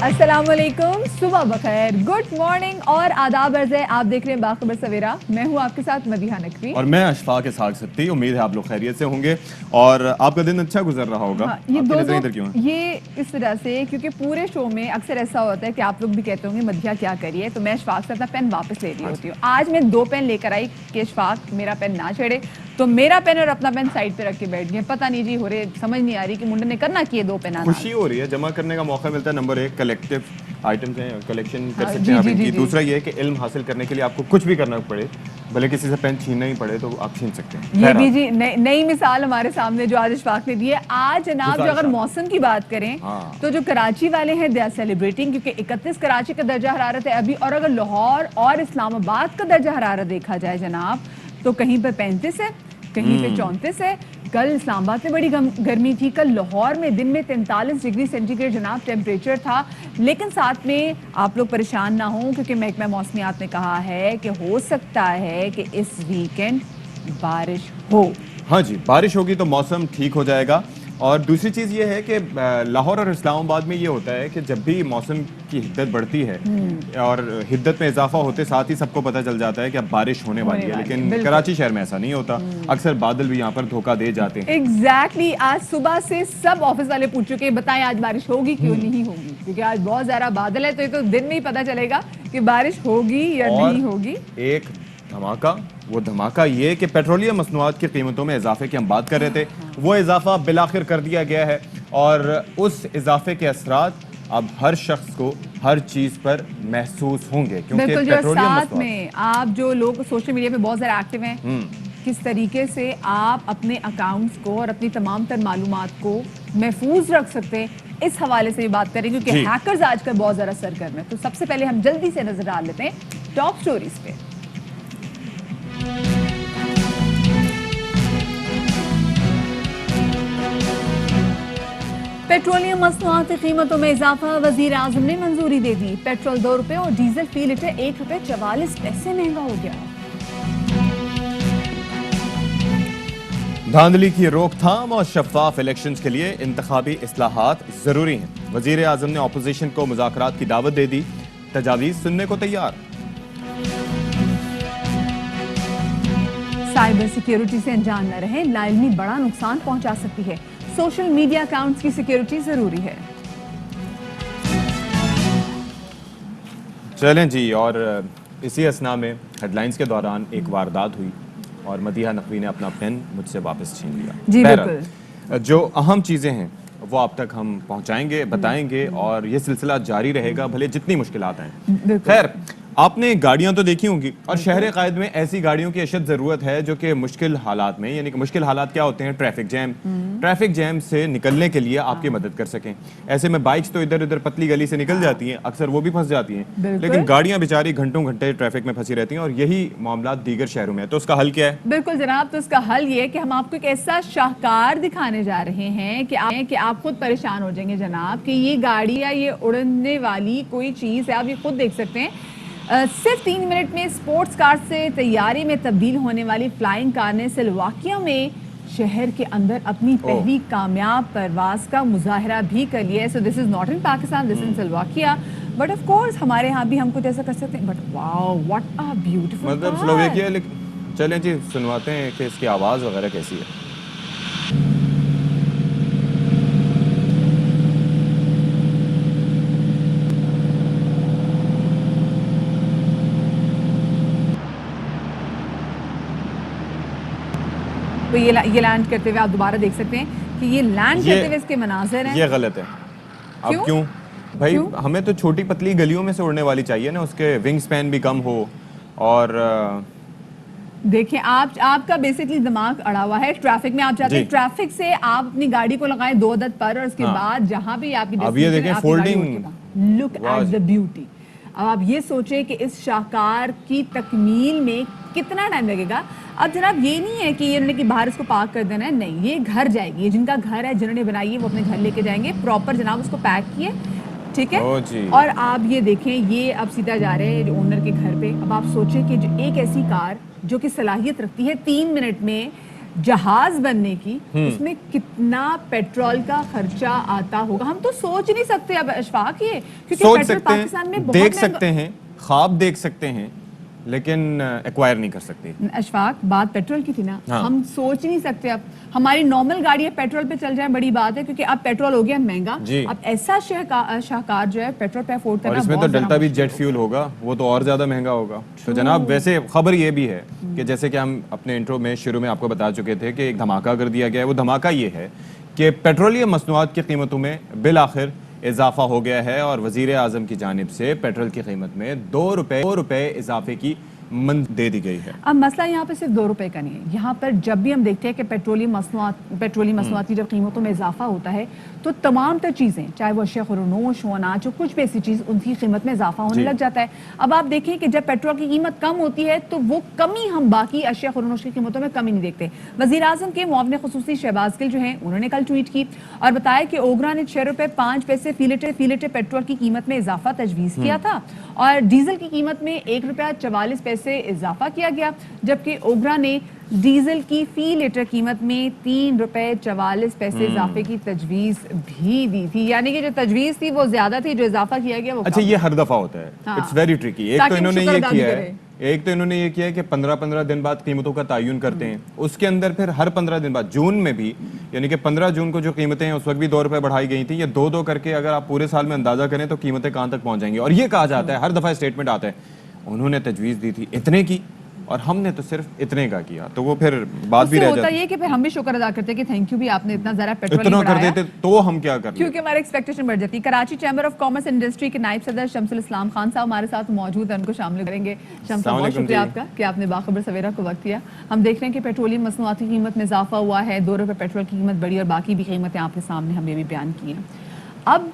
अस्सलाम वालेकुम, सुबह बखैर, गुड मॉर्निंग और आदाब अर्ज़ है। आप देख रहे हैं बाखबर सवेरा। मैं हूँ आपके साथ मदीहा नकवी और मैं अशफाक इसहाक सत्ती। उम्मीद है आप लोग खैरियत से होंगे और आपका दिन अच्छा गुजर रहा होगा। हाँ, ये आपकी दो नज़रें इधर क्यों हैं? ये इस तरह से क्योंकि पूरे शो में अक्सर ऐसा होता है कि आप लोग भी कहते होंगे मदीहा क्या करिए, तो मैं अशफाक से अपना पेन वापस ले रही होती हूँ। आज मैं 2 पेन लेकर आई कि अशफाक मेरा पेन ना छेड़े, तो मेरा पेन और अपना पेन साइड पे रख के बैठ गए। पता नहीं जी हो रहे, समझ नहीं आ रही कि मुंडे ने करना किए 2 पेन आना। खुशी हो रही है, जमा करने का मौका मिलता है। नंबर 1 कलेक्टिव आइटम्स हैं, कलेक्शन कर हाँ, सकते हैं आप जी, इनकी। जी, जी। दूसरा ये है कि इल्म हासिल करने के लिए आपको कुछ भी करना पड़े, भले किसी से पेन छीनना ही पड़े तो आप छीन सकते हैं। ये भी जी नई मिसाल हमारे सामने जो आज अशफाक ने दी है। आज जनाब जो अगर मौसम की बात करें तो जो कराची वाले हैं दे आर सेलिब्रेटिंग, क्योंकि 31 कराची का दर्जा हरारत है अभी, और अगर लाहौर और इस्लामाबाद का दर्जा हरारत देखा जाए जनाब तो कहीं पर 35 है, कहीं पे 34 है। कल इस्लामाबाद में बड़ी गर्मी थी, कल लाहौर में दिन में 43 डिग्री सेंटीग्रेड जनाब टेम्परेचर था। लेकिन साथ में आप लोग परेशान ना हों क्योंकि महकमा मौसमियात ने कहा है कि हो सकता है कि इस वीकेंड बारिश हो। हाँ जी, बारिश होगी तो मौसम ठीक हो जाएगा। और दूसरी चीज़ ये है कि लाहौर और इस्लामाबाद में ये होता है कि जब भी मौसम की हिद्दत बढ़ती है और हिद्दत में इजाफा होते साथ ही सबको पता चल जाता है कि अब बारिश होने वाली है। लेकिन कराची शहर में ऐसा नहीं होता, अक्सर बादल भी यहाँ पर धोखा दे जाते हैं। एग्जैक्टली आज सुबह से सब ऑफिस वाले पूछ चुके बताएं आज बारिश होगी क्यों नहीं होगी, क्योंकि आज बहुत ज़्यादा बादल है, तो ये तो दिन में ही पता चलेगा कि बारिश होगी या नहीं होगी। एक धमाका, वो धमाका ये कि पेट्रोलियम मसनूआत की कीमतों में इजाफे की हम बात कर रहे थे, वो इजाफा बिलाखिर कर दिया गया है और उस इजाफे के असरात अब हर शख्स को हर चीज पर महसूस होंगे, क्योंकि पेट्रोलियम साथ में आप जो लोग सोशल मीडिया पे बहुत ज़्यादा एक्टिव हैं, किस तरीके से आप अपने अकाउंट्स को और अपनी तमाम तर मालूमात को महफूज रख सकते हैं, इस हवाले से भी बात करें क्योंकि हैकर्स आजकल बहुत ज़्यादा सरगर्म है। तो सबसे पहले हम जल्दी से नजर डाल लेते हैं टॉप स्टोरीज पे। पेट्रोलियम मसनूआत की कीमतों में इजाफा, वजीर आजम ने मंजूरी दे दी। पेट्रोल 2 रुपए और डीजल फी लीटर 1 रुपए 44 पैसे महंगा हो गया। धांधली की रोकथाम और शफाफ इलेक्शंस के लिए इंतखाबी इस्लाहात जरूरी हैं। वजीर आजम ने अपोजिशन को मुज़ाकरात की दावत दे दी, तजावीज़ सुनने को तैयार। साइबर सिक्योरिटी से अनजान न रहें, लाइलमी बड़ा नुकसान पहुंचा सकती है। सोशल मीडिया अकाउंट्स की सिक्योरिटी जरूरी है। चलें जी, और इसी असना में हेडलाइंस के दौरान एक वारदात हुई और मदीहा नकवी ने अपना पेन मुझसे वापस छीन लिया। जी बिल्कुल, जो अहम चीज़ें हैं वो आप तक हम पहुंचाएंगे, बताएंगे और ये सिलसिला जारी रहेगा भले जितनी मुश्किलात आएं। खैर, आपने गाड़ियां तो देखी होंगी और शहर कायद में ऐसी गाड़ियों की अशद ज़रूरत है जो कि मुश्किल हालात में, यानी कि मुश्किल हालात क्या होते हैं, ट्रैफिक जैम से निकलने के लिए आपकी मदद कर सकें। ऐसे में बाइक्स तो इधर उधर पतली गली से निकल जाती हैं, अक्सर वो भी फंस जाती हैं, लेकिन गाड़ियां बेचारी घंटों घंटे ट्रैफिक में फंसी रहती हैं और यही मामला दीगर शहरों में है। तो उसका हल क्या है? बिल्कुल जनाब, तो उसका हल ये है कि हम आपको एक ऐसा शाहकार दिखाने जा रहे हैं कि आप खुद परेशान हो जाएंगे जनाब कि ये गाड़ी या ये उड़ने वाली कोई चीज़ है। आप ये खुद देख सकते हैं, सिर्फ 3 मिनट में स्पोर्ट्स कार से तैयारी में तब्दील होने वाली फ्लाइंग कार ने सिलवाकिया में शहर के अंदर अपनी पहली कामयाब परवाज का मुजाहरा भी कर लिया है। So this is not in Pakistan, this in Slovakia, but of course हमारे यहाँ भी हम कुछ ऐसा कर सकते हैं। But wow, what a beautiful, मतलब स्लोवेकिया। लेकिन चलें जी, सुनवाते हैं कि इसकी आवाज़ वगैरह कैसी है। तो ये लैंड करते हुए आप दोबारा देख सकते हैं कि ये लैंड करते हुए इसके मनाज़र हैं। ये गलत है। अब क्यों भाई? हमें तो छोटी पतली गलियों में से उड़ने वाली चाहिए ना, उसके विंग स्पैन भी कम हो। और देखें, आपका बेसिकली दिमाग अड़ा हुआ है। ट्रैफिक में आप जाते हैं, ट्रैफिक से आप अपनी गाड़ी को लगाएं 2 अदद पर और उसके बाद जहां भी आपकी डेस्टिनेशन है, folding, look at the beauty. अब आप ये सोचें कि इस शाहकार की तकमील में कितना टाइम लगेगा। अब जनाब ये नहीं है कि ये उन्होंने कि बाहर इसको पार्क कर देना है, नहीं, ये घर जाएगी। ये जिनका घर है, जिन्होंने बनाई है, वो अपने घर लेके जाएंगे, प्रॉपर जनाब उसको पैक किए, ठीक है। और आप ये देखें, ये अब सीधा जा रहे हैं ओनर के घर पे। अब आप सोचें कि जो एक ऐसी कार जो कि सलाहियत रखती है 3 मिनट में जहाज बनने की उसमें कितना पेट्रोल का खर्चा आता होगा, हम तो सोच नहीं सकते अब अशफाक ये, क्योंकि सोच पेट्रोल सकते पाकिस्तान में हैं, बहुत देख महंगा- सकते हैं, ख्वाब देख सकते हैं, लेकिन एक्वायर नहीं कर सकते। अशफाक बात पेट्रोल की थी ना, हाँ। हम सोच नहीं सकते अब हमारी नॉर्मल गाड़ियां पेट्रोल पे चल जाए बड़ी बात है, क्योंकि अब पेट्रोल हो गया महंगा, जी। अब ऐसा शाहकार जो है पेट्रोल पे अफोर्ड और करना इसमें तो बहुत डलता ज़्यादा भी मुश्किल जेट फ्यूल होगा, वो तो और ज़्यादा महंगा होगा। तो जनाब वैसे खबर ये भी है कि जैसे कि हम अपने इंट्रो में शुरू में आपको बता चुके थे कि एक धमाका कर दिया गया है। वो धमाका ये है कि पेट्रोलियम मसनूआत की कीमतों में बिल आखिर इजाफा हो गया है और वजीर आजम की जानिब से पेट्रोल की कीमत में दो रुपए इजाफे की मंद दे दी गई है। अब मसला यहाँ पे सिर्फ 2 रुपए का नहीं है, यहाँ पर जब भी हम देखते हैं कि पेट्रोलियम मसनूआत की जब कीमतों में इजाफा होता है तो तमाम तर चीज़ें, चाहे वो अशिया खुरनोश हो, अनाज हो, कुछ भी ऐसी चीज़, उनकी कीमत में इजाफा होने लग जाता है। अब आप देखें कि जब पेट्रोल की कीमत कम होती है तो वो कमी हम बाकी अशिया खुरनोश की कीमतों में कमी नहीं देखते। वज़ीर आज़म के मुआविन खुसूसी शहबाज गिल जो हैं, उन्होंने कल ट्वीट की और बताया कि ओगरा ने 6 रुपए 5 पैसे फी लीटर पेट्रोल की कीमत में इजाफा तजवीज़ किया था और डीजल की कीमत में 1 रुपया 44 पैसे इजाफा किया गया, जबकि ओगरा ने डीजल की फी लीटर कीमत में 3 रुपए 44 पैसे इजाफे की तजवीज भी दी थी। यानी कि जो तजवीज थी वो ज्यादा थी, जो इजाफा किया गया वो अच्छा, कम। ये हर दफा होता है। हाँ। It's very tricky. एक ताकि तो हम इन्होंने शुक्र ये अदा किया भी है, एक तो इन्होंने ये किया है कि 15-15 दिन बाद कीमतों का तायुन करते हैं, उसके अंदर फिर हर 15 दिन बाद जून में भी, यानी कि 15 जून को जो कीमतें हैं उस वक्त भी 2 रुपए बढ़ाई गई थी। ये 2-2 करके अगर आप पूरे साल में अंदाजा करें तो कीमतें कहाँ तक पहुंच जाएंगी। और ये कहा जाता है, हर दफा स्टेटमेंट आता है, उन्होंने तजवीज दी थी इतने की और हमने तो सिर्फ इतने का किया, तो वो फिर बात भी उससे रह होता जाती ये कि फिर हम भी शुक्र अदा करते हैं कि थैंक यू भी आपने इतना जरा पेट्रोल इतना ही कर बढ़ाया, देते तो हम क्या कर लेते। क्योंकि हमारी एक्सपेक्टेशन बढ़ जाती है। Karachi chamber of commerce and industry के नायब सदर शमसुल इस्लाम खान साहब हमारे साथ मौजूद हैं, उनको शामिल करेंगे। शम्स साहब बहुत शुक्रिया आपका कि आपने बाखबर सवेरा को वक्त दिया। हम देख रहे हैं कि पेट्रोलियम मसनूआत की कीमत में इजाफा हुआ है, 2 रुपए पेट्रोल की कीमत बढ़ी और बाकी भी कीमतें आपके सामने हमने भी बयान की हैं। अब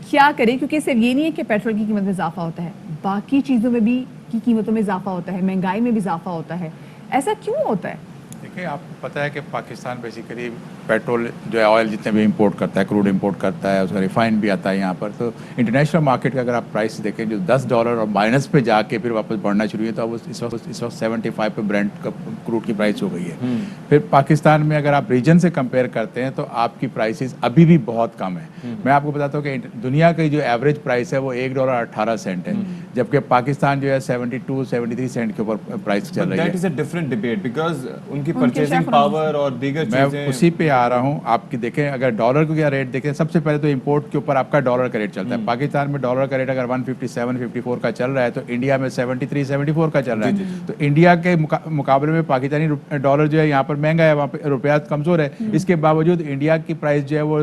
क्या करें, क्योंकि सिर्फ ये नहीं है कि पेट्रोल की कीमत में इजाफा होता है, बाकी चीज़ों में भी की कीमतों में इजाफा होता है, महंगाई में भी इजाफा होता है। ऐसा क्यों होता है? देखिए, आपको पता है कि पाकिस्तान बेसिकली पेट्रोल जो है, ऑयल जितने भी इंपोर्ट करता है, क्रूड इंपोर्ट करता है, उसका रिफाइंड भी आता है यहाँ पर। तो इंटरनेशनल मार्केट का अगर आप प्राइस देखें जो $10 और माइनस पे जाके फिर वापस बढ़ना शुरू हुई, तो अब इस वक्त 75 पे ब्रेंट का क्रूड की प्राइस हो गई है। फिर पाकिस्तान में अगर आप रीजन से कंपेयर करते हैं तो आपकी प्राइसेस अभी भी बहुत कम है। मैं आपको बताता हूँ कि दुनिया की जो एवरेज प्राइस है वो $1.18 है, जबकि पाकिस्तान जो है 72-73 सेंट के ऊपर प्राइस चल रही है। That is a different debate because उनकी परचेजिंग पावर और दीगर मैं चीजें उसी पे आ रहा हूँ। आपकी देखें, अगर डॉलर को क्या रेट देखें, सबसे पहले तो इंपोर्ट के ऊपर आपका डॉलर का रेट चलता है। पाकिस्तान में डॉलर का रेट अगर 157-54 का चल रहा है तो इंडिया में 73-74 का चल रहा है। तो इंडिया के मुकाबले में पाकिस्तानी डॉलर जो है यहाँ पर महंगा है, वहाँ पे रुपया कमज़ोर है। इसके बावजूद इंडिया की प्राइस जो है वो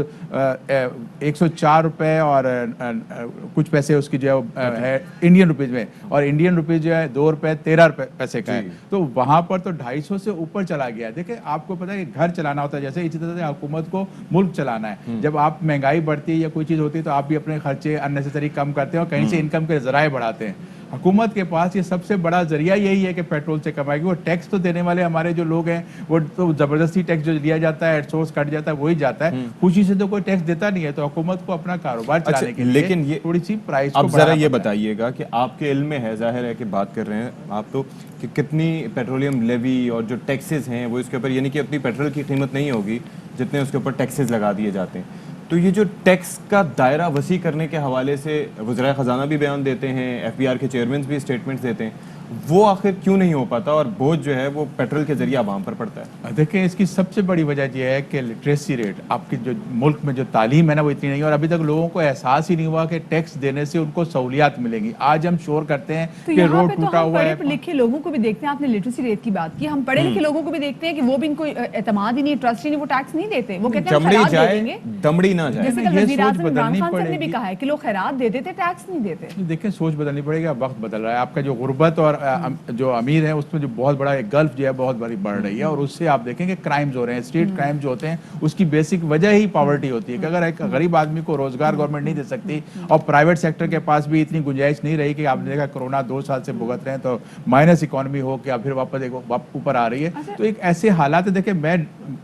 104 रुपये और कुछ पैसे उसकी जो है इंडियन रुपीज़ में, और इंडियन रुपीज़ जो है 2 रुपये 13 पैसे का है। तो वहाँ पर तो 250 से ऊपर चला गया है। देखिए, आपको पता है कि घर चलाना होता है, जैसे इसी तरह से हुकूमत को मुल्क चलाना है। जब आप महंगाई बढ़ती है या कोई चीज़ होती है तो आप भी अपने खर्चे अननेसेसरी कम करते हैं और कहीं से इनकम के जराए बढ़ाते हैं। हुकूमत के पास ये सबसे बड़ा जरिया यही है कि पेट्रोल से कमाएगी। वो टैक्स तो देने वाले हमारे जो लोग हैं, वो तो ज़बरदस्ती टैक्स जो लिया जाता है, सोर्स कट जाता है, वही जाता है। खुशी से तो कोई टैक्स देता नहीं है। तो हुकूमत को अपना कारोबार चलाने के लिए लेकिन ये थोड़ी सी प्राइस अब जरा ये बताइएगा कि आपके इल्म में है, जाहिर है कि बात कर रहे हैं आप तो, कि कितनी पेट्रोलियम लेवी और जो टैक्सेस हैं वो इसके ऊपर, यानी कि अपनी पेट्रोल की कीमत नहीं होगी जितने उसके ऊपर टैक्सेस लगा दिए जाते हैं। तो ये जो टैक्स का दायरा वसी करने के हवाले से वज़ीर ख़जाना भी बयान देते हैं, FBR के चेयरमैन भी स्टेटमेंट्स देते हैं, वो आखिर क्यों नहीं हो पाता और बोझ जो है वो पेट्रोल के जरिए आवाम पर पड़ता है? देखिए, इसकी सबसे बड़ी वजह यह है कि लिटरेसी रेट, आपकी जो मुल्क में जो तालीम है ना वो इतनी नहीं है, और अभी तक लोगों को एहसास ही नहीं हुआ कि टैक्स देने से उनको सहूलियात मिलेंगी। आज हम शोर करते हैं तो कि रोड टूटा हम हुआ है। पढ़े लिखे लोगों को भी देखते हैं, आपने लिटरेसी रेट की बात की, हम पढ़े लिखे लोगों को भी देखते हैं कि वो भी इनको एतमाद ही नहीं, ट्रस्ट ही नहीं, वो टैक्स नहीं देते। वो कहते हैं चमड़ी खैरात दे जाए देंगे, दमड़ी ना जाए। जैसे ये कल वज़ीर सोच आज़म इमरान बदलनी खान साहब ने भी पड़ेगी। कहा है कि लोग खैरात दे देते, टैक्स नहीं देते। देखिए, सोच बदलनी पड़ेगी। वक्त बदल रहा है, आपका जो गुर्बत और जो अमीर है उसमें जो बहुत बड़ा एक गल्फ जो है बहुत बड़ी बढ़ रही है, और उससे आप देखें कि क्राइम्स हो रहे हैं, स्ट्रीट क्राइम जो होते हैं उसकी बेसिक वजह ही पॉवर्टी होती है कि अगर एक गरीब आदमी को रोजगार गवर्नमेंट नहीं दे सकती और प्राइवेट सेक्टर के पास भी इतनी गुंजाइश नहीं रही कि आपने देखा कोरोना 2 साल से भुगत रहे हैं तो माइनस इकोनॉमी हो कि फिर वापस ऊपर आ रही है। तो एक ऐसे हालात है। देखिए, मैं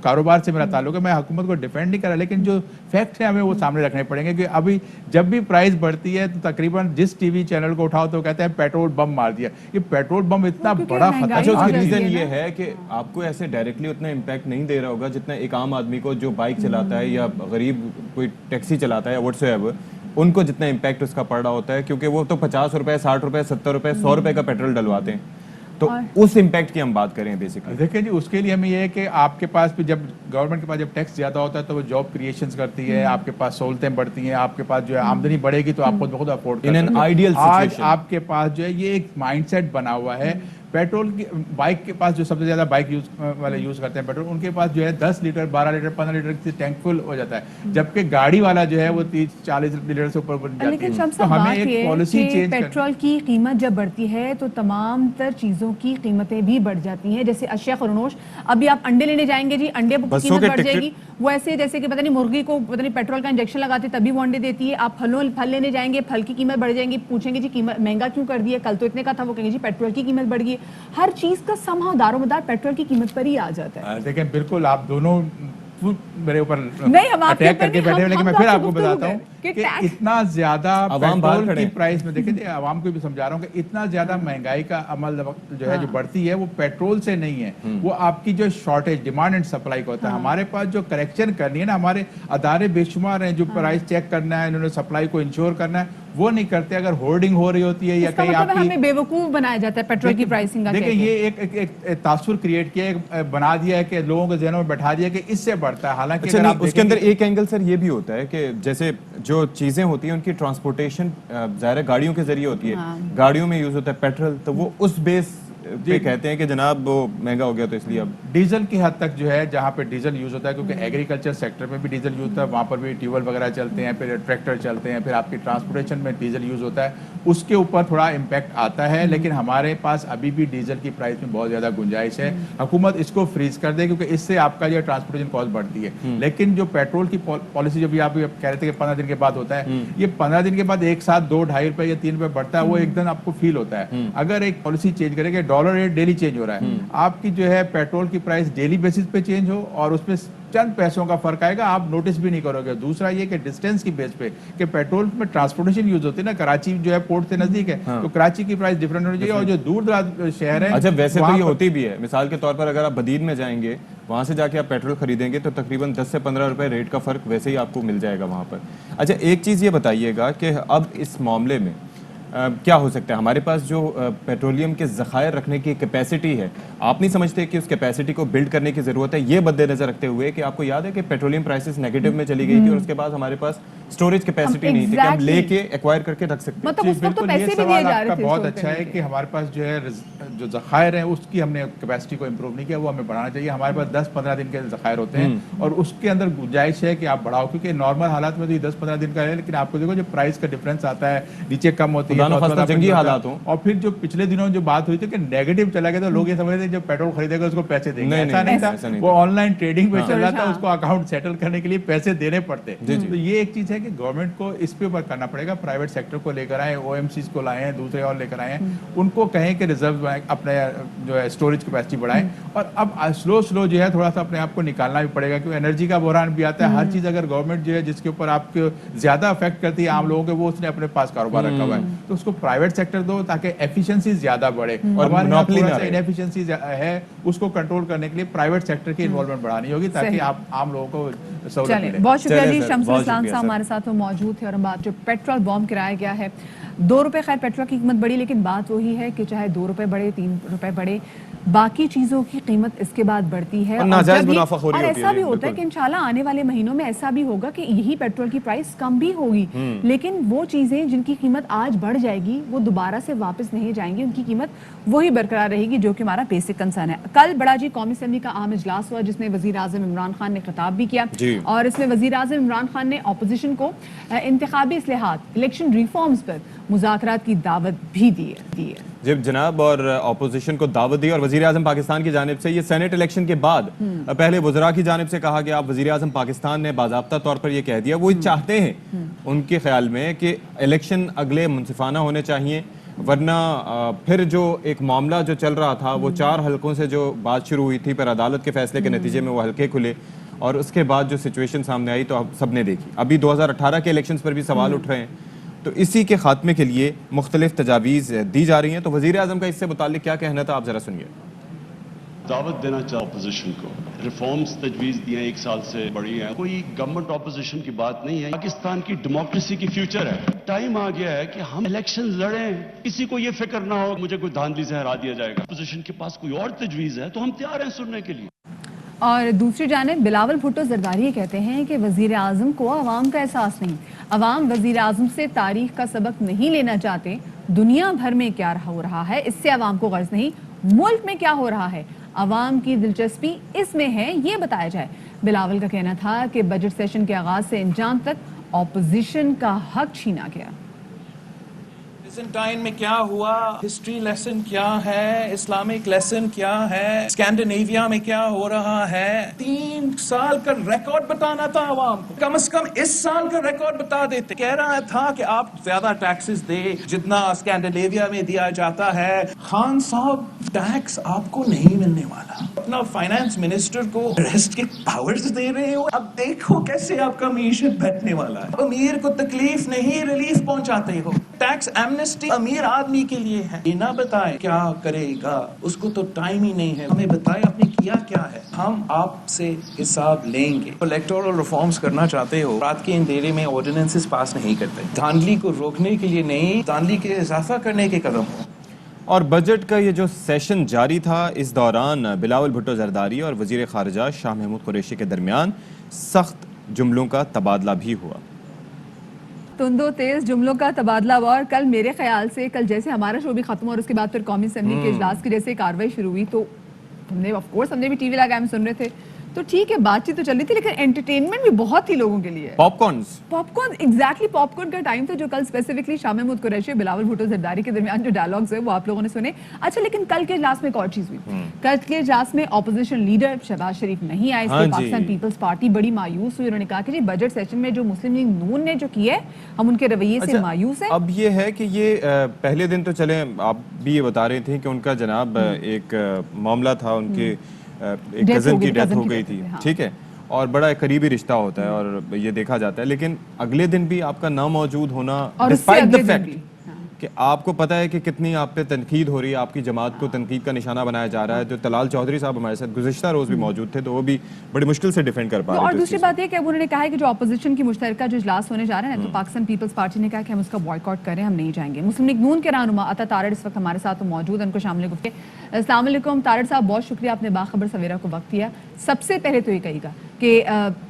कारोबार से मेरा ताल्लुक है, मैं हुकूमत को डिफेंड नहीं कर रहा, लेकिन जो फैक्ट है, हमें वो सामने रखने पड़ेंगे कि अभी जब भी प्राइस बढ़ती है तो तकरीबन जिस टीवी चैनल को उठाओ तो कहते हैं पेट्रोल बम मार दिया। ये पेट्रोल बम इतना बड़ा महंगाई अच्छा, उसकी हो रही रीजन है ये ना। है कि आपको ऐसे डायरेक्टली उतना इम्पैक्ट नहीं दे रहा होगा जितना एक आम आदमी को जो बाइक चलाता है या गरीब कोई टैक्सी चलाता है या व्हाट्सएवर, उनको जितना इम्पैक्ट उसका पड़ रहा होता है, क्योंकि वो तो 50 रुपए, 60 रुपए, 70 रुपए, 100 रुपए का पेट्रोल डलवाते हैं। तो उस इम्पैक्ट की हम बात करें बेसिकली। देखिए जी, उसके लिए हमें ये है कि आपके पास भी जब गवर्नमेंट के पास जब टैक्स ज्यादा होता है तो वो जॉब क्रिएशंस करती है, आपके पास सहूलतें बढ़ती हैं, आपके पास जो है आमदनी बढ़ेगी तो आप खुद ब खुद अफोर्ड कर In an सकते हो। ideal आज situation। आपके पास जो है ये एक माइंडसेट बना हुआ है। पेट्रोल की बाइक के पास जो सबसे ज्यादा बाइक यूज वाले यूज करते हैं पेट्रोल, उनके पास जो है 10 लीटर 12 लीटर 15 लीटर की टैंक फुल हो जाता है, जबकि गाड़ी वाला जो है वो 30-40 लीटर से ऊपर बन जाती लेकिन है। शम्स तो साहब, हमें बात एक ये पॉलिसी कि चेंज पेट्रोल की कीमत जब बढ़ती है तो तमाम तर चीज़ों की कीमतें भी बढ़ जाती हैं। जैसे अशिया खुरनोश, अभी आप अंडे लेने जाएंगे जी, अंडे की बसों कीमत के बढ़ टिकट- जाएगी। वो ऐसे जैसे कि पता नहीं मुर्गी को पता नहीं पेट्रोल का इंजेक्शन लगाते तभी वो अंडे देती है। आप फल लेने जाएंगे, फल की कीमत बढ़ जाएंगी, पूछेंगे जी कीमत महंगा क्यों कर दिया, कल तो इतने का था, वो कहेंगे जी पेट्रोल की कीमत बढ़ गई। हर चीज़ का समहाउ दारोमदार पेट्रोल की कीमत पर ही आ जाता है। देखें, बिल्कुल आप दोनों मेरे ऊपर नहीं, हम आपके अटैक ऊपर करके नहीं, बैठे हैं, हम लेकिन मैं तो फिर आपसे आपको गुफ्तगू बताता हूँ करें कि कि टैक्स- इतना ज्यादा अवाम बाहर पेट्रोल खड़े की हैं। प्राइस में देखिए, आवाम को भी समझा रहा हूँ कि इतना ज्यादा महंगाई का अमल जो है जो बढ़ती है वो पेट्रोल से नहीं है, वो आपकी जो शॉर्टेज डिमांड एंड सप्लाई का होता है। हमारे पास जो करेक्शन करनी है ना, हमारे अदारे बेशुमार हैं जो प्राइस चेक करना है, इन्होंने सप्लाई को इंश्योर करना है, वो नहीं करते। अगर होर्डिंग हो रही होती है या इसका कहीं मतलब है आपकी हमें बेवकूफ बनाया जाता है पेट्रोल की प्राइसिंग का। देखिए, कह के। ये एक तासुर क्रिएट किया है, बना दिया है कि लोगों के जहनों में बैठा दिया कि इससे बढ़ता है। हालांकि अच्छा, अगर नहीं, आप उसके अंदर देखेंगे- एक एंगल सर ये भी होता है कि जैसे जो चीजें होती हैं उनकी ट्रांसपोर्टेशन ज़ाहिर है गाड़ियों के जरिए होती है, गाड़ियों में यूज होता है पेट्रोल, तो वो उस बेस पे कहते हैं कि जनाब वो महंगा हो गया तो इसलिए अब डीजल की हद तक जो है, जहाँ पे डीजल यूज होता है, क्योंकि एग्रीकल्चर सेक्टर में भी डीजल यूज होता है, वहाँ पर भी ट्यूबवेल वगैरह चलते हैं, फिर ट्रैक्टर चलते हैं, फिर आपकी ट्रांसपोर्टेशन में डीजल यूज होता है, उसके ऊपर थोड़ा इम्पैक्ट आता है। लेकिन हमारे पास अभी भी डीजल की प्राइस में बहुत ज्यादा गुंजाइश है। हुकूमत इसको फ्रीज कर दे, क्योंकि इससे आपका जो ट्रांसपोर्टेशन कॉस्ट बढ़ती है। लेकिन जो पेट्रोल की पॉलिसी जो भी आप कह रहे थे कि 15 दिन के बाद होता है, ये 15 दिन के बाद एक साथ 2-2.5 रुपए या 3 रुपए बढ़ता है, वो एकदम आपको फील होता है। अगर एक पॉलिसी चेंज करेंगे, डॉलर रेट डेली चेंज हो रहा है, आपकी जो है पेट्रोल की प्राइस डेली बेसिस पे चेंज हो और उसमें चंद पैसों का फर्क आएगा, आप नोटिस भी नहीं करोगे। दूसरा ये कि डिस्टेंस की बेस पे कि पेट्रोल में ट्रांसपोर्टेशन यूज होती है ना, कराची जो है पोर्ट से नजदीक है, तो कराची की प्राइस डिफरेंट होनी चाहिए, और जो दूर दराज शहर है। अच्छा, वैसे तो वहाँ ये पर- होती भी है। मिसाल के तौर पर अगर आप बदीन में जाएंगे, वहाँ से जाके आप पेट्रोल खरीदेंगे तो तकरीबन 10 से 15 रुपए रेट का फ़र्क वैसे ही आपको मिल जाएगा वहाँ पर। अच्छा, एक चीज़ ये बताइएगा कि अब इस मामले में क्या हो सकता है? हमारे पास जो पेट्रोलियम के ज़खायर रखने की कैपेसिटी है, आप नहीं समझते कि उस कैपेसिटी को बिल्ड करने की ज़रूरत है? ये मद्देनज़र रखते हुए कि आपको याद है कि पेट्रोलियम प्राइसेस नेगेटिव में चली गई थी और उसके बाद हमारे पास स्टोरेज कैपेसिटी नहीं थी कि हम लेके एक्वायर करके रख सकते हैं। मतलब जी, उस वक्त तो बिल्कुल, ये पैसे भी दिए सवाल जा आपका रहे थे बहुत स्टोर अच्छा है करने कि के। हमारे पास जो है जो ज़खायर है उसकी हमने कैपेसिटी को इम्प्रूव नहीं किया, वो हमें बढ़ाना चाहिए। हमारे पास 10-15 दिन के ज़खायर होते हैं और उसके अंदर गुंजाइश है कि आप बढ़ाओ, क्योंकि नॉर्मल हालात में तो ये 10-15 दिन का है, लेकिन आपको देखो जो प्राइस का डिफरेंस आता है, नीचे कम होती है, खुदा न तो खास्ता उसके बाद जंगी आपको हालात हों। और फिर जो पिछले दिनों जो बात हुई थी कि नेगेटिव चला गया, तो लोग ये समझ रहे थे जब पेट्रोल खरीदेगा उसको पैसे देंगे। नहीं, ऐसा नहीं, नहीं ऐसा था, नहीं वो था। ऑनलाइन ट्रेडिंग में चल रहा था, हाँ। उसको अकाउंट सेटल करने के लिए पैसे देने पड़ते। तो ये एक चीज है कि गवर्नमेंट को इस पे ऊपर करना पड़ेगा। प्राइवेट सेक्टर को लेकर आए, OMCs को लाए हैं, दूसरे और लेकर आए हैं, उनको कहें कि रिजर्व अपने जो है स्टोरेज कैपेसिटी बढ़ाएं। और अब स्लो जो है थोड़ा सा अपने आप को निकालना भी पड़ेगा, क्योंकि एनर्जी का बहरान भी आता है। हर चीज अगर गवर्नमेंट जो है जिसके ऊपर आपको ज्यादा अफेक्ट करती है आम लोगों के, वो उसने अपने पास कारोबार रखा हुआ है, तो उसको प्राइवेट सेक्टर दो ताकि एफिशिएंसी ज्यादा बढ़े। और हमारे यहाँ monopoly थोड़ा ना सा रहे। इनएफिशिएंसी है, उसको कंट्रोल करने के लिए प्राइवेट सेक्टर की इन्वॉल्वमेंट बढ़ानी होगी, ताकि सही। आप आम लोगों को सहूलत चलिए, मिले। बहुत शुक्रिया चलिए जी। सर, शम्सुल बहुत इस्लाम शुक्रिया साहब सर। हमारे साथ वो मौजूद थे और हम बात जो पेट्रोल बॉम्ब किराया गया है 2 रुपए, खैर पेट्रोल की कीमत बढ़ी, लेकिन बात वही है कि चाहे 2 रुपए बढ़े 3 रुपए बढ़े, बाकी चीजों की कीमत इसके बाद बढ़ती है और नाजायज जब ये- मुनाफाखोरी और होती है, ऐसा भी जी, होता है बिल्कुल। कि इंशाल्लाह आने वाले महीनों में ऐसा भी होगा कि यही पेट्रोल की प्राइस कम भी होगी, लेकिन वो चीजें जिनकी कीमत आज बढ़ जाएगी वो दोबारा से वापस नहीं जाएंगी, उनकी कीमत वही बरकरार रहेगी, जो कि हमारा बेसिक कंसर्न है। कल बड़ा जी कौमी असम्बली का आम इजलास हुआ जिसमें वजीर आजम इमरान खान ने खिताब भी किया जी। और इसमें वजीर आजम इमरान खान ने अपोजिशन को इंतखाबी इस्लाहात इलेक्शन रिफॉर्म्स पर मुज़ाकरात की दावत भी दी है। जब जनाब और अपोजिशन को दावत दी और वजीर आजम पाकिस्तान की जानिब से ये सेनेट इलेक्शन के बाद पहले वज़रा की जानिब से कहा गया, अब वजीर आजम पाकिस्तान ने बाज़ाब्ता तौर पर यह कह दिया वो चाहते हैं उनके ख्याल में कि इलेक्शन अगले मुनसिफाना होने चाहिए, वरना फिर जो एक मामला जो चल रहा था वो 4 हलकों से जो बात शुरू हुई थी पर अदालत के फैसले के नतीजे में वो हल्के खुले, اور اس کے بعد جو سچویشن سامنے آئی تو سب نے دیکھی. ابھی 2018 کے الیکشنز پر بھی سوال اٹھ رہے ہیں, تو اسی کے خاتمے کے لیے مختلف تجاویز دی جا رہی ہیں. تو وزیر اعظم کا اس سے متعلق کیا کہنا تھا, آپ ذرا سنیے. دعوت دینا چاہتا اپوزیشن کو, ریفارمز تجویز دیے 1 سال سے بڑی ہیں, کوئی گورنمنٹ اپوزیشن کی بات نہیں ہے. پاکستان کی ڈیموکریسی کی فیوچر ہے. ٹائم آ گیا ہے کہ ہم الیکشن لڑیں, کسی کو یہ فکر نہ ہو مجھے کوئی دھاندلی سے ہرا دیا جائے گا. اپوزیشن کے پاس کوئی اور تجویز ہے تو ہم تیار ہیں سننے کے لیے. اور دوسری جانب بلاول بھٹو زرداری یہ کہتے ہیں کہ وزیر اعظم کو عوام کا احساس نہیں, عوام وزیر اعظم سے تاریخ کا سبق نہیں لینا چاہتے. دنیا بھر میں کیا ہو رہا ہے اس سے عوام کو غرض نہیں, ملک میں کیا ہو رہا ہے عوام کی دلچسپی اس میں ہے یہ بتایا جائے. بلاول کا کہنا تھا کہ بجٹ سیشن کے آغاز سے انجام تک اپوزیشن کا حق چھینا گیا. بیزنٹائن میں کیا ہوا, ہسٹری لیسن کیا ہے, اسلامک لیسن کیا ہے, اسکینڈینیویا میں کیا ہو رہا ہے. 3 سال کا ریکارڈ بتانا تھا عوام کو, کم از کم اس سال کا ریکارڈ بتا دیتے. کہہ رہا تھا کہ آپ زیادہ ٹیکسز دے جتنا اسکینڈینیویا میں دیا جاتا ہے. خان صاحب ٹیکس آپ کو نہیں ملنے والا. اپنا فائنانس منسٹر کو ریسٹ کے پاورز دے رہے ہو. اب دیکھو کیسے آپ کا معیشت بیٹھنے والا ہے. امیر کو تکلیف نہیں ریلیف پہنچاتے ہو. ٹیکس ایمنسٹی امیر آدمی کے لیے ہے. یہ نہ بتائے کیا کرے گا, اس کو تو ٹائم ہی نہیں ہے. ہمیں بتائے آپ نے کیا کیا ہے, ہم آپ سے حساب لیں گے. الیکٹورل ریفارمز کرنا چاہتے ہو, رات کے اندھیرے میں آرڈیننسز پاس نہیں کرتے. دھاندلی کو روکنے کے لیے نہیں, دھاندلی کے اضافہ کرنے کے قدم ہو. اور بجٹ کا یہ جو سیشن جاری تھا, اس دوران بلاول بھٹو زرداری اور وزیر خارجہ شاہ محمود قریشی کے درمیان سخت جملوں کا تبادلہ بھی ہوا. تند و تیز جملوں کا تبادلہ ہوا. اور کل میرے خیال سے کل جیسے ہمارا شو بھی ختم ہوا اور اس کے بعد پھر قومی اسمبلی کے اجلاس کی جیسے کاروائی شروع ہوئی, تو ہم نے آف کورس ہم نے بھی ٹی وی لگا ہم سن رہے تھے, تو ٹھیک ہے بات چیت تو چل رہی تھی, لیکن انٹرٹینمنٹ بھی بہت تھی لوگوں کے لیے. پاپ کارن ایگزیکٹلی پاپ کارن کا ٹائم تھا, جو کل اسپیسیفکلی شاہ محمود قریشی اور بلاول بھٹو زرداری کے درمیان جو ڈائلاگز ہوئے وہ آپ لوگوں نے سنے. اچھا, لیکن کل کے اجلاس میں ایک اور چیز ہوئی. کل کے اجلاس میں اپوزیشن لیڈر شہباز شریف نہیں آئے. اس لیے پاکستان پیپلز پارٹی بڑی مایوس ہوئی. انہوں نے کہا کہ جی بجٹ سیشن میں جو مسلم لیگ نون نے جو کیا ہے ہم ان کے رویے سے مایوس ہیں. اب یہ ہے کہ یہ پہلے دن تو چلیں آپ بھی یہ بتا رہے تھے کہ ان کا جناب ایک معاملہ تھا, ان کے ایک کزن کی ڈیتھ ہو گئی تھی, ٹھیک ہے, اور بڑا ایک قریبی رشتہ ہوتا ہے اور یہ دیکھا جاتا ہے. لیکن اگلے دن بھی آپ کا نہ موجود ہونا, ڈسپائٹ دی فیکٹ کہ آپ کو پتا ہے کہ کتنی آپ پہ تنقید ہو رہی ہے, آپ کی جماعت کو تنقید کا نشانہ بنایا جا رہا ہے. جو طلال چودھری صاحب ہمارے ساتھ گزشتہ روز بھی موجود تھے, تو وہ بھی بڑی مشکل سے ڈیفینڈ کر پا رہے تھے. اور دوسری بات یہ کہ انہوں نے کہا ہے کہ جو اپوزیشن کی مشترکہ جو اجلاس ہونے جا رہے ہیں, تو پاکستان پیپلز پارٹی نے کہا کہ ہم اس کا بوائیکاٹ کریں, ہم نہیں جائیں گے. مسلم لیگ نون کے رہنما عطا تارڑ اس وقت ہمارے ساتھ موجود ہیں, ان کو شامل گفتگو. السلام علیکم تارڑ صاحب, بہت شکریہ آپ نے باخبر سویرا کو وقت دیا. سب سے پہلے تو یہ کہیے گا کہ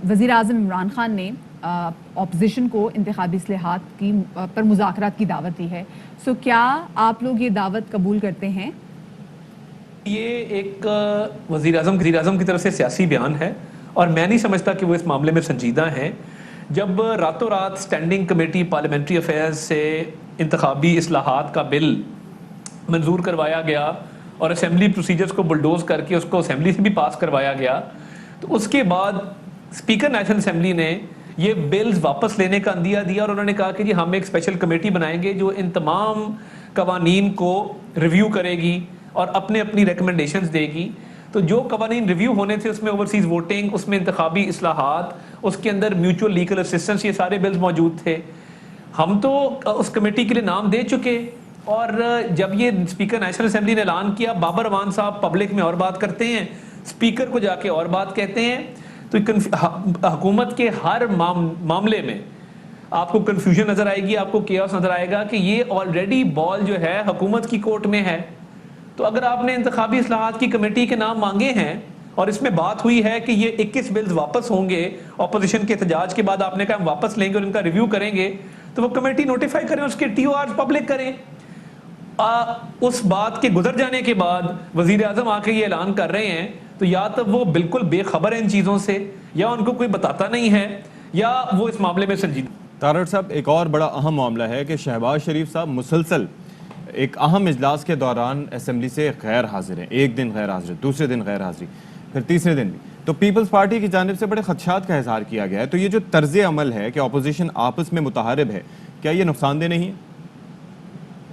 وزیر اعظم عمران خان نے اپوزیشن کو انتخابی اصلاحات کی پر مذاکرات کی دعوت دی ہے, سو کیا آپ لوگ یہ دعوت قبول کرتے ہیں؟ یہ ایک وزیر اعظم کی طرف سے سیاسی بیان ہے, اور میں نہیں سمجھتا کہ وہ اس معاملے میں سنجیدہ ہیں. جب راتوں رات اسٹینڈنگ کمیٹی پارلیمنٹری افیئرز سے انتخابی اصلاحات کا بل منظور کروایا گیا اور اسمبلی پروسیجرز کو بلڈوز کر کے اس کو اسمبلی سے بھی پاس کروایا گیا, تو اس کے بعد اسپیکر نیشنل اسمبلی نے یہ بلز واپس لینے کا عندیہ دیا, اور انہوں نے کہا کہ جی ہم ایک اسپیشل کمیٹی بنائیں گے جو ان تمام قوانین کو ریویو کرے گی اور اپنی ریکمنڈیشنز دے گی. تو جو قوانین ریویو ہونے تھے اس میں اوورسیز ووٹنگ, اس میں انتخابی اصلاحات, اس کے اندر میوچول لیگل اسسٹنس, یہ سارے بلز موجود تھے. ہم تو اس کمیٹی کے لیے نام دے چکے, اور جب یہ اسپیکر نیشنل اسمبلی نے اعلان کیا, بابر امان صاحب پبلک میں اور بات کرتے ہیں, اسپیکر کو جا کے اور بات کہتے ہیں, تو حکومت کے ہر معاملے میں آپ کو کنفیوژن نظر آئے گی, آپ کو کیوس نظر آئے گا کہ یہ آلریڈی بال جو ہے حکومت کی کورٹ میں ہے. تو اگر آپ نے انتخابی اصلاحات کی کمیٹی کے نام مانگے ہیں اور اس میں بات ہوئی ہے کہ یہ 21 بلز واپس ہوں گے اپوزیشن کے احتجاج کے بعد, آپ نے کہا ہم واپس لیں گے اور ان کا ریویو کریں گے, تو وہ کمیٹی نوٹیفائی کریں, اس کے ٹی او آر پبلک کریں. اس بات کے گزر جانے کے بعد وزیر اعظم آ کے یہ اعلان کر رہے ہیں, تو یا تو وہ بالکل بے خبر ہیں ان چیزوں سے, یا ان کو کوئی بتاتا نہیں ہے, یا وہ اس معاملے میں سنجیدہ. تارڑ صاحب, ایک اور بڑا اہم معاملہ ہے کہ شہباز شریف صاحب مسلسل ایک اہم اجلاس کے دوران اسمبلی سے غیر حاضر ہیں. ایک دن غیر حاضر, دوسرے دن غیر حاضری, پھر تیسرے دن بھی. تو پیپلز پارٹی کی جانب سے بڑے خدشات کا اظہار کیا گیا ہے. تو یہ جو طرز عمل ہے کہ اپوزیشن آپس میں متحارب ہے, کیا یہ نقصان دہ نہیں ہے؟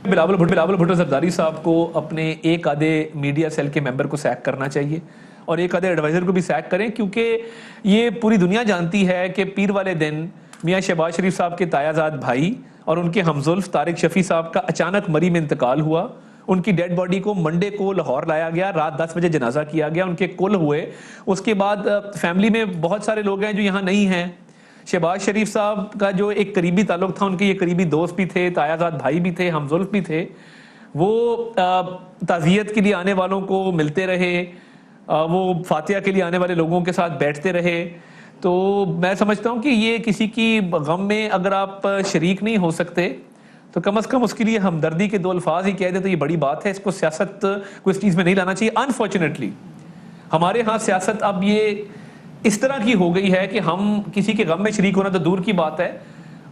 بلاول بھٹو زرداری صاحب کو اپنے ایک آدھے میڈیا سیل کے ممبر کو سیک کرنا چاہیے, اور ایک آدھے ایڈوائزر کو بھی سیک کریں, کیونکہ یہ پوری دنیا جانتی ہے کہ پیر والے دن میاں شہباز شریف صاحب کے تایازاد بھائی اور ان کے ہمزلف طارق شفیع صاحب کا اچانک مری میں انتقال ہوا. ان کی ڈیڈ باڈی کو منڈے کو لاہور لایا گیا, رات 10 بجے جنازہ کیا گیا, ان کے کل ہوئے. اس کے بعد فیملی میں بہت سارے لوگ ہیں جو یہاں نہیں ہیں. شہباز شریف صاحب کا جو ایک قریبی تعلق تھا, ان کے یہ قریبی دوست بھی تھے, تایازاد بھائی بھی تھے, ہمزلف بھی تھے, وہ تعزیت کے لیے آنے والوں کو ملتے رہے, وہ فاتحہ کے لیے آنے والے لوگوں کے ساتھ بیٹھتے رہے. تو میں سمجھتا ہوں کہ یہ کسی کی غم میں اگر آپ شریک نہیں ہو سکتے تو کم از کم اس کے لیے ہمدردی کے 2 الفاظ ہی کہہ دیں تو یہ بڑی بات ہے. اس کو سیاست کو اس چیز میں نہیں لانا چاہیے. انفارچونیٹلی ہمارے ہاں سیاست اب یہ اس طرح کی ہو گئی ہے کہ ہم کسی کے غم میں شریک ہونا تو دور کی بات ہے,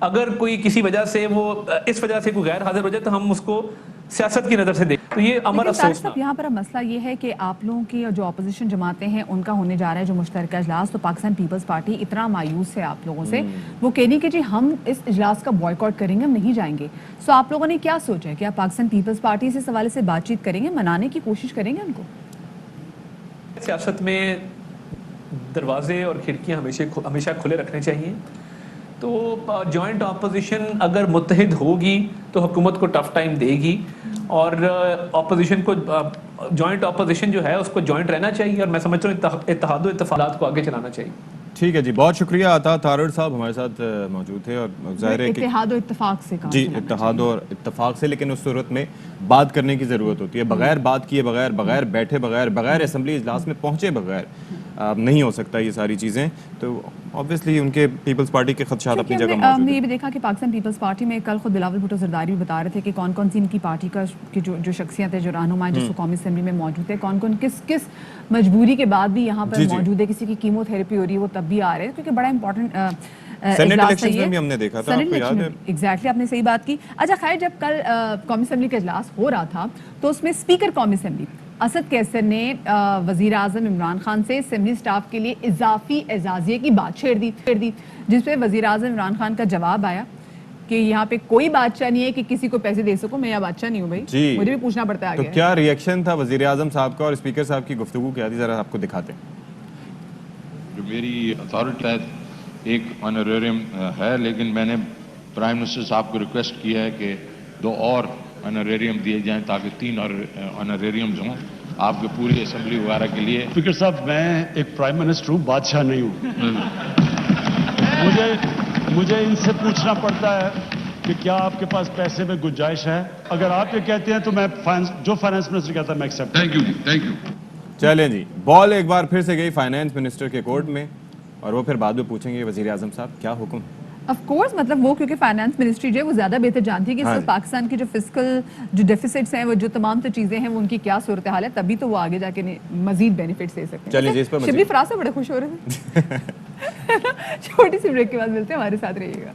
اگر کوئی کسی وجہ سے وہ اس وجہ سے کوئی غیر حاضر ہو جائے تو ہم اس کو سیاست کی نظر سے دیکھیں. تو یہ امر افسوس. یہاں پر اب مسئلہ یہ ہے کہ آپ لوگوں کی جو اپوزیشن جماعتیں ہیں ان کا ہونے جا رہا ہے جو مشترکہ اجلاس, تو پاکستان پیپلز پارٹی اتنا مایوس ہے آپ لوگوں سے, وہ کہنی کہ جی ہم اس اجلاس کا بوائیکاٹ کریں گے, ہم نہیں جائیں گے. سو آپ لوگوں نے کیا سوچا ہے کہ آپ پاکستان پیپلز پارٹی سے اس حوالے سے بات چیت کریں گے, منانے کی کوشش کریں گے ان کو؟ سیاست میں دروازے اور کھڑکیاں ہمیشہ کھلے رکھنے چاہیے. تو جوائنٹ اپوزیشن اگر متحد ہوگی تو حکومت کو ٹف ٹائم دے گی, اور اپوزیشن کو جوائنٹ اپوزیشن جو ہے اس کو جوائنٹ رہنا چاہیے, اور میں سمجھتا ہوں اتحاد و اتفاقات کو آگے چلانا چاہیے. ٹھیک ہے جی, بہت شکریہ. عطا تارڑ صاحب ہمارے ساتھ موجود تھے, اور ظاہر ہے کہ اتحاد و اتفاق سے جی اتحاد اور اتفاق سے, لیکن اس صورت میں بات کرنے کی ضرورت ہوتی ہے. بغیر بات کیے بغیر, بغیر بیٹھے بغیر, بغیر اسمبلی اجلاس میں پہنچے بغیر نہیں ہو سکتا یہ ساری چیزیں. تو obviously ان کے پیپلز پارٹی کے خدشات اپنی جگہ موجود ہیں. ہم نے یہ بھی دیکھا کہ پاکستان پیپلز پارٹی میں کل خود بلاول بھٹو زرداری بھی بتا رہے تھے کہ کون کون سی ان کی پارٹی کا جو شخصیت ہے, جو رہنما ہیں, جو قومی اسمبلی میں موجود ہے, کون کون کس مجبوری کے بعد بھی یہاں پر موجود ہے. کسی کی کیمو تھراپی ہو رہی ہے وہ تب بھی آ رہے ہیں, کیونکہ بڑا امپورٹنٹ سینٹ الیکشنز میں بھی ہم نے دیکھا تھا, آپ کو یاد ہے؟ ایگزیکٹلی, آپ نے صحیح بات کی. اچھا خیر, جب کل قومی اسمبلی کا اجلاس ہو رہا تھا تو اس میں اسپیکر قومی اسمبلی اسد کیسر نے وزیر اعظم عمران خان سے اسمبلی سٹاف کے لیے اضافی اعزازیے کی بات چھیڑ دی, جس پہ وزیر اعظم عمران خان کا جواب آیا کہ یہاں پہ کوئی بادشاہ نہیں ہے کہ کسی کو پیسے دے سکوں, میں یہاں بادشاہ نہیں ہوں بھائی, مجھے بھی پوچھنا پڑتا ہے. تو کیا ریئیکشن تھا وزیر اعظم صاحب کا اور اسپیکر صاحب کی گفتگو کیا تھی, ذرا آپ کو دکھاتے ہیں. جو میری اتھارٹی ایک آنریریم ہے, لیکن میں نے پرائم منسٹر صاحب کو ریکویسٹ کیا ہے کہ 2 اور آنریریم دیے جائیں تاکہ 3 آنریریمز ہوں آپ کے پوری اسمبلی وغیرہ کے لیے. اسپیکر صاحب, میں ایک پرائم منسٹر ہوں, بادشاہ نہیں ہوں. مجھے ان سے پوچھنا پڑتا ہے کہ کیا آپ کے پاس پیسے میں گنجائش ہے. اگر آپ یہ کہتے ہیں تو میں جو فائنانس منسٹر کہتا ہے میں ایکسیپٹ. Thank you. چلیں جی, بال ایک بار پھر سے گئی فائنانس منسٹر کے کورٹ میں, اور وہ پھر بعد میں پوچھیں گے وزیر اعظم صاحب کیا حکم. آف کورس, مطلب وہ کیونکہ فائنانس منسٹری جو ہے وہ زیادہ بہتر جانتی ہے کہ اس وقت پاکستان کی جو فسکل جو ڈیفیسٹس ہیں, وہ جو تمام تو چیزیں ہیں, وہ ان کی کیا صورتحال ہے, تبھی تو وہ آگے جا کے مزید بینیفٹس دے سکتے ہیں. چلیے جی, اس پر شبلی فراز سے بڑے خوش ہو رہے تھے. چھوٹی سی بریک کے بعد ملتے ہیں, ہمارے ساتھ رہیے گا.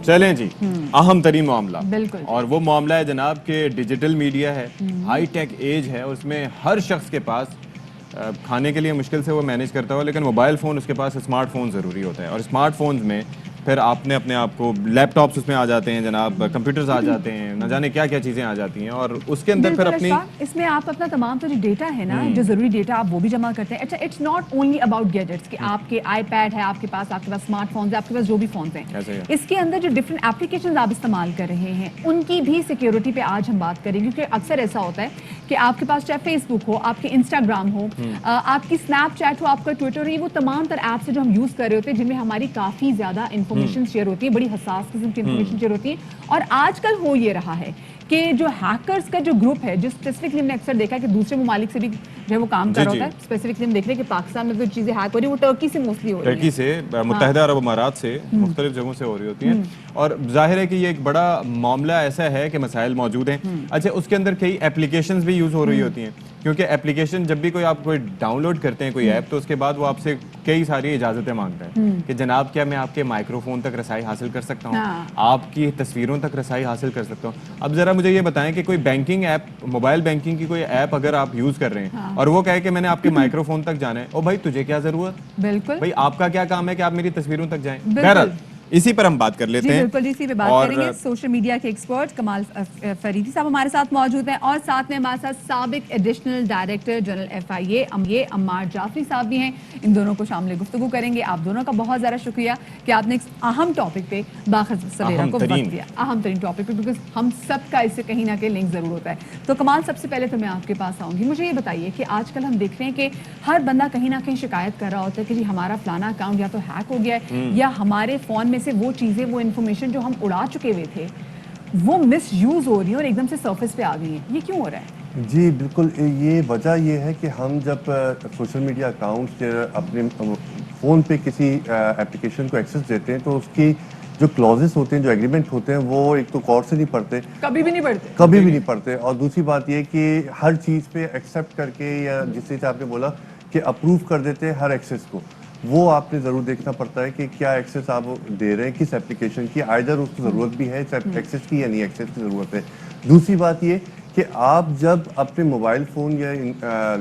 چلیں جی, اہم ترین معاملہ, بالکل, اور وہ معاملہ ہے جناب کہ ڈیجیٹل میڈیا ہے, ہائی ٹیک ایج ہے, اور اس میں ہر شخص کے پاس کھانے کے لیے مشکل سے وہ مینیج کرتا ہو, لیکن موبائل فون اس کے پاس اسمارٹ فون ضروری ہوتا ہے. اور اسمارٹ فونز میں پھر آپ نے اپنے آپ کو لیپ ٹاپس اس میں آ جاتے ہیں جناب, کمپیوٹرز آ جاتے ہیں, نہ جانے کیا کیا چیزیں آ جاتی ہیں, اور اس کے اندر پھر اپنی اس میں آپ اپنا تمام تو جو ڈیٹا ہے نا, جو ضروری ڈیٹا, آپ وہ بھی جمع کرتے ہیں. اچھا, it's not only about gadgets کہ آپ کے آئی پیڈ ہے, آپ کے پاس اسمارٹ فونز ہے, آپ کے پاس جو بھی فونز ہیں, اس کے اندر جو ڈفرینٹ اپلیکیشنز آپ استعمال کر رہے ہیں ان کی بھی سیکیورٹی پہ آج ہم بات کریں گے. کیونکہ اکثر ایسا ہوتا ہے کہ آپ کے پاس چاہے فیس بک ہو, آپ کے انسٹاگرام ہو, آپ کی اسنیپ چیٹ ہو, آپ کا ٹویٹر ہو, یہ وہ تمام تر ایپس جو ہم یوز کر رہے ہوتے ہیں جن میں ہماری کافی زیادہ انفارمیشن شیئر ہوتی ہے, بڑی حساس قسم کی انفارمیشن شیئر ہوتی ہے. اور آج کل ہو یہ رہا ہے کہ جو ہیکرز کا جو گروپ ہے, جو اسپیسیفکلی ہم نے اکثر دیکھا ہے کہ دوسرے ممالک سے بھی جو ہے وہ کام کر رہا ہوتا ہے, اسپیسیفکلی ہم دیکھ رہے ہیں کہ پاکستان میں جو چیزیں ہیک ہو رہی ہیں وہ ٹرکی سے موسٹلی ہو رہی ہیں, ٹرکی سے, متحدہ عرب امارات سے, مختلف جگہوں سے ہو رہی ہوتی ہیں. اور ظاہر ہے کہ یہ ایک بڑا معاملہ ایسا ہے کہ مسائل موجود ہیں. اچھا, اس کے اندر کئی اپلیکیشنز بھی یوز ہو رہی ہوتی ہیں, کیونکہ اپلیکیشن جب بھی آپ کوئی ڈاؤن لوڈ کرتے ہیں کوئی ایپ, تو اس کے بعد وہ آپ سے کئی ساری اجازتیں مانگتا ہے کہ جناب کیا میں آپ کے مائکرو فون تک رسائی حاصل کر سکتا ہوں, آپ کی تصویروں تک رسائی حاصل کر سکتا ہوں. اب ذرا مجھے یہ بتائیں کہ کوئی بینکنگ ایپ, موبائل بینکنگ کی کوئی ایپ اگر آپ یوز کر رہے ہیں اور وہ کہے کہ میں نے آپ کے مائکرو فون تک جانا ہے, او بھائی تجھے کیا ضرورت, بالکل بھائی آپ کا کیا کام ہے کہ آپ میری تصویروں تک جائیں. بہرحال इसी पर हम बात कर लेते जी हैं। बिल्कुल, इसी पे बात और करेंगे। सोशल मीडिया के एक्सपर्ट कमाल फरीदी साहब हमारे साथ मौजूद हैं और साथ में हमारे साथ साबिक additional director general FIA Ammar Jafri साहब भी हैं। इन दोनों को शामिल गुफ्तगू करेंगे। आप दोनों का बहुत ज़्यादा शुक्रिया कि आपने एक अहम टॉपिक पे बाखबर सवेरा को वक्त दिया, अहम तरीन टॉपिक पे, बिकॉज हम सब का इससे कहीं ना कहीं लिंक ज़रूर होता है। तो कमाल, सबसे पहले तो मैं आपके पास आऊँगी, मुझे ये बताइए कि आजकल हम देख रहे हैं कि हर बंदा कहीं ना कहीं शिकायत कर रहा होता है कि जी हमारा फलाना अकाउंट या तो हैक हो गया है या हमारे फ़ोन में से वो चीज़ें, वो इन्फॉर्मेशन जो हम उड़ा चुके हुए थे वो मिस यूज़ हो रही है और एकदम से सरफेस पे आ गई है। ये क्यों हो रहा है? जी बिल्कुल, ये वजह ये है कि हम जब सोशल मीडिया अकाउंट्स अपने फ़ोन पे किसी एप्लीकेशन को एक्सेस देते हैं तो उसकी जो क्लॉजेस होते हैं, जो एग्रीमेंट होते हैं, वो एक तो गौर से नहीं पढ़ते, कभी भी नहीं पढ़ते, कभी भी नहीं पढ़ते। और दूसरी बात ये कि हर चीज़ पे एक्सेप्ट करके या जिस तरह से आपने बोला कि अप्रूव कर देते हैं हर एक्सेस को, वो आपने ज़रूर देखना पड़ता है कि क्या एक्सेस आप दे रहे हैं किस एप्लीकेशन की, आइदर उसको ज़रूरत भी है एक्सेस की या नहीं एक्सेस की ज़रूरत है। दूसरी बात ये कि आप जब अपने मोबाइल फ़ोन या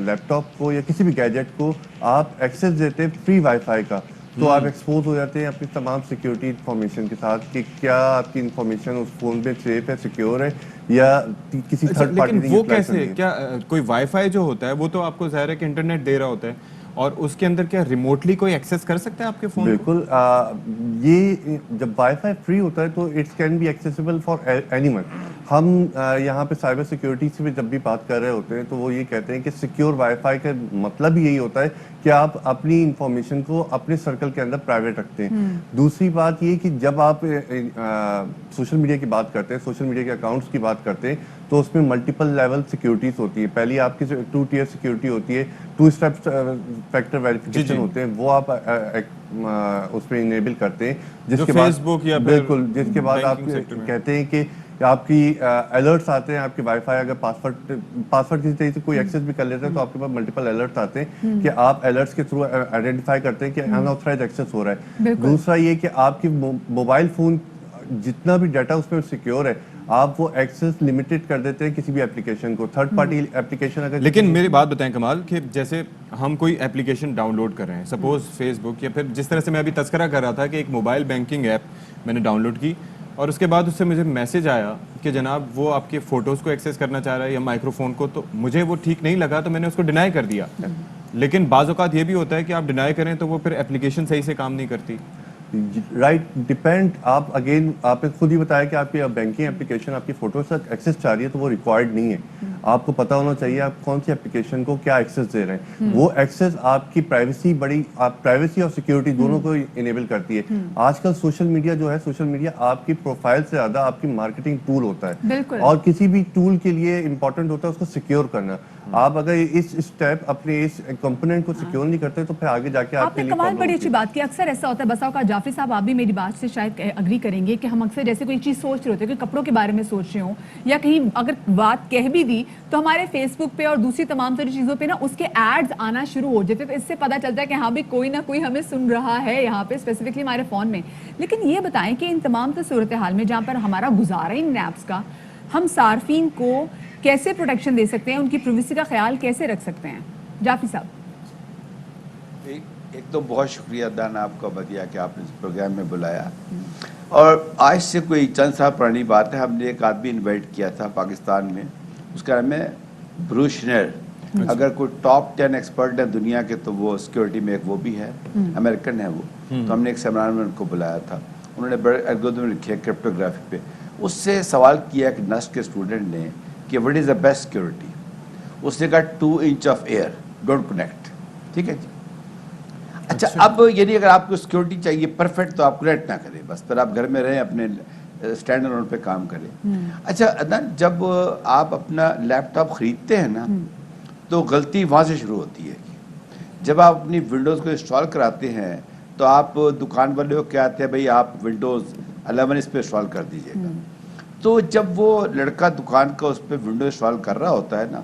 लैपटॉप को या किसी भी गैजेट को आप एक्सेस देते हैं फ्री वाईफाई का, तो आप एक्सपोज हो जाते हैं अपनी तमाम सिक्योरिटी इंफॉर्मेशन के साथ कि क्या आपकी इंफॉर्मेशन उस फ़ोन में सेफ है, सिक्योर है या किसी थर्ड पार्टी लेकिन वो कैसे, क्या कोई वाईफाई जो होता है वो तो आपको ज़ाहिर है कि इंटरनेट दे रहा होता है और उसके अंदर क्या रिमोटली कोई एक्सेस कर सकता है आपके फोन? बिल्कुल, ये जब वाईफाई फ्री होता है तो it's can be accessible for anyone. हम यहाँ पे साइबर सिक्योरिटी से भी जब भी बात कर रहे होते हैं तो वो ये कहते हैं कि सिक्योर वाईफाई का मतलब यही होता है कि आप अपनी इंफॉर्मेशन को अपने सर्कल के अंदर प्राइवेट रखते हैं। दूसरी बात ये कि जब आप सोशल मीडिया की बात करते हैं, सोशल मीडिया के अकाउंट्स की बात करते हैं, तो उसमें मल्टीपल लेवल सिक्योरिटीज होती है। पहली आपकी 2 टियर सिक्योरिटी होती है, 2 स्टेप फैक्टर वेरिफिकेशन होते हैं, वो आप उसमें इनेबल करते हैं, जिसके बाद फेसबुक या बिल्कुल, जिसके बाद आप कहते हैं कि आपकी अलर्ट्स आते हैं आपके वाईफाई, अगर पासवर्ड किसी तरीके से कोई एक्सेस भी कर लेता है तो आपके पास मल्टीपल अलर्ट्स आते हैं कि आप अलर्ट्स के थ्रू आइडेंटिफाई करते हैं कि अनऑथराइज्ड एक्सेस हो रहा है। दूसरा ये कि आपकी मोबाइल फोन जितना भी डाटा उसमें सिक्योर है, आप वो एक्सेस लिमिटेड कर देते हैं किसी भी एप्लीकेशन को, थर्ड पार्टी एप्लीकेशन अगर। लेकिन मेरी बात बताएं कमाल, कि जैसे हम कोई एप्लीकेशन डाउनलोड कर रहे हैं, सपोज फेसबुक, या फिर जिस तरह से मैं अभी तस्करा कर रहा था कि एक मोबाइल बैंकिंग ऐप मैंने डाउनलोड की और उसके बाद उससे मुझे मैसेज आया कि जनाब वो आपके फ़ोटोज़ को एक्सेस करना चाह रहा है या माइक्रोफोन को, तो मुझे वो ठीक नहीं लगा तो मैंने उसको डिनाई कर दिया। लेकिन बाज़ औक़ात ये भी होता है कि आप डिनाई करें तो वो फिर एप्लीकेशन सही से काम नहीं करती। Right, depend. आप अगेन आपने खुद ही बताया कि आपकी बैंकिंग एप्लीकेशन आपकी फोटो से एक्सेस चाह रही है तो वो रिक्वायर्ड नहीं है। आपको पता होना चाहिए आप कौन सी एप्लीकेशन को क्या एक्सेस दे रहे हैं। वो एक्सेस आपकी प्राइवेसी और सिक्योरिटी दोनों को इनेबल करती है। आजकल सोशल मीडिया जो है, सोशल मीडिया आपकी प्रोफाइल से ज्यादा आपकी मार्केटिंग टूल होता है और किसी भी टूल के लिए इंपॉर्टेंट होता है उसको सिक्योर करना। आप अगर इस स्टेप अपने इस कंपोनेंट को सिक्योर नहीं करते तो फिर आगे जाके आपके लिए कमाल बड़ी अच्छी बात की। अक्सर ऐसा होता है, बसाओ का जाफरी साहब आप भी मेरी बात से शायद एग्री करेंगे कि हम अक्सर जैसे कोई चीज़ सोच रहे होते हैं, कोई कपड़ों के बारे में सोच रहे हो या कहीं अगर बात कह भी दी तो हमारे फेसबुक पे और दूसरी तमाम सारी चीज़ों पे ना उसके एड्स आना शुरू हो जाते हैं। तो इससे पता चलता है कि हाँ भी कोई ना कोई हमें सुन रहा है यहाँ पे स्पेसिफिकली हमारे फ़ोन में। लेकिन ये बताएं कि इन तमाम सूरत हाल में जहाँ पर हमारा गुजारा इन ऐप्स का, हम सार्फिन को कैसे प्रोटेक्शन दे सकते हैं, उनकी प्राइवेसी का ख्याल कैसे रख सकते हैं? जाफरी साहब। एक तो बहुत शुक्रिया दाना आपका बदिया कि आपने इस प्रोग्राम में बुलाया। और आज से कोई चंद साल पुरानी बात है, हमने एक आदमी इनवाइट किया था पाकिस्तान में, उसका नाम है ब्रूस श्नेर। अगर कोई टॉप 10 एक्सपर्ट है दुनिया के तो वो सिक्योरिटी में एक वो भी है, अमेरिकन है वो। तो हमने एक सेमिनार में उनको बुलाया था, उन्होंने बड़े एल्गोरिथम लिखे क्रिप्टोग्राफी पे। उससे सवाल किया कि नस्ट के स्टूडेंट ने कि what is the best security. उसने कहा 2 inch of air, don't connect. ठीक है जी। अच्छा, अब यदि अगर आपको सिक्योरिटी चाहिए परफेक्ट तो आप कनेक्ट ना करें, बस फिर आप घर में रहें, अपने स्टैंड अलोन पे काम करें। अच्छा अदनान, जब आप अपना लैपटॉप खरीदते हैं ना तो गलती वहाँ से शुरू होती है। जब आप अपनी विंडोज़ को इंस्टॉल कराते हैं तो आप दुकान वाले को कहते हैं भाई आप विंडोज़ 11 इस पर इंस्टॉल कर दीजिएगा। तो जब वो लड़का दुकान का उस पर विंडो इंस्टॉल कर रहा होता है ना,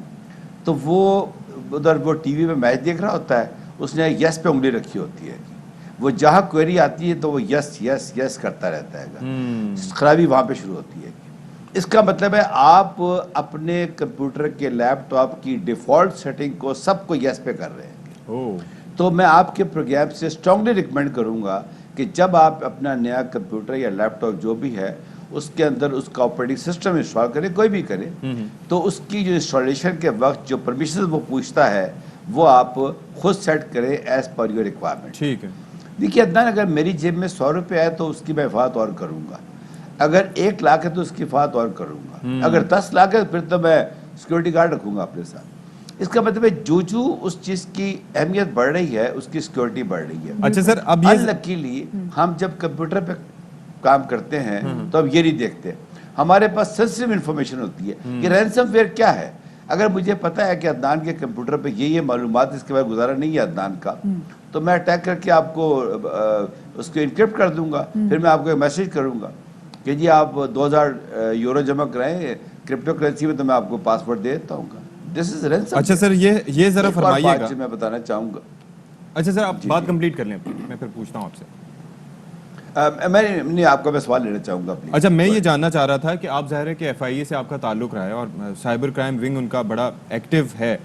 तो वो उधर वो टीवी में मैच देख रहा होता है, उसने यस पे उंगली रखी होती है। वो जहाँ क्वेरी आती है तो वो यस यस यस करता रहता है। खराबी वहाँ पे शुरू होती है। इसका मतलब है आप अपने कंप्यूटर के लैपटॉप की डिफ़ॉल्ट सेटिंग को सबको यस पे कर रहे हैं। تو میں آپ کے پروگرام سے اسٹرانگلی ریکمینڈ کروں گا کہ جب آپ اپنا نیا کمپیوٹر یا لیپ ٹاپ جو بھی ہے اس کے اندر اس کا آپریٹنگ سسٹم انسٹال کرے، کوئی بھی کرے، تو اس کی جو انسٹالیشن کے وقت جو پرمیشنز وہ پوچھتا ہے وہ آپ خود سیٹ کریں ایز پر یور ریکوائرمنٹ. ٹھیک ہے. دیکھیے عدنان، اگر میری جیب میں 100 روپے ہے تو اس کی میں حفاظت اور کروں گا، اگر 1 لاکھ ہے تو اس کی حفاظت اور کروں گا، اگر 10 لاکھ ہے پھر تو میں سیکورٹی گارڈ رکھوں گا اپنے ساتھ. اس کا مطلب ہے جو اس چیز کی اہمیت بڑھ رہی ہے اس کی سیکورٹی بڑھ رہی ہے. اچھا سر، اب یہ انلکیلی ہم جب کمپیوٹر پہ کام کرتے ہیں تو اب یہ نہیں دیکھتے، ہمارے پاس سینسٹیو انفارمیشن ہوتی ہے کہ رینسم ویئر کیا ہے. اگر مجھے پتا ہے کہ عدنان کے کمپیوٹر پہ یہ معلومات اس کے بعد گزارا نہیں ہے عدنان کا، تو میں اٹیک کر کے آپ کو اس کو انکرپٹ کر دوں گا. پھر میں آپ کو ایک میسج کروں گا کہ جی آپ 2000 یورو جمع کرائیں کرپٹو کرنسی میں، تو میں آپ کو پاسورڈ دے دیتا ہوں گا. دس از رینسم. اچھا سر، یہ ذرا فرمائیے گا. میں بتانا چاہوں گا. اچھا سر، آپ بات کمپلیٹ کر لیں اپنی، میں پھر پوچھتا ہوں آپ سے. میں آپ کا سوال لینا چاہوں گا. اچھا، میں یہ جاننا چاہ رہا تھا کہ آپ ظاہر ہے کہ ایف آئی اے سے آپ کا تعلق رہا ہے اور سائبر کرائم ونگ ان کا بڑا ایکٹیو ہے،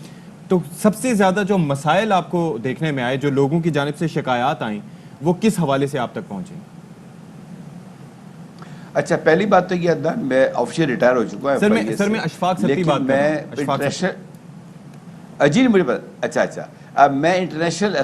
تو سب سے زیادہ جو مسائل آپ کو دیکھنے میں آئے، جو لوگوں کی جانب سے شکایات آئیں، وہ کس حوالے سے آپ تک پہنچیں؟ اچھا، پہلی بات تو یہ عدنان، میں آفیشیل ریٹائر ہو چکا ہوں سر میں اشفاق سر کی بات کر رہا ہوں. اشفاق سر. جی مجھے اچھا میں انٹرنیشنل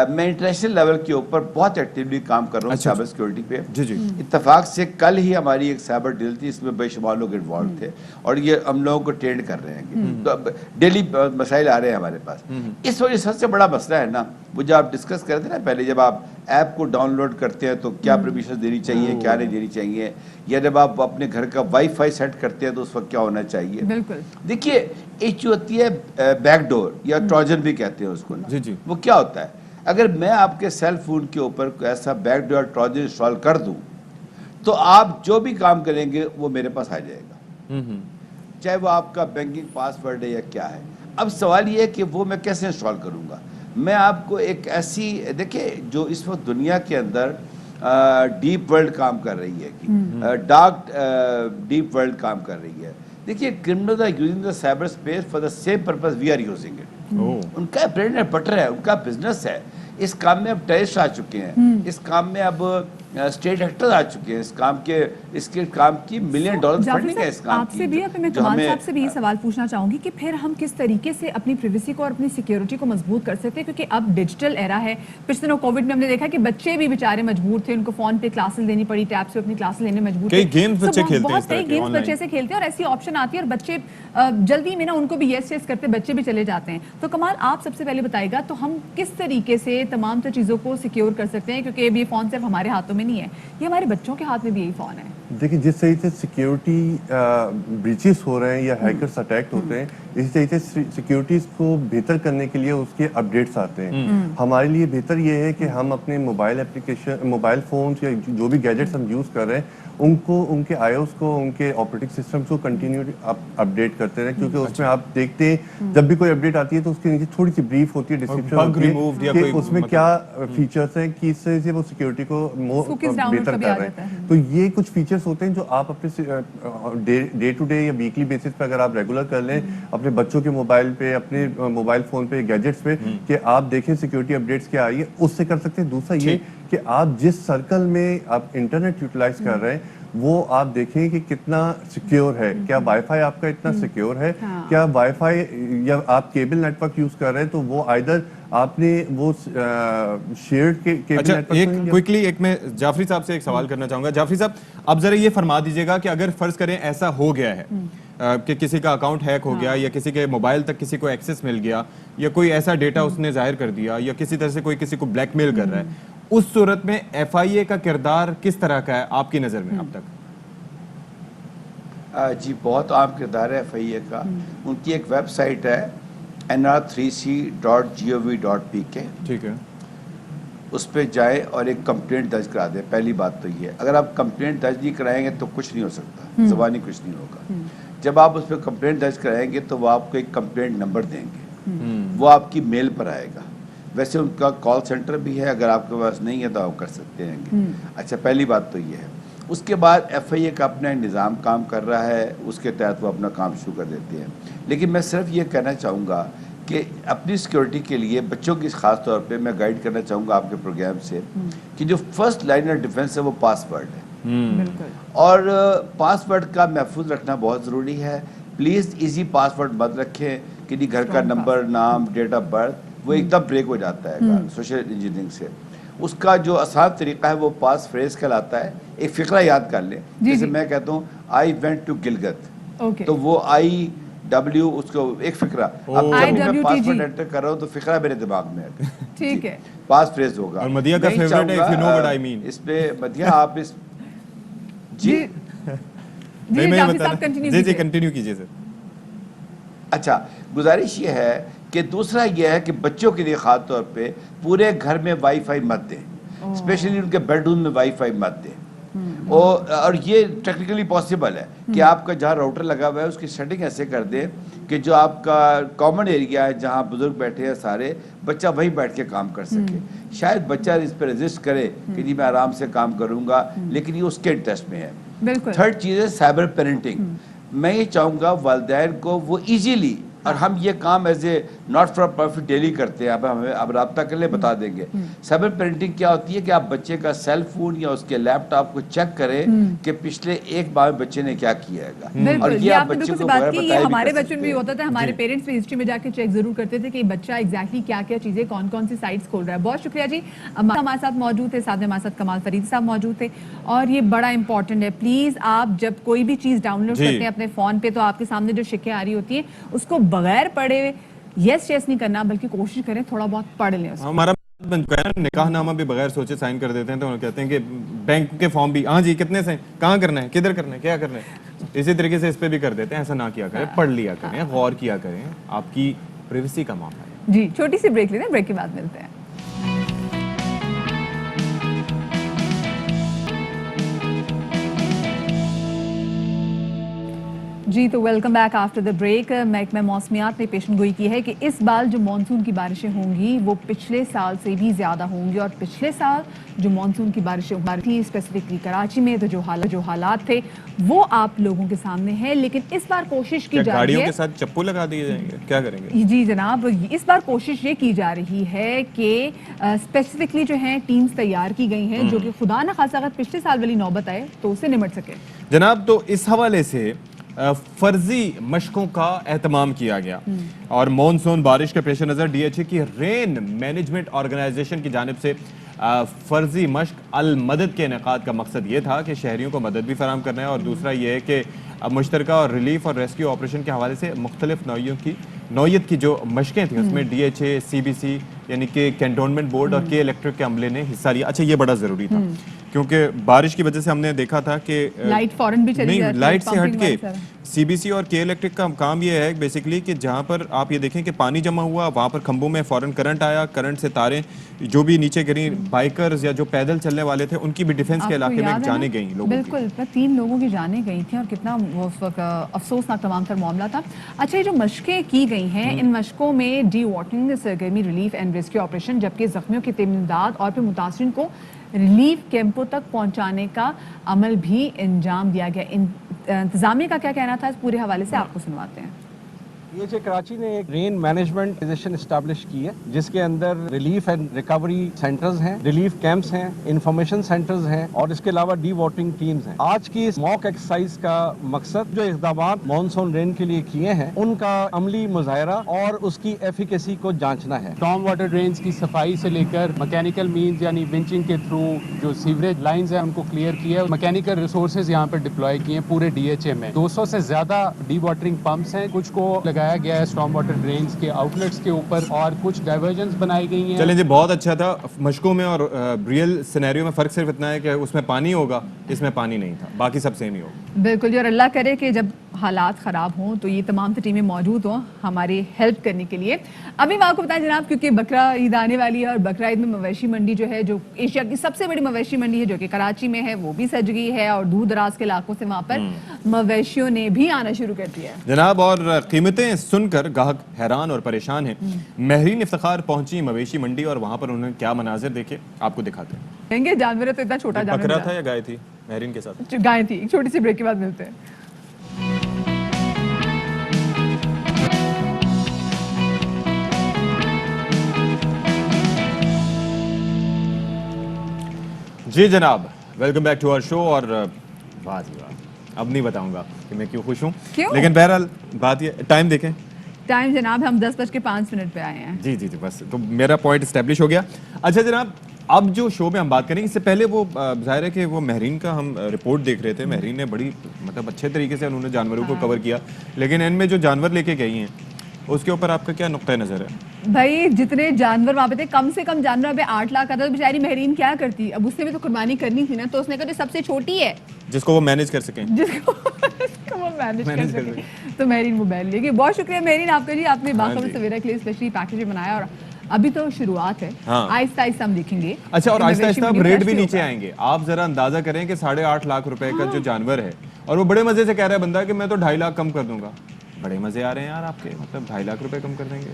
میں انٹرنیشنل لیول کے اوپر بہت ایکٹیولی کام کر رہا ہوں سائبر سیکورٹی پہ. جی اتفاق سے کل ہی ہماری ایک سائبر ڈیل تھی، اس میں بے شمار لوگ انوالو تھے اور یہ ہم لوگوں کو ٹرینڈ کر رہے ہیں. تو اب ڈیلی مسائل آ رہے ہیں ہمارے پاس. اس وجہ سب سے بڑا مسئلہ ہے نا، وہ جو آپ ڈسکس کرتے ہیں نا پہلے، جب آپ ایپ کو ڈاؤن لوڈ کرتے ہیں تو کیا پرمیشن دینی چاہیے، کیا نہیں دینی چاہیے، یا جب آپ اپنے گھر کا وائی فائی سیٹ کرتے ہیں تو اس وقت کیا ہونا چاہیے. بالکل. دیکھیے ایک جو ہوتی ہے بیک ڈور یا ٹروجن بھی کہتے ہیں اس کو نا، جی وہ کیا ہوتا ہے؟ اگر میں آپ کے سیل فون کے اوپر ایسا بیک ڈور ٹروجن انسٹال کر دوں تو آپ جو بھی کام کریں گے وہ میرے پاس آ جائے گا، چاہے وہ آپ کا بینکنگ پاسورڈ ہے یا کیا ہے. اب سوال یہ ہے کہ وہ میں کیسے انسٹال کروں گا. میں آپ کو ایک ایسی دیکھیں جو اس وقت دنیا کے اندر ڈیپ ورلڈ کام کر رہی ہے، ڈارک ڈیپ ورلڈ کام کر رہی ہے. دیکھیے criminals are using the cyber space for the same purpose we are using it. ان کا بریڈ اینڈ بٹر ہے، ان کا بزنس ہے. اس کام میں اب ٹیررسٹ آ چکے ہیں، اس کام میں اب اسٹیٹ ایکٹرز آ چکے ہیں. اس کے کام کی $1 ملین فنڈنگ ہے اس کام آپ کی. سے بھی میں کمال صاحب سے بھی یہ سوال پوچھنا چاہوں گی کہ پھر ہم کس طریقے سے اپنی پریویسی کو اور اپنی سیکیورٹی کو مضبوط کر سکتے ہیں، کیونکہ اب ڈیجیٹل ایرا ہے. پچھلے دنوں کووڈ میں ہم نے دیکھا کہ بچے بھی بیچارے مجبور تھے، ان کو فون پہ کلاسز لینی پڑی، ٹیب سے اپنی کلاسز لینے مجبور تھے. کئی گیمز بچے کھیلتے ہیں، کئی گیمز بچے سے کھیلتے ہیں اور ایسی آپشن آتی ہے اور بچے جلدی میں نا ان کو بھی یس یس کرتے بچے بھی چلے جاتے ہیں. تو کمال آپ سب سے پہلے بتائے گا تو ہم کس طریقے سے تمام تو چیزوں کو سیکیور کر سکتے ہیں، کیونکہ یہ فون صرف ہمارے ہاتھوں میں نہیں ہے، یہ ہمارے بچوں کے ہاتھ میں بھی یہی فون ہے. دیکھیں جس طریقے سے سیکیورٹی بریچز ہو رہے ہیں یا ہیکرز اٹیک ہوتے ہیں، اسی طریقے سے سیکیورٹیز کو بہتر کرنے کے لیے اس کے اپڈیٹس آتے ہیں. ہمارے لیے بہتر یہ ہے کہ ہم اپنے موبائل فونز یا جو بھی گیجٹس ہم یوز کر رہے ہیں ان کو، ان کے آئی اوز کو، ان کے آپریٹنگ سسٹم کو کنٹینیو اپڈیٹ کرتے رہیں. کیونکہ اس میں آپ دیکھتے ہیں جب بھی کوئی اپڈیٹ آتی ہے تو اس کے نیچے تھوڑی سی بریف ہوتی ہے، ڈسکرپشن ہوتی ہے کہ اس میں کیا فیچرز ہیں، کس طرح سے وہ سیکیورٹی کو بہتر کر رہے ہیں. تو یہ کچھ فیچرز ہوتے ہیں جو آپ اپنے ڈے ٹو ڈے یا ویکلی بیسس پہ اگر آپ ریگولر کر لیں اپنے بچوں کے موبائل پہ، اپنے موبائل فون پہ، گیجٹس پہ، کہ آپ دیکھیں سیکیورٹی اپڈیٹس کیا آئی ہے، اس سے کر سکتے ہیں. دوسرا یہ کہ آپ جس سرکل میں آپ انٹرنیٹ یوٹیلائز کر رہے ہیں وہ آپ دیکھیں کہ کتنا سیکیور ہے. کیا وائی فائی آپ کا اتنا سیکیور ہے؟ کیا وائی فائی یا آپ کیبل نیٹ ورک یوز کر رہے ہیں تو وہ آئدر آپ نے وہ shared cable network. Quickly ایک میں جعفری صاحب سے ایک سوال کرنا چاہوں گا. جعفری صاحب آپ ذرا یہ فرما دیجیے گا کہ اگر فرض کریں ایسا ہو گیا ہے کہ کسی کا اکاؤنٹ ہیک ہو گیا یا کسی کے موبائل تک کسی کو ایکسس مل گیا یا کوئی ایسا ڈیٹا اس نے ظاہر کر دیا یا کسی طرح سے کوئی کسی کو بلیک میل کر رہا ہے، اس صورت میں ایف آئی اے کا کردار کس طرح کا ہے آپ کی نظر میں اب تک؟ جی بہت عام کردار ہے ایف آئی اے کا. ان کی ایک ویب سائٹ ہے nr3c.gov.pk. ٹھیک ہے، اس پہ جائیں اور ایک کمپلینٹ درج کرا دیں. پہلی بات تو یہ ہے، اگر آپ کمپلینٹ درج نہیں کرائیں گے تو کچھ نہیں ہو سکتا، زبانی کچھ نہیں ہوگا. جب آپ اس پہ کمپلینٹ درج کرائیں گے تو وہ آپ کو ایک کمپلینٹ نمبر دیں گے، وہ آپ کی میل پر آئے گا. ویسے ان کا کال سینٹر بھی ہے، اگر آپ کے پاس نہیں ہے تو آپ کر سکتے ہیں. اچھا پہلی بات تو یہ ہے. اس کے بعد ایف آئی اے کا اپنا نظام کام کر رہا ہے، اس کے تحت وہ اپنا کام شروع کر دیتے ہیں. لیکن میں صرف یہ کہنا چاہوں گا کہ اپنی سیکورٹی کے لیے بچوں کی خاص طور پہ میں گائیڈ کرنا چاہوں گا آپ کے پروگرام سے کہ جو فرسٹ لائن آف ڈیفنس ہے وہ پاس ورڈ ہے، اور پاس ورڈ کا محفوظ رکھنا بہت ضروری ہے. پلیز ایزی پاس ورڈ مت رکھیں کہ نہیں گھر کا نمبر، نام، ڈیٹ آف برتھ وہ ایک دم بریک ہو جاتا ہے سوشل انجینئرنگ سے. اس کا جو آسان طریقہ ہے وہ پاس فریز کہلاتا ہے. ایک فقرہ یاد کر لیں، جیسے میں کہتا ہوں آئی وینٹ ٹو گلگت، تو وہ آئی ڈبلیو اس کو ایک فقرہ. اب جب میں پاس ورڈ انٹر کر رہا ہوں تو فقرہ میرے دماغ میں ہے، ٹھیک ہے، پاس فریز ہوگا. اور مدیہ کا فیورٹ ہے if you know what I mean. اس پہ مدیہ آپ اس جی جی کنٹینیو کیجیے سر. اچھا، گزارش یہ ہے کہ دوسرا یہ ہے کہ بچوں کے لیے خاص طور پہ پورے گھر میں وائی فائی مت دیں، اسپیشلی ان کے بیڈ روم میں وائی فائی مت دیں. اور یہ ٹیکنیکلی پاسبل ہے کہ آپ کا جہاں راؤٹر لگا ہوا ہے اس کی سیٹنگ ایسے کر دیں کہ جو آپ کا کامن ایریا ہے جہاں بزرگ بیٹھے ہیں سارے، بچہ وہیں بیٹھ کے کام کر سکے. شاید بچہ اس پہ رجسٹ کرے کہ جی میں آرام سے کام کروں گا، لیکن یہ اس کے انٹرسٹ میں ہے. تھرڈ چیز ہے سائبر پیرنٹنگ. میں یہ چاہوں گا والدین کو وہ ایزیلی، اور ہم یہ کام as a not for profit daily کرتے ہیں، اب رابطہ کر لیں بتا دیں گے. سائبر پیرنٹنگ کیا ہوتی ہے کہ آپ بچے کا سیل فون یا اس کے لیپ ٹاپ کو چیک کریں کہ پچھلے ایک ماہ میں بچے نے کیا کیا ہے، اور یہ آپ بچے کو بغیر بتائے ہمارے بچپن بھی ہوتا تھا. ہمارے پیرنٹس بھی ہسٹری میں جا کے چیک ضرور کرتے تھے کہ بچہ ایگزیکٹلی کیا کیا چیزیں کون کون سی سائٹس کھول رہا ہے. بہت شکریہ جی. ہمارے ساتھ موجود تھے، ساتھ میں ہمارے ساتھ کمال فرید صاحب موجود تھے. اور یہ بڑا امپورٹنٹ ہے، پلیز آپ جب کوئی بھی چیز ڈاؤن لوڈ کرتے ہیں اپنے فون پہ تو آپ کے سامنے جو شکیں آ رہی ہوتی ہیں اس کو بغیر پڑھے یس نہیں کرنا، بلکہ کوشش کریں تھوڑا بہت پڑھ لیں. ہمارا بن چکا ہے، نکاح نامہ بھی بغیر سوچے سائن کر دیتے ہیں، تو کہتے ہیں کہ بینک کے فارم بھی ہاں جی کتنے سے کہاں کرنا ہے، کدھر کرنا ہے، کیا کرنا ہے. اسی طریقے سے اس پہ بھی کر دیتے ہیں. ایسا نہ کیا کریں، پڑھ لیا کریں، غور کیا کریں، آپ کی پریویسی کا معاملہ ہے. جی چھوٹی سی بریک لیتے ہیں، بریک کے بعد ملتے ہیں. جی تو welcome back after the break. محکمہ موسمیات نے پیشن گوئی کی ہے کہ اس بار جو مانسون کی بارشیں ہوں گی وہ پچھلے سال سے بھی زیادہ ہوں گی. اور پچھلے سال جو مانسون کی بارشیں ہوئی تھی اسپیسیفکلی کراچی میں، تو جو حالات تھے وہ آپ لوگوں کے سامنے ہیں. لیکن اس بار کوشش کی جا رہی ہے، گاڑیوں کے ساتھ چپو لگا دیے جائیں گے، کیا کریں گے؟ جی جناب، اس بار کوشش یہ کی جا رہی ہے کہ اسپیسیفکلی جو ہیں ٹیمز تیار کی گئی ہیں جو کہ خدا نہ خاصا اگر پچھلے سال والی نوبت آئے تو اسے نمٹ سکے. جناب تو اس حوالے سے فرضی مشقوں کا اہتمام کیا گیا، اور مونسون بارش کے پیش نظر ڈی ایچ اے کی رین مینجمنٹ آرگنائزیشن کی جانب سے فرضی مشق المدد کے انعقاد کا مقصد یہ تھا کہ شہریوں کو مدد بھی فراہم کرنا ہے، اور دوسرا یہ ہے کہ مشترکہ اور ریلیف اور ریسکیو آپریشن کے حوالے سے مختلف نوعیت کی جو مشقیں تھیں اس میں D H A, C B C یعنی کہ کینٹونمنٹ بورڈ اور کے الیکٹرک کے عملے نے حصہ لیا. اچھا یہ بڑا ضروری تھا کیونکہ بارش کی وجہ سے ہم نے دیکھا تھا کہ لائٹ فوراً بھی چلی جاتی ہے، لائٹ سے ہٹ کے سی بی سی اور کے الیکٹرک کا کام یہ ہے بیسیکلی کہ جہاں پر آپ یہ دیکھیں کہ پانی جمع ہوا وہاں پر کھمبوں میں فوراً کرنٹ آیا، کرنٹ سے تاریں جو بھی نیچے گریں، بائکرز یا جو پیدل چلنے والے تھے ان کی بھی ڈیفنس کے علاقے میں جانیں گئیں لوگوں کی. بالکل 3 لوگوں کی جانیں گئی تھیں اور کتنا اس وقت افسوسناک تمام تر معاملہ تھا. اچھا یہ جو مشقیں کی گئی ہیں ان مشقوں میں ڈی واٹرنگ، سرگرمی، ریلیف اینڈ ریسکیو آپریشن، جبکہ زخمیوں کی امداد اور پھر متاثرین کو ریلیف کیمپوں تک پہنچانے کا عمل بھی انجام دیا گیا. انتظامیہ کا کیا کہنا تھا اس پورے حوالے سے آپ کو سنواتے ہیں. ڈی ایچ اے کراچی نے ایک رین مینجمنٹ آرگنائزیشن اسٹیبلش کی ہے جس کے اندر ریلیف اینڈ ریکوری سینٹرز ہیں، ریلیف کیمپس ہیں، انفارمیشن سینٹرز ہیں، اور اس کے علاوہ ڈی واٹرنگ ٹیمز ہیں. آج کی اس موک ایکسرسائز کا مقصد جو اقدامات مانسون رین کے لیے کیے ہیں ان کا عملی مظاہرہ اور اس کی ایفیکیسی کو جانچنا ہے. اسٹارم واٹر ڈرینز کی صفائی سے لے کر مکینیکل مینز یعنی ونچنگ کے تھرو جو سیوریج لائنز ہیں ان کو کلیئر کیا ہے. مکینیکل ریسورسز یہاں پر ڈپلوائے کیے ہیں پورے ڈی ایچ اے میں. 200 سے زیادہ ڈی واٹرنگ پمپس ہیں، کچھ کو لگایا گیا ہے اسٹارم واٹر ڈرینز کے آؤٹ لیٹس کے اوپر، اور کچھ ڈائیورژنز بنائی گئی ہیں. چلیں جی بہت اچھا تھا. مشقوں میں اور ریئل سینیریو میں فرق صرف اتنا ہے کہ اس میں پانی ہوگا، اس میں پانی نہیں تھا، باقی سب سیم ہی ہوگا. بالکل جی، اور اللہ کرے کہ جب حالات خراب ہوں تو یہ تمام ٹیمیں موجود ہوں ہماری ہیلپ کرنے کے لیے. ابھی میں آپ کو بتائیں جناب، کیونکہ بقرہ عید آنے والی ہے اور بقرہ عید میں مویشی منڈی جو ہے جو ایشیا کی سب سے بڑی مویشی منڈی ہے جو کہ کراچی میں ہے وہ بھی سج گئی ہے، اور دور دراز کے علاقوں سے وہاں پر مویشیوں نے بھی آنا شروع کر دیا ہے جناب. اور قیمتیں سن کر گاہک حیران اور پریشان ہیں. مہرین افتخار پہنچی مویشی منڈی اور وہاں پر انہوں نے کیا مناظر دیکھے آپ کو دکھاتے ہیں. جانور تو اتنا چھوٹا جانور بکرا تھا یا گائے تھی مہرین کے ساتھ؟ گائے تھی. ایک چھوٹی سی بریک کے بعد ملتے ہیں. जी जनाब, welcome back to our show. और वाह जी वाह, अब नहीं बताऊंगा कि मैं क्यों खुश हूँ, क्यों? लेकिन बहरहाल बात ये, टाइम देखें। टाइम जनाब हम 10:05 पे आए हैं। जी जी जी, बस तो मेरा पॉइंट स्टैब्लिश हो गया। अच्छा जनाब, अब जो शो में हम बात करेंगे, इससे पहले वो जाहिर है कि वो महरीन का हम रिपोर्ट देख रहे थे। महरीन ने बड़ी मतलब अच्छे तरीके से उन्होंने जानवरों को कवर किया, लेकिन इनमें जो जानवर लेके गई हैं उसके ऊपर आपका क्या नुक्ता नज़र है? भाई जितने जानवर वहाँ पे थे, कम से कम जानवर पे 8 लाख आता, तो बेचारी महरीन क्या करती? अब उसने भी तो कुर्बानी करनी थी ना, तो उसने कहा जो सबसे छोटी है जिसको वो मैनेज कर सकें। जिसको वो मैनेज कर सके, तो महरीन वो बैन लेगी। बहुत शुक्रिया महरीन आपका जी, आपने बाखबर सवेरा के लिए स्पेशली पैकेज बनाया। और अभी तो शुरुआत है, आहिस्ता आहिस्ता हम देखेंगे। अच्छा, और आहिस्ता आहिस्ता अब रेट भी नीचे होगा। आएंगे। आप जरा अंदाजा करें कि 8.5 लाख रुपए का जो जानवर है, और वो बड़े मजे से कह रहा है बंदा कि मैं तो 2.5 लाख कम कर दूंगा। बड़े मजे आ रहे हैं यार आपके, मतलब 2.5 लाख रुपए कम कर देंगे।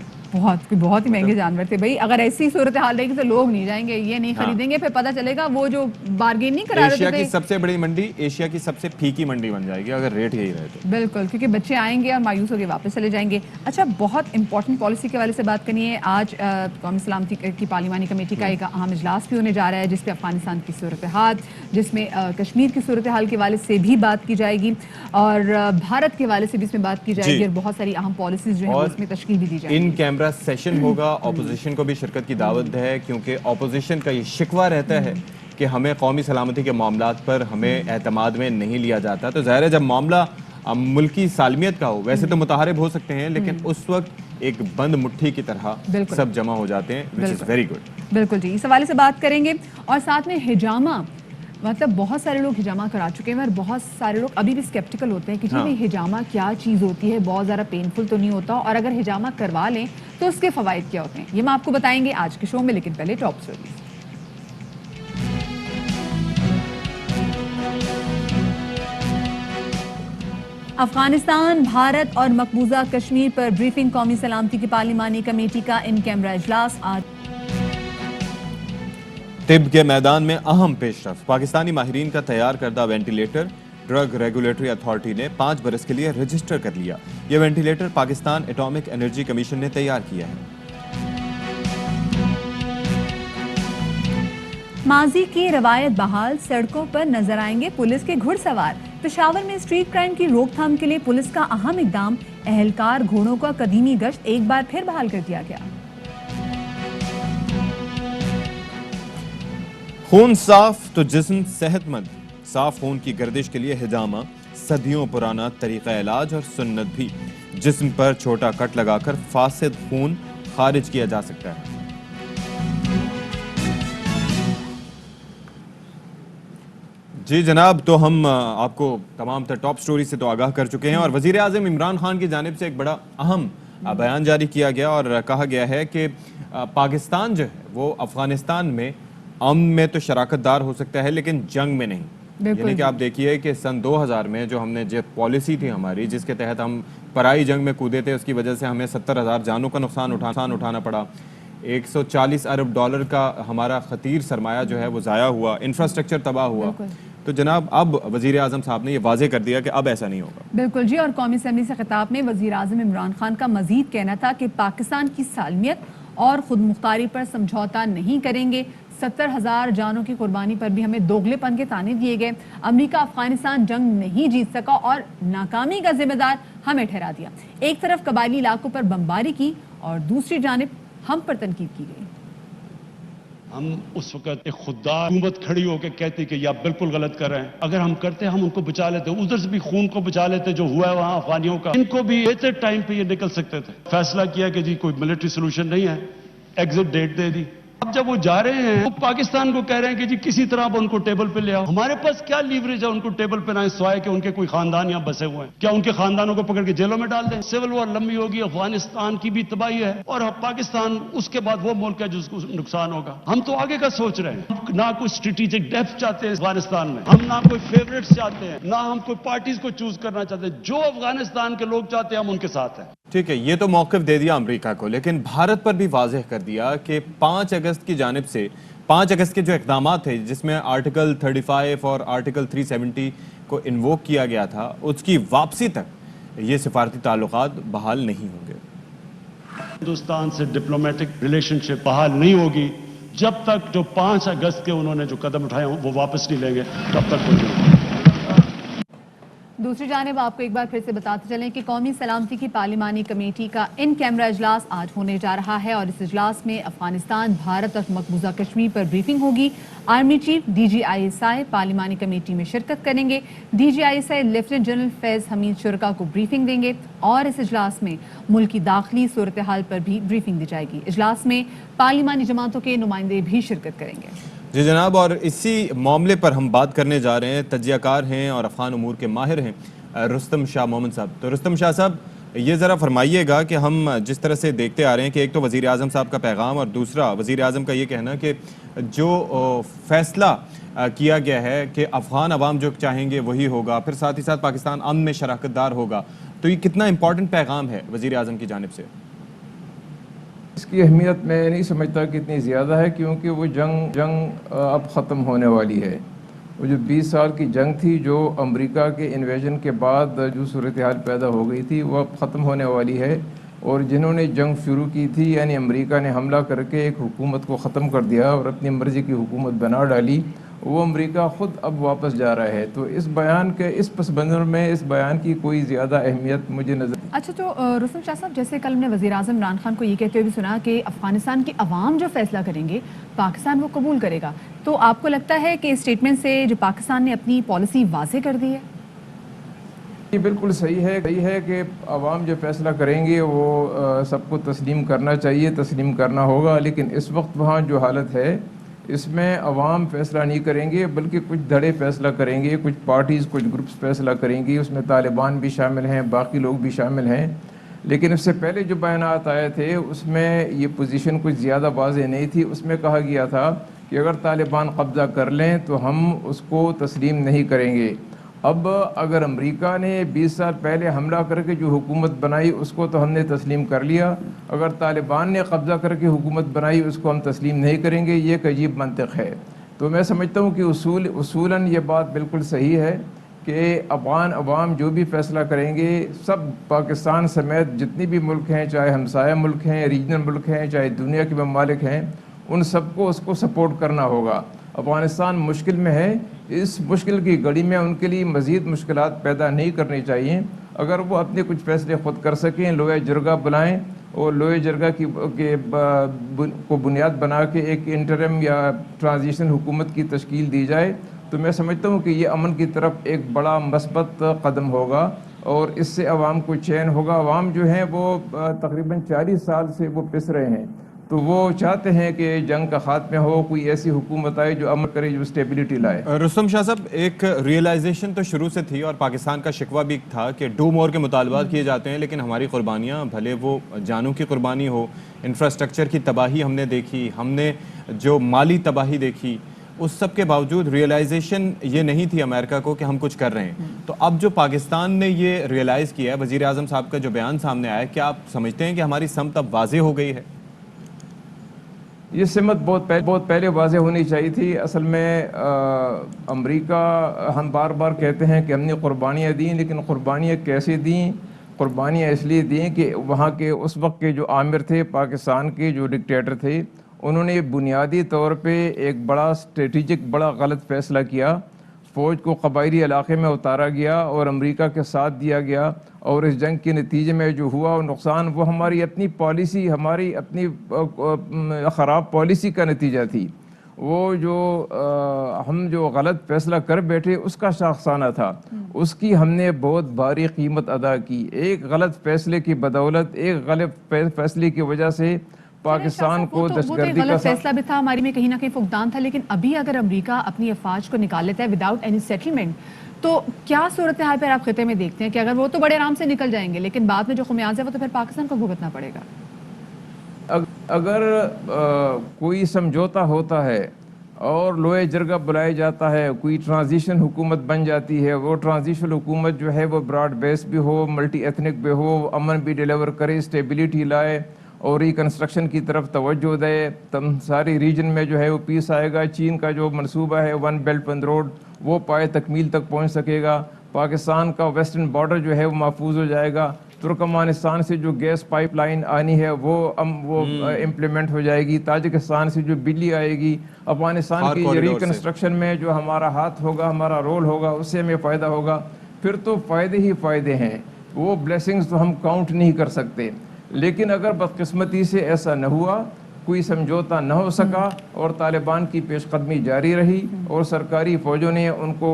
बहुत ही महंगे जानवर थे भाई। अगर ऐसी सूरत हाल रहेगी तो लोग नहीं जाएंगे, ये नहीं खरीदेंगे, फिर पता चलेगा वो जो बार्गेन नहीं करा रहे थे। एशिया की सबसे बड़ी मंडी, एशिया की सबसे फीकी मंडी बन जाएगी अगर रेट यही रहे तो। बिल्कुल, क्योंकि बच्चे आएंगे और मायूस होकर वापस चले जाएंगे। अच्छा, बहुत इंपॉर्टेंट पॉलिसी के वाले से बात करनी है। आज कौमी सलामती की पार्लिमानी कमेटी का एक अहम इजलास भी होने जा रहा है, जिसपे अफगानिस्तान की सूरत हाल, जिसमें कश्मीर की सूरत हाल के वाले से भी बात की जाएगी, और भारत के वाले से भी इसमें बात की जाएगी, और बहुत सारी अहम पॉलिसीज जो है उसमें तशकील भी दी जाएगी। इन कैमरा सेशन होगा, ऑपोजिशन को भी शिरकत की दावत है, क्योंकि ऑपोजिशन का ये शिकवा रहता है कि हमें कौमी सलामती के मामलात पर हमें एतमाद में नहीं लिया जाता। तो ज़ाहिर है जब मामला मुल्की सालमियत का हो, वैसे तो मुताहरिब हो सकते हैं, लेकिन उस वक्त एक बंद मुट्ठी की तरह सब जमा हो जाते हैं, विच इज़ वेरी गुड। बिल्कुल जी, इस हवाले से बात करेंगे। और साथ में हिजामा, मतलब बहुत सारे लोग हिजामा करा चुके हैं, और बहुत सारे लोग अभी भी स्केप्टिकल होते हैं कि जी भाई हिजामा क्या चीज़ होती है, बहुत ज़्यादा पेनफुल तो नहीं होता, और अगर हिजामा करवा लें तो उसके फ़वाइद क्या होते हैं, ये मैं आपको बताएंगे आज के शो में। लेकिन पहले टॉप स्टोरीज। अफगानिस्तान, भारत और मकबूजा कश्मीर पर ब्रीफिंग। कौमी सलामती की पार्लिमानी कमेटी का इन कैमरा इजलास आज। तिब के मैदान में अहम पेशरफ, पाकिस्तानी माहिरीन का तैयार करदा वेंटिलेटर ड्रग रेगुलेटरी अथॉरिटी ने 5 बरस के लिए रजिस्टर कर लिया। यह ventilator Pakistan atomic energy commission ने तैयार किया है। माजी की रवायत बहाल, सड़कों पर नजर आएंगे पुलिस के घुड़सवार। पेशावर में स्ट्रीट क्राइम की रोकथाम के लिए पुलिस का अहम इकदाम, एहलकार घोड़ों का कदीमी गश्त एक बार फिर बहाल कर दिया गया। खून साफ तो जिस्म सेहतमंद, साफ खून की गर्दिश के लिए हिजामा सदियों पुराना तरीका इलाज और सुन्नत भी। जिस्म पर छोटा कट लगाकर फासिद खून खारिज किया जा सकता है। जी जनाब, तो हम आपको तमाम तर टॉप स्टोरी से तो आगाह कर चुके हैं, और वजीर आज़म इमरान खान की जानिब से एक बड़ा अहम बयान जारी किया गया, और कहा गया है कि पाकिस्तान जो है वो अफगानिस्तान में अमन में तो शराकतदार हो सकता है, लेकिन जंग में नहीं। यानी कि आप देखिए कि सन 2000 में जो हमने जो पॉलिसी थी हमारी, जिसके तहत हम पराई जंग में कूदे थे, उसकी वजह से हमें 70,000 जानों का नुकसान उठाना पड़ा। 140 अरब डॉलर का हमारा खतीर सरमाया जो है वो ज़ाया हुआ, इंफ्रास्ट्रक्चर तबाह हुआ। तो जनाब अब वज़ीर आज़म साहब ने ये वाजे कर दिया कि अब ऐसा नहीं होगा। बिल्कुल जी, और कौमी असम्बली से खिताब में वज़ीर आज़म इमरान खान का मजीद कहना था कि पाकिस्तान की सालमियत और खुद मुख्तारी पर समझौता नहीं करेंगे। 70,000 जानों की कुर्बानी पर भी हमें दोगलेपन के ताने दिए गए। अमेरिका अफगानिस्तान जंग नहीं जीत सका और नाकामी का जिम्मेदार हमें ठहरा दिया। एक तरफ कबायली इलाकों पर बमबारी की और दूसरी जानिब हम पर तनकीद की गई। हम उस वक्त एक खुददार हुकूमत खड़ी होकर कहती कि आप बिल्कुल गलत कर रहे हैं। अगर हम करते हम उनको बचा लेते, उधर से भी खून को बचा लेते जो हुआ है वहां अफगानियों का। इनको भी बेहतर टाइम पे ये निकल सकते थे। फैसला किया कि जी कोई मिलिट्री सोल्यूशन नहीं है, एग्जिट डेट दे दी। अब जब वो जा रहे हैं, वो पाकिस्तान को कह रहे हैं कि जी किसी तरह आप उनको टेबल पे ले आओ। हमारे पास क्या लीवरेज है उनको टेबल पे ना सिवाय कि उनके कोई खानदान यहाँ बसे हुए हैं? क्या उनके खानदानों को पकड़ के जेलों में डाल दें? सिविल वॉर लंबी होगी, अफगानिस्तान की भी तबाही है, और पाकिस्तान उसके बाद वो मुल्क है जिसको नुकसान होगा। हम तो आगे का सोच रहे हैं, ना कोई स्ट्रेटेजिक डेप्थ चाहते हैं अफगानिस्तान में, हम ना कोई फेवरेट्स चाहते हैं, ना हम कोई पार्टीज को चूज करना चाहते हैं। जो अफगानिस्तान के लोग चाहते हैं हम उनके साथ हैं। ठीक है, ये तो मौक़िफ़ दे दिया अमेरिका को, लेकिन भारत पर भी वाज़ेह कर दिया कि 5 अगस्त की जानिब से 5 अगस्त के जो इक़दाम थे, जिसमें आर्टिकल 35 और आर्टिकल 370 को इन्वोक किया गया था, उसकी वापसी तक ये सिफारती ताल्लुकात बहाल नहीं होंगे। हिंदुस्तान से डिप्लोमेटिक रिलेशनशिप बहाल नहीं होगी जब तक जो 5 अगस्त के उन्होंने जो कदम उठाए हों वो वापस नहीं लेंगे तब तक कोई नहीं। दूसरी जानिब आपको एक बार फिर से बताते चलें कि कौमी सलामती की पार्लिमानी कमेटी का इन कैमरा इजलास आज होने जा रहा है और इस इजलास में अफगानिस्तान, भारत और मकबूजा कश्मीर पर ब्रीफिंग होगी। आर्मी चीफ DGISI पार्लिमानी कमेटी में शिरकत करेंगे। DGISI lieutenant general Faiz Hameed शुरका को ब्रीफिंग देंगे और इस इजलास में मुल्क की दाखिली सूरत हाल पर भी ब्रीफिंग दी जाएगी। इजलास में पार्लिमानी जमातों के नुमाइंदे भी शिरकत करेंगे। जी जनाब, और इसी मामले पर हम बात करने जा रहे हैं। तज्जियाकार हैं और अफ़गान उमूर के माहिर हैं रुस्तम शाह मोहम्मद साहब। तो रुस्तम शाह साहब, ये ज़रा फरमाइएगा कि हम जिस तरह से देखते आ रहे हैं कि एक तो वज़ीर आज़म साहब का पैगाम और दूसरा वज़ीर आज़म का ये कहना कि जो फ़ैसला किया गया है कि अफ़गान अवाम जो चाहेंगे वही होगा, फिर साथ ही साथ पाकिस्तान अमन में शराकतदार होगा, तो ये कितना इंपॉर्टेंट पैगाम है वज़ीर आज़म की जानिब से? इसकी अहमियत मैं नहीं समझता कि इतनी ज़्यादा है, क्योंकि वो जंग अब ख़त्म होने वाली है। वो जो 20 साल की जंग थी, जो अमेरिका के इन्वेजन के बाद जो सूरत हाल पैदा हो गई थी, वो अब ख़त्म होने वाली है। और जिन्होंने जंग शुरू की थी, यानी अमेरिका ने हमला करके एक हुकूमत को ख़त्म कर दिया और अपनी मर्ज़ी की हुकूमत बना डाली, वो अमेरिका ख़ुद अब वापस जा रहा है। तो इस बयान के इस पस मंज़र में इस बयान की कोई ज़्यादा अहमियत मुझे नज़र। अच्छा, तो रुस्तम शाह साहब, जैसे कल हमने वज़ीर आज़म इमरान खान को ये कहते हुए भी सुना कि अफ़गानिस्तान के अवाम जो फैसला करेंगे पाकिस्तान वो कबूल करेगा, तो आपको लगता है कि इस स्टेटमेंट से जो पाकिस्तान ने अपनी पॉलिसी वाज़ेह कर दी है? ये बिल्कुल सही है कि अवाम जो फैसला करेंगे वो सबको तस्लीम करना चाहिए, तस्लीम करना होगा। लेकिन इस वक्त वहाँ जो हालत है, इसमें अवाम फैसला नहीं करेंगे, बल्कि कुछ धड़े फैसला करेंगे, कुछ पार्टीज़, कुछ ग्रुप्स फैसला करेंगी। उसमें तालिबान भी शामिल हैं, बाकी लोग भी शामिल हैं। लेकिन इससे पहले जो बयानात आए थे उसमें ये पोजीशन कुछ ज़्यादा वाज़ेह नहीं थी। उसमें कहा गया था कि अगर तालिबान कब्ज़ा कर लें तो हम उसको तस्लीम नहीं करेंगे। अब अगर अमेरिका ने 20 साल पहले हमला करके जो हुकूमत बनाई उसको तो हमने तस्लीम कर लिया, अगर तालिबान ने कब्ज़ा करके हुकूमत बनाई उसको हम तस्लीम नहीं करेंगे, ये एक अजीब मंतिक़ है। तो मैं समझता हूँ कि उसूलन ये बात बिल्कुल सही है कि अफ़गान अवाम जो भी फ़ैसला करेंगे, सब पाकिस्तान समेत जितने भी मुल्क हैं, चाहे हमसाया मुल्क हैं, रीजनल मुल्क हैं, चाहे दुनिया के ममालिक हैं, उन सबको उसको सपोर्ट करना होगा। अफ़गानिस्तान मुश्किल में है, इस मुश्किल की घड़ी में उनके लिए मज़ीद मुश्किलात पैदा नहीं करनी चाहिए। अगर वो अपने कुछ फ़ैसले ख़ुद कर सकें, लोए जरगा बुलाएं और लोए जरगा को बुनियाद बना के एक इंटरम या ट्रांजिशन हुकूमत की तश्कील दी जाए, तो मैं समझता हूँ कि ये अमन की तरफ एक बड़ा मस्बत कदम होगा और इससे अवाम को चैन होगा। अवाम जो हैं वो तकरीबन 40 साल से वो पिस रहे हैं, तो वो चाहते हैं कि जंग का खात्मा हो, कोई ऐसी हुकूमत आए जो अमन करे, जो स्टेबिलिटी लाए। रुस्तम शाह साहब, एक रियलाइजेशन तो शुरू से थी और पाकिस्तान का शिकवा भी था कि डू मोर के मुतालबात किए जाते हैं, लेकिन हमारी कुर्बानियाँ, भले वो जानों की कुर्बानी हो, इंफ्रास्ट्रक्चर की तबाही हमने देखी, हमने जो माली तबाही देखी, उस सब के बावजूद रियलाइजेशन ये नहीं थी अमेरिका को कि हम कुछ कर रहे हैं। तो अब जो पाकिस्तान ने ये रियलाइज़ किया है, वज़ीर आज़म साहब का जो बयान सामने आया है, क्या आप समझते हैं कि हमारी समत अब वाज़ेह हो गई है? ये सिमत बहुत पहले वाज़ेह होनी चाहिए थी। असल में अमेरिका, हम बार बार कहते हैं कि हमने कुर्बानियाँ दी, लेकिन कुर्बानियाँ कैसे दी? कुर्बानियाँ इसलिए दी कि वहाँ के उस वक्त के जो आमिर थे, पाकिस्तान के जो डिक्टेटर थे, उन्होंने बुनियादी तौर पे एक बड़ा स्ट्रेटिजिक बड़ा गलत फ़ैसला किया। फ़ौज को कबायली इलाके में उतारा गया और अमेरिका के साथ दिया गया, और इस जंग के नतीजे में जो हुआ नुकसान वो हमारी अपनी पॉलिसी, हमारी अपनी ख़राब पॉलिसी का नतीजा थी। वो जो हम जो गलत फ़ैसला कर बैठे उसका शाखसाना था, उसकी हमने बहुत भारी कीमत अदा की। एक गलत फ़ैसले की बदौलत, एक गलत फ़ैसले की वजह से पाकिस्तान को दहशतगर्दी का फैसला भी था, हमारी में कहीं ना कहीं फुकदान था। लेकिन अभी अगर अमेरिका अपनी अफवाज को निकाल लेता है विदाउट एनी सेटलमेंट, तो क्या सूरत हाल पर आप खिते में देखते हैं कि अगर वो तो बड़े आराम से निकल जाएंगे, लेकिन बाद में जो खमियाजा है वो तो फिर पाकिस्तान को भुगतना पड़ेगा? अगर कोई समझौता होता है और लोए जरगा बुलाया जाता है, कोई ट्रांजिशन हुकूमत बन जाती है, वो ट्रांजिशन हुकूमत जो है वो ब्रॉड बेस भी हो, मल्टी एथनिक भी हो, अमन भी डिलीवर करे, स्टेबिलिटी लाए और रिकन्स्ट्रक्शन की तरफ तवज्जो दे, तब सारी रीजन में जो है वो पीस आएगा। चीन का जो मंसूबा है वन बेल्ट वन रोड, वो पाए तकमील तक पहुंच सकेगा। पाकिस्तान का वेस्टर्न बॉर्डर जो है वो महफूज हो जाएगा। तुर्कमानिस्तान से जो गैस पाइपलाइन आनी है वो इम्प्लीमेंट हो जाएगी, ताजिकिस्तान से जो बिजली आएगी, अफगानिस्तान की रिकन्स्ट्रक्शन में जो हमारा हाथ होगा, हमारा रोल होगा, उससे हमें फ़ायदा होगा, फिर तो फ़ायदे ही फ़ायदे हैं। वो ब्लेसिंग्स तो हम काउंट नहीं कर सकते। लेकिन अगर बदकिस्मती से ऐसा न हुआ, कोई समझौता न हो सका और तालिबान की पेशकदमी जारी रही और सरकारी फ़ौजों ने उनको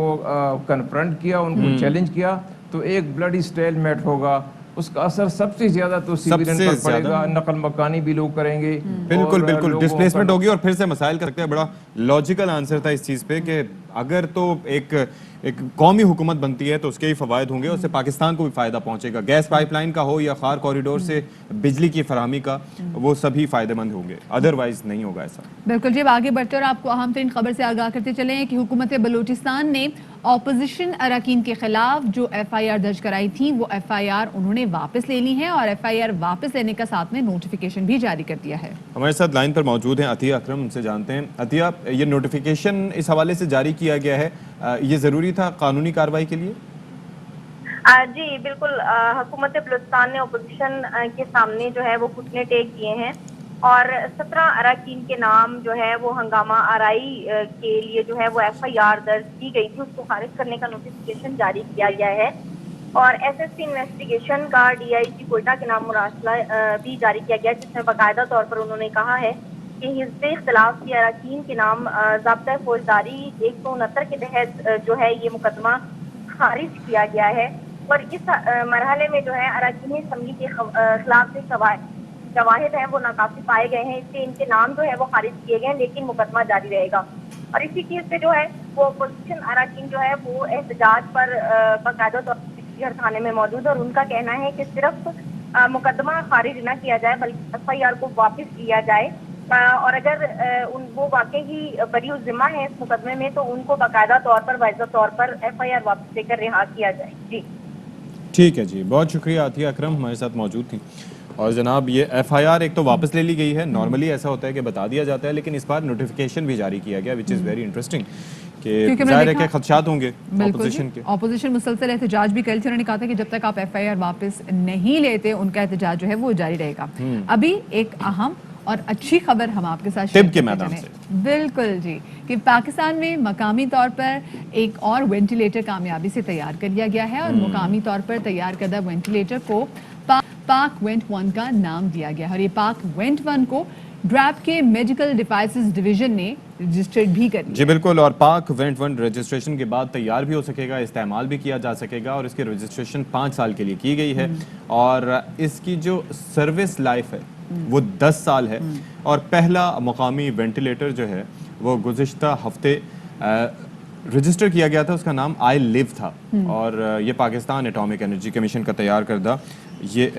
कन्फ्रंट किया, उनको चैलेंज किया, तो एक ब्लडी स्टेलमेट होगा। उसका असर सबसे ज्यादा तो सिविलियन पर पड़ेगा, नकल मकानी भी लोग करेंगे। बिल्कुल बिल्कुल, डिस्प्लेसमेंट होगी और फिर से मसाइल कर सकते हैं। बड़ा लॉजिकल आंसर था इस चीज़ पे कि अगर तो एक कौमी हुकूमत बनती है तो उसके ही फ़वायद होंगे, उससे पाकिस्तान को भी फ़ायदा पहुंचेगा। गैस पाइपलाइन का हो या खार कॉरिडोर से बिजली की फराहमी का, वो सभी फ़ायदेमंद होंगे, अदरवाइज नहीं होगा ऐसा। बिल्कुल जी, आगे बढ़ते और आपको अहम तरीन खबर से आगाह करते चले कि हुकूमत बलूचिस्तान ने ऑपोजिशन अरकान के खिलाफ जो FIR दर्ज कराई थी वो FIR उन्होंने वापस ले ली है और FIR वापस लेने का साथ में नोटिफिकेशन भी जारी कर दिया है। हमारे साथ लाइन पर मौजूद हैं अतिया अकरम, उनसे जानते हैं। अतिया, ये नोटिफिकेशन इस हवाले से जारी किया गया है, ये ज़रूरी था कानूनी कार्रवाई के लिए? जी बिल्कुल, हुकूमत बलूचिस्तान ने अपोजिशन के सामने जो है वो घुटने टेक किए हैं और 17 अरकान के नाम जो है वो हंगामा आराई के लिए जो है वो FIR दर्ज की गई थी, उसको खारिज करने का नोटिफिकेशन जारी किया गया है। और SSP इन्वेस्टिगेशन का DIG कोयटा के नाम मुरासला भी जारी किया गया, जिसमें बाकायदा तौर पर उन्होंने कहा है कि हिज़्ब इख्तिलाफ की अरकान के नाम ज़ाब्ता फौजदारी 169 के तहत जो है ये मुकदमा खारिज किया गया है। और इस मरहले में जो है अरकान असम्बली के खिलाफ जो शवाहिद हैं वो नाकाफी पाए गए हैं, इसलिए इनके नाम जो है वो खारिज किए गए हैं, लेकिन मुकदमा जारी रहेगा। और इसी केस पे जो है वो अपोजिशन अरकान जो है वो एहतजाज पर बाकायदा तौर पर थाने में मौजूद है और उनका कहना है कि सिर्फ मुकदमा खारिज न किया जाए बल्कि FIR को वापस लिया जाए और अगर वो वाकई ही बरी जिम्मा है इस मुकदमे में तो उनको बाकायदा तौर पर वाज़ेह तौर पर FIR वापस लेकर रिहा किया जाए। जी ठीक है जी, बहुत शुक्रिया। अतिया अकरम हमारे साथ मौजूद थी। और जनाब, ये FIR एक तो वापस ले ली गई है, नॉर्मली ऐसा होता है कि बता दिया जाता है, लेकिन इस बार नोटिफिकेशन भी जारी किया गया, विच इज़ वेरी इंटरेस्टिंग कि जाहिर है कि खदशात होंगे ऑपोजिशन के। ऑपोजिशन मुसलसल एहतजाज भी कल से उन्होंने कहा था कि जब तक आप FIR वापस नहीं लेते उनका एहतजाज जो है वो जारी रहेगा। अभी एक अहम और अच्छी खबर हम आपके साथ शेयर के मैदान से। बिल्कुल जी, कि पाकिस्तान में मकामी तौर पर एक और वेंटिलेटर कामयाबी से तैयार कर लिया गया है और मुकामी तौर पर तैयार करदा वेंटिलेटर को पाक वेंट 1 का नाम दिया गया है। और ये पाक वेंट 1 को ड्रैप के मेडिकल डिवाइसेस डिवीजन ने रजिस्टर्ड भी कर लिया। जी बिल्कुल, और पाक वेंट 1 रजिस्ट्रेशन के बाद तैयार भी हो सकेगा, इस्तेमाल भी किया जा सकेगा और इसकी रजिस्ट्रेशन 5 साल के लिए की गई है और इसकी जो सर्विस लाइफ है वो 10 साल है। और पहला मुकामी वेंटिलेटर जो है वो गुज़िश्ता हफ्ते रजिस्टर किया गया था, उसका नाम आई लिव था और ये पाकिस्तान एटॉमिक एनर्जी कमीशन का तैयार करदा ये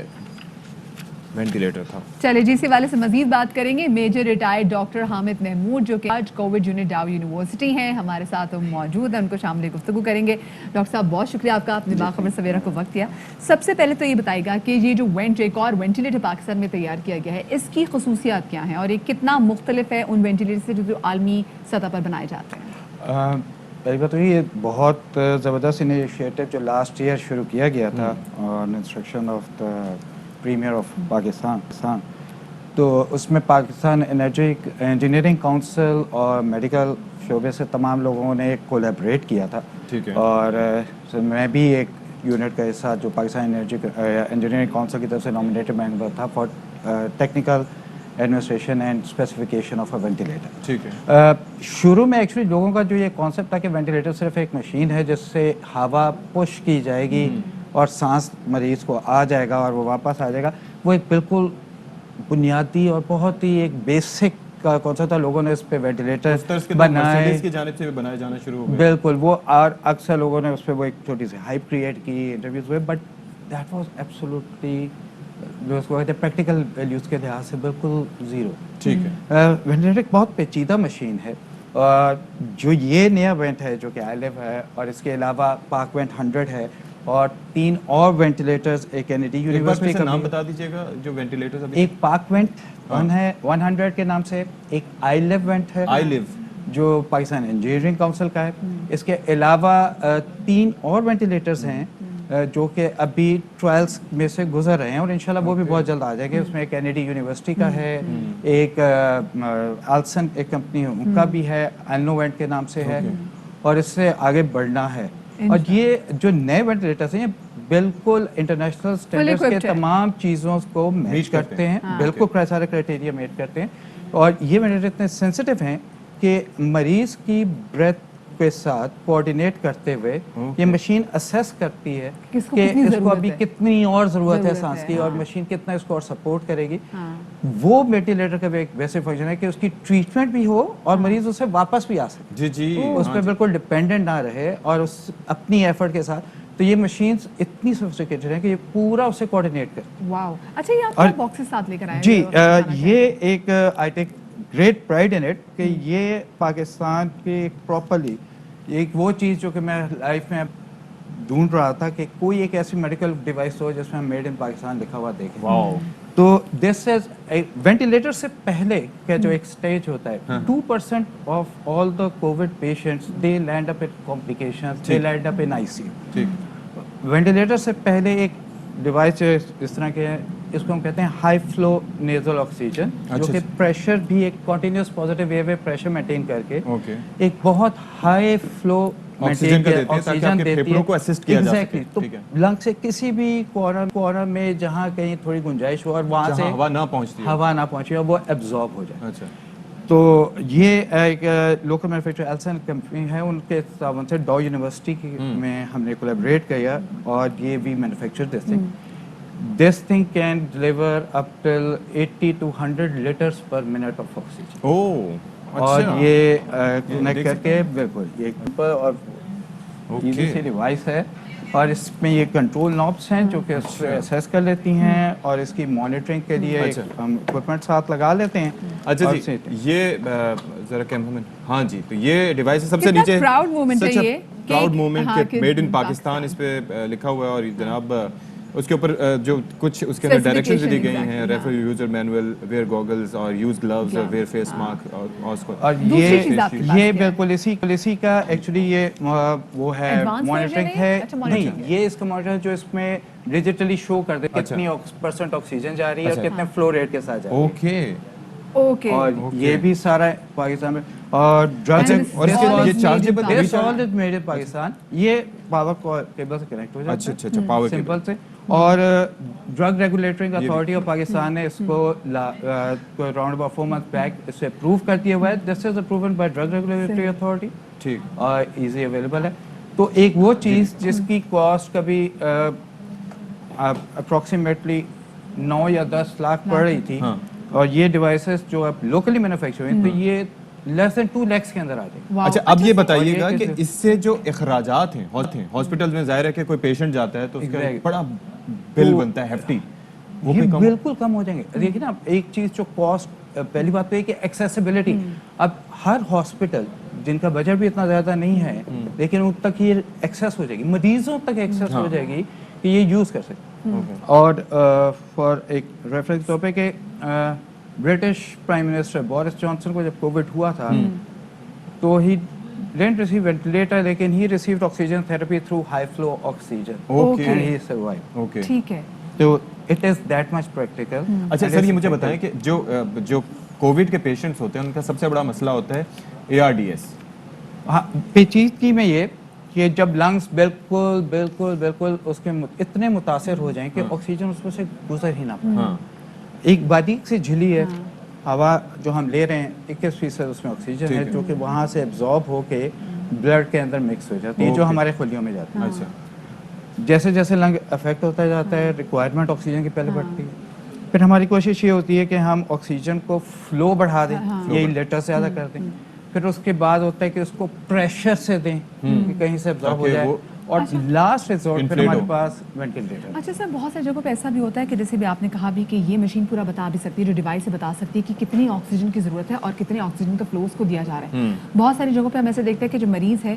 वेंटिलेटर था। चले जी, इसी वाले से मजीद बात करेंगे। Major retired doctor Hamid Mahmood जो कि आज कोविड यूनिट डाउ यूनिवर्सिटी हैं, हमारे साथ मौजूद हैं, उनको शामिल गुफ्तगू करेंगे। डॉक्टर साहब, बहुत शुक्रिया आपका, आपने बाखबर सवेरा को वक्त दिया। सबसे पहले तो ये बताइएगा कि ये जो एक और वेंटिलेटर पाकिस्तान में तैयार किया गया है, इसकी खसूसियात क्या हैं और ये कितना मुख्तलिफ है उन वेंटिलेटर से जो आलमी सतह पर बनाए जाते हैं? पहली बात तो ये बहुत ज़बरदस्त इनिशिएटिव जो लास्ट ईयर शुरू किया गया था on instruction of the premier of Pakistan, तो उसमें पाकिस्तान एनर्जी इंजीनियरिंग काउंसिल और मेडिकल शोबे से तमाम लोगों ने कोलैबोरेट किया था। ठीक है। और मैं भी एक यूनिट का हिस्सा जो पाकिस्तान एनर्जी इंजीनियरिंग काउंसिल की तरफ से नॉमिनेटेड मेंबर था for technical administration and specification of a ventilator. ठीक है। शुरू में एक्चुअली लोगों का जो ये कॉन्सेप्ट था कि वेंटिलेटर सिर्फ एक मशीन है जिससे हवा पुश की जाएगी और सांस मरीज को आ जाएगा और वो वापस आ जाएगा, वो एक बिल्कुल बुनियादी और बहुत ही एक बेसिक का कॉन्सेप्ट था। लोगों ने इस पे वेंटिलेटर बनाए की जानिब से बनाए जाना शुरू हो गए। बिल्कुल, वो और अक्सर लोगों ने उस पर वो एक छोटी सी हाइप क्रिएट की, इंटरव्यूज हुए, बट दैट वाज एब्सोल्युटली जो उसको कहते हैं प्रैक्टिकल वैल्यूज़ के लिहाज से बिल्कुल ज़ीरो। ठीक है। वेंटिलेटर एक बहुत पेचीदा मशीन है और जो ये नया वेंट है जो कि आईलिव है और इसके अलावा पाक वेंट 100 है और 3 और वेंटिलेटर्स एक केनेडी यूनिवर्सिटी का नाम बता दीजिएगा जो वेंटिलेटर्स अभी। एक पाक वेंट 1 है 100 के नाम से, एक आईलिव वेंट है आईलिव जो पाकिस्तान इंजीनियरिंग काउंसिल का है। इसके अलावा 3 और वेंटिलेटर्स हैं جو کہ ابھی ٹرائلس میں سے گزر رہے ہیں اور انشاءاللہ وہ بھی بہت جلد آ جائیں گے. اس میں کینیڈی یونیورسٹی کا ہے, ایک آلسن ایک کمپنی ان کا بھی ہے, انووینٹ کے نام سے ہے, اور اس سے آگے بڑھنا ہے. اور یہ جو نئے وینٹیلیٹرز ہیں بالکل انٹرنیشنل اسٹینڈرڈز کے تمام چیزوں کو میچ کرتے ہیں, بالکل سارے کرائٹیریا میچ کرتے ہیں. اور یہ وینٹیلیٹر اتنے سینسٹیو ہیں کہ مریض کی بریتھ کے ساتھ کوآرڈینیٹ کرتے ہوئے یہ مشین اسیس کرتی ہے کہ اس کو ابھی کتنی اور ضرورت ہے سانس کی, اور مشین کتنا اس کو اور سپورٹ کرے گی. وہ وینٹیلیٹر کا بھی ایک ویسے فنکشن ہے کہ اس کی ٹریٹمنٹ بھی ہو اور مریض اسے واپس بھی آ سکے, اس پہ بالکل ڈپینڈنٹ نہ رہے اور اس اپنی ایفرٹ کے ساتھ. تو یہ مشینز اتنی سوفسٹیکیٹڈ ہیں کہ یہ پورا اسے کوآرڈینیٹ کرتی ہے. واو, اچھا یہ آپ کیا باکسز ساتھ لے کر آئے؟ جی یہ ایک آئی ٹیک گریٹ پرائڈ ان اٹ کہ یہ پاکستان کے ایک پراپرلی ایک وہ چیز جو کہ میں لائف میں ڈھونڈ رہا تھا کہ کوئی ایک ایسی میڈیکل ڈیوائس ہو جس میں میڈ ان پاکستان لکھا ہوا دیکھیں. تو دس از وینٹیلیٹر سے پہلے کا جو ایک سٹیج ہوتا ہے 2% of all the COVID patients they land up in complications, they land up in I C U. Ventilator سے پہلے ایک ڈیوائس اس طرح کے ہیں, اس کو ہم کہتے ہیں ہائی فلو نیزل آکسیجن, جو کہ پریشر بھی ایک کنٹینیوس پازیٹیو ویو ہے پریشر مینٹین کر کے ایک بہت ہائی فلو آکسیجن دیتی ہے. تو لنگ سے کسی بھی کارنر میں جہاں کہیں تھوڑی گنجائش ہو اور وہاں سے ہوا نہ پہنچے اور وہ ایبزارب ہو جائے. تو یہ ایک لوکل مینوفیکچرر ایلسن کمپنی ہے, ان کے تعاون سے ڈاؤ یونیورسٹی میں ہم نے کولیبریٹ کیا اور یہ we manufacture this thing. This thing can deliver up till 80 to 100 liters per minute of oxygen. اور یہ کنیکٹ کر کے بالکل یہ اور ایزی سی ڈیوائس ہے, اور اس میں یہ کنٹرول نابس ہیں جو کہ اس سے اسیس کر لیتی ہیں اور اس کی مانیٹرنگ کے لیے ہم اکوپمنٹ ساتھ لگا لیتے ہیں. اچھا جی, یہ ذرا کیمرہ مین, ہاں جی, تو یہ ڈیوائس سب سے نیچے پراؤڈ مومنٹ ہے, یہ پراؤڈ مومنٹ کہ میڈ ان پاکستان اس پہ لکھا ہوا ہے. اور جناب اس کے اوپر جو کچھ اس کے اندر ڈائریکشنز دی گئی ہیں, refer user manual, wear goggles اور use gloves, wear face mask, اور یہ بالکل اسی کا ایکچولی یہ وہ ہے مانیٹرنگ ہے. نہیں, یہ اس کا مانیٹر جو اس میں ڈیجیٹلی شو کر دے کتنی % آکسیجن جا رہی ہے اور کتنے فلو ریٹ کے ساتھ جا رہی ہے. اور یہ بھی سارا پاکستان میں, اور میڈ ان پاکستان, یہ پاور کیبل سے کنیکٹ ہو جاتا ہے سمپل سے. اور ڈرگ ریگولیٹرنگ اتھارٹی آف پاکستان نے اس کو راؤنڈ اباؤٹ 4 months بیک اس سے اپروو کر دیا ہوا ہے. دس از اپروون بائی ڈرگ ریگولیٹری اتھارٹی, ٹھیک, اور ایزی اویلیبل ہے. تو ایک وہ چیز جس کی کاسٹ کبھی اپروکسیمیٹلی 9 یا 10 لاکھ پڑ رہی تھی, اور یہ ڈیوائسز جو اب لوکلی مینوفیکچر ہوئے تو یہ لیس دین 2 lakhs کے اندر آ جائے. اچھا, اب یہ بتائیے گا کہ اس سے جو اخراجات ہیں ہاسپٹل میں, ظاہر ہے کہ کوئی پیشنٹ جاتا ہے تو اس کا بڑا بل بنتا ہے ہیفٹی, وہ یہ بالکل کم ہو جائیں گے. دیکھیے نا, ایک چیز جو کاسٹ, پہلی بات تو یہ کہ ایکسیسیبلٹی, اب ہر ہاسپٹل جن کا بجٹ بھی اتنا زیادہ نہیں ہے لیکن ان تک یہ ایکسیس ہو جائے گی, مریضوں تک ایکسیس ہو جائے گی کہ یہ یوز کر سکتے. اور فار ایک ریفرنس طور پہ کہ British prime minister Boris Johnson کو جب کووڈ ہوا تھا تو ہی didn't receive ventilator لیکن he received oxygen therapy through high flow oxygen. And he survived. ٹھیک ہے, تو it is that much practical. اچھا سر, یہ مجھے بتائیں کہ جو کووڈ کے پیشنٹس ہوتے ہیں ان کا سب سے بڑا مسئلہ ہوتا ہے ARDS. ہاں, پیچیدگی میں یہ کہ جب لنگس بالکل بالکل بالکل اس کے اتنے متاثر ہو جائیں کہ آکسیجن اس میں سے گزر ہی نہ پائے. ایک باریک سی جھلی ہے, ہوا جو ہم لے رہے ہیں 21% اس میں آکسیجن ہے جو کہ وہاں سے ایبزارب ہو کے بلڈ کے اندر مکس ہو جاتی ہے جو ہمارے خلیوں میں جاتی ہے. جیسے جیسے لنگ افیکٹ ہوتا جاتا ہے ریکوائرمنٹ آکسیجن کی پہلے بڑھتی ہے, پھر ہماری کوشش یہ ہوتی ہے کہ ہم آکسیجن کو فلو بڑھا دیں, یہ لیٹر سے زیادہ کر دیں, پھر اس کے بعد ہوتا ہے کہ اس کو پریشر سے دیں کہ کہیں سے ایبزارب ہو جائے, اور لاسٹ ریزورٹ پھر ہمارے پاس وینٹیلیٹر. اچھا سر, بہت ساری جگہوں پہ ایسا بھی ہوتا ہے کہ جیسے بھی آپ نے کہا بھی کہ یہ مشین پورا بتا بھی سکتی ہے, جو ڈیوائس سے بتا سکتی ہے کہ کتنی آکسیجن کی ضرورت ہے اور کتنے آکسیجن کا فلو اس کو دیا جا رہا ہے. بہت ساری جگہوں پہ ہم ایسے دیکھتے ہیں کہ جو مریض ہے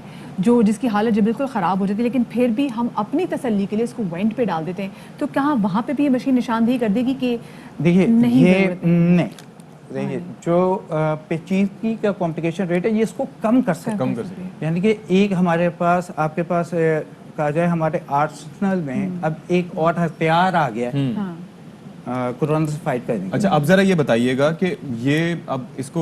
جس کی حالت جو بالکل خراب ہو جاتی ہے لیکن پھر بھی ہم اپنی تسلی کے لیے اس کو وینٹ پہ ڈال دیتے ہیں, تو کہاں وہاں پہ بھی یہ مشین نشاندہی کر دے گی کہ نہیں, دیکھیے جو پیچیدگی کا کمپلیکیشن ریٹ ہے یہ اس کو کم کر سکتے ہیں. یعنی کہ ایک ہمارے پاس آپ کے پاس कहा जाए हमारे आर्सेनल में अब एक और हथियार आ गया है कोरोना से फाइट करने के अच्छा, अब जरा ये बताइएगा कि ये अब इसको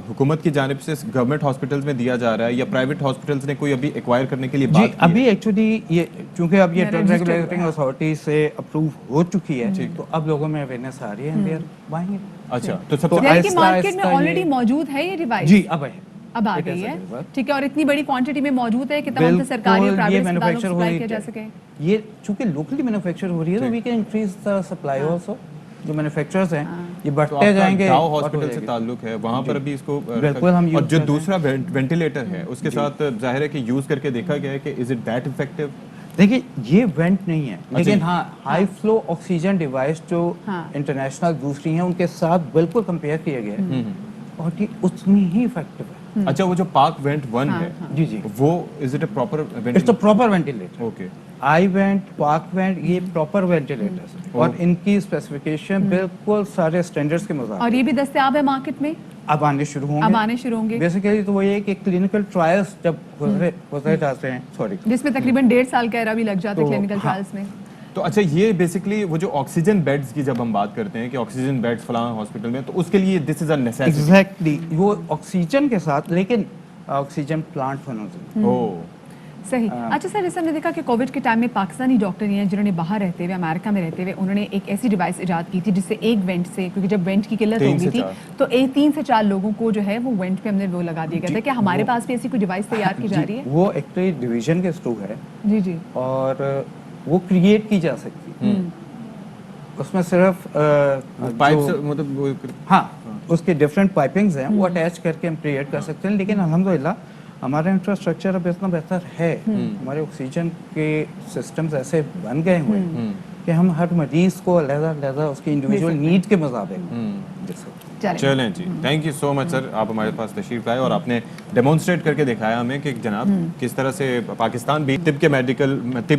हुकूमत की जानिब से गवर्नमेंट हॉस्पिटल्स में दिया जा रहा है या प्राइवेट हॉस्पिटल्स ने कोई अभी एक्वायर करने के लिए बात की है? अभी एक्चुअली ये चूंकि अब ये ड्रग रेगुलेटिंग अथॉरिटी से अप्रूव हो चुकी है तो अब लोगों में अवेयरनेस आ रही है देयर बाइंग। अच्छा, तो सबसे यानी कि मार्केट में ऑलरेडी मौजूद है ये डिवाइस? जी अब है, अब आ गई है, ठीक है। और इतनी बड़ी क्वांटिटी में मौजूद है कि तमाम सरकारी और प्राइवेट अस्पतालों को सप्लाई किया जा सके। ये चूंकि लोकली मैन्युफैक्चर हो रही है तो we can increase the supply also. जो मैन्युफैक्चरर्स हैं ये बढ़ते जाएंगे। गांव हॉस्पिटल से ताल्लुक है, वहां पर अभी इसको बिल्कुल हम और जो दूसरा वेंटिलेटर है उसके साथ जाहिर है कि यूज करके देखा गया है कि इज इट दैट इफेक्टिव? देखिए ये वेंट नहीं है, लेकिन हाँ हाई फ्लो ऑक्सीजन डिवाइस जो इंटरनेशनल दूसरी हैं उनके साथ बिल्कुल कंपेयर किया गया है और ये उतनी ही इफेक्टिव है। अच्छा, वो जो पाक वेंट 1 है जी जी वो is it a proper it's a proper ventilator. Okay, I went पाक वेंट ये प्रॉपर वेंटिलेटर्स और इनकी स्पेसिफिकेशन बिल्कुल सारे स्टैंडर्ड्स के मुताबिक। और ये भी दस्तयाब है मार्केट में? अब आने शुरू होंगे। अब आने शुरू होंगे। बेसिकली तो वो ये कि क्लिनिकल ट्रायल्स जब गुजरे जाते हैं, सॉरी, जिसमें तकरीबन 1.5 साल का एरा भी लग जाता है क्लिनिकल ट्रायल्स में। तो अच्छा, ये बेसिकली वो जो ऑक्सीजन बेड्स की जब हम बात करते हैं कि ऑक्सीजन बेड्स फलां हॉस्पिटल में, तो उसके लिए this is a necessity. Exactly, वो ऑक्सीजन के साथ लेकिन ऑक्सीजन प्लांट होना चाहिए। ओह सही। अच्छा सर, जैसे हमने देखा कि कोविड के टाइम में पाकिस्तानी डॉक्टर हैं जिन्होंने बाहर रहते हुए अमेरिका में रहते हुए उन्होंने एक ऐसी डिवाइस इजाद की थी जिससे एक वेंट से, क्योंकि जब वेंट की किल्लत हो गई थी तो 3 से 4 लोगों को जो है वो वेंट पे हमने वो लगा दिया गया था। क्या हमारे पास भी ऐसी कोई डिवाइस तैयार की जा रही है? वो एक्चुअली डिवीजन के थ्रू है जी जी, और वो क्रिएट की जा सकती है। उसमें सिर्फ पाइप मतलब हाँ उसके डिफरेंट पाइपिंग्स हैं वो अटैच करके हम क्रिएट कर सकते हैं। लेकिन अल्हम्दुलिल्लाह हमारा इंफ्रास्ट्रक्चर अब इतना बेहतर है, हमारे ऑक्सीजन के सिस्टम्स ऐसे बन गए हुए हैं कि हम हर मरीज को अलग-अलग उसकी इंडिविजुअल नीड के मुताबिक दे सकते हैं। चलें जी, thank you so much sir, आप हमारे पास तशरीफ लाए और आपने डेमोन्स्ट्रेट करके दिखाया हमें कि जनाब किस तरह से पाकिस्तान भी तिब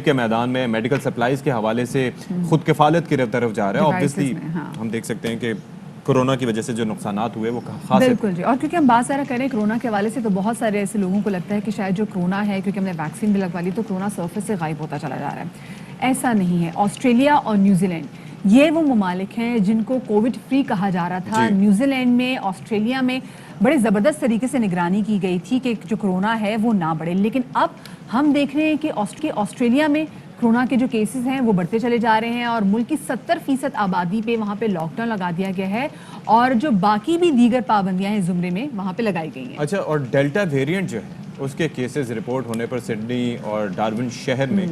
के मैदान में मेडिकल सप्लाईज के हवाले से खुद किफालत की तरफ जा रहा है। ऑब्वियसली हम देख सकते हैं कि कोरोना की वजह से जो नुकसानात हुए वो खास बिल्कुल जी। और क्योंकि हम बात सारा करें कोरोना के हवाले से तो बहुत सारे ऐसे लोगों को लगता है कि शायद जो कोरोना है, क्योंकि हमने वैक्सीन भी लगवा ली तो कोरोना सरफेस से गायब होता चला जा रहा है। ऐसा नहीं है। ऑस्ट्रेलिया और न्यूजीलैंड ये वो ममालिक हैं जिनको कोविड फ्री कहा जा रहा था। न्यूजीलैंड में, ऑस्ट्रेलिया में बड़े ज़बरदस्त तरीके से निगरानी की गई थी कि जो कोरोना है वो ना बढ़े। लेकिन अब हम देख रहे हैं कि ऑस्ट्रेलिया में कोरोना के जो केसेस हैं वो बढ़ते चले जा रहे हैं और मुल्क की 70% आबादी पे वहाँ पे लॉकडाउन लगा दिया गया है और जो बाकी भी दीगर पाबंदियां हैं जुमरे में वहाँ पे लगाई गई हैं। अच्छा, और डेल्टा वेरिएंट जो है उसके केसेस रिपोर्ट होने पर सिडनी और डार्विन शहर में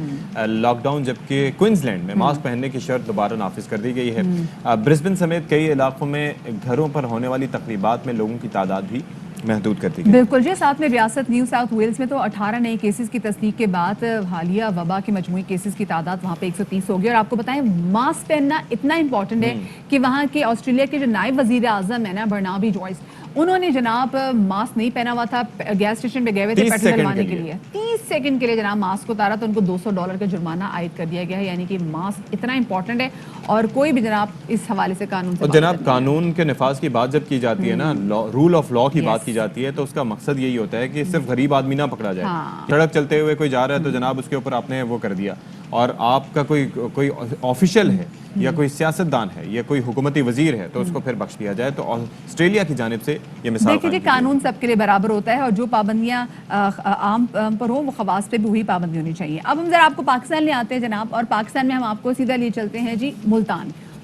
लॉकडाउन, जबकि क्वींसलैंड में मास्क पहनने की शर्त दोबारा नाफिज कर दी गई है। ब्रिस्बेन समेत कई इलाकों में घरों पर होने वाली तकरीबात में लोगों की तादाद भी महदूद कर दी गई। बिल्कुल जी। साथ में रियासत न्यू साउथ वेल्स में तो 18 नए केसेस की तस्दीक के बाद हालिया वबा के मजमूई केसेस की तादाद वहाँ पे 130 हो गई। और आपको बताएं मास्क पहनना इतना इंपॉर्टेंट है कि वहाँ के ऑस्ट्रेलिया के जो नायब वजीर आजम है ना, बर्नाबी जॉयस, उन्होंने जनाब मास्क नहीं पहना हुआ था, गैस स्टेशन पे गए हुए थे पेट्रोल डलवाने के लिए, 30 सेकंड के लिए जनाब मास्क उतारा तो उनको $200 का जुर्माना आयद कर दिया गया है। यानी कि मास्क इतना इंपॉर्टेंट है और कोई भी जनाब इस हवाले से कानून से जनाब कानून के नफाज की बात जब की जाती है ना, रूल ऑफ लॉ की बात की जाती है तो उसका मकसद यही होता है कि सिर्फ गरीब आदमी ना पकड़ा जाए। सड़क चलते हुए कोई जा रहा है तो जनाब उसके ऊपर आपने वो कर दिया, और आपका कोई ऑफिशियल है या कोई सियासतदान है या कोई हुकूमती वजीर है तो उसको फिर बख्श दिया जाए। तो ऑस्ट्रेलिया की जानिब से ये मिसाल देखिए, कानून सबके लिए बराबर होता है और जो पाबंदियां आम पर हो वो खवास पे भी वही पाबंदी होनी चाहिए। अब हम जरा आपको पाकिस्तान ले आते हैं जनाब, और पाकिस्तान में हम आपको सीधा ले चलते हैं जी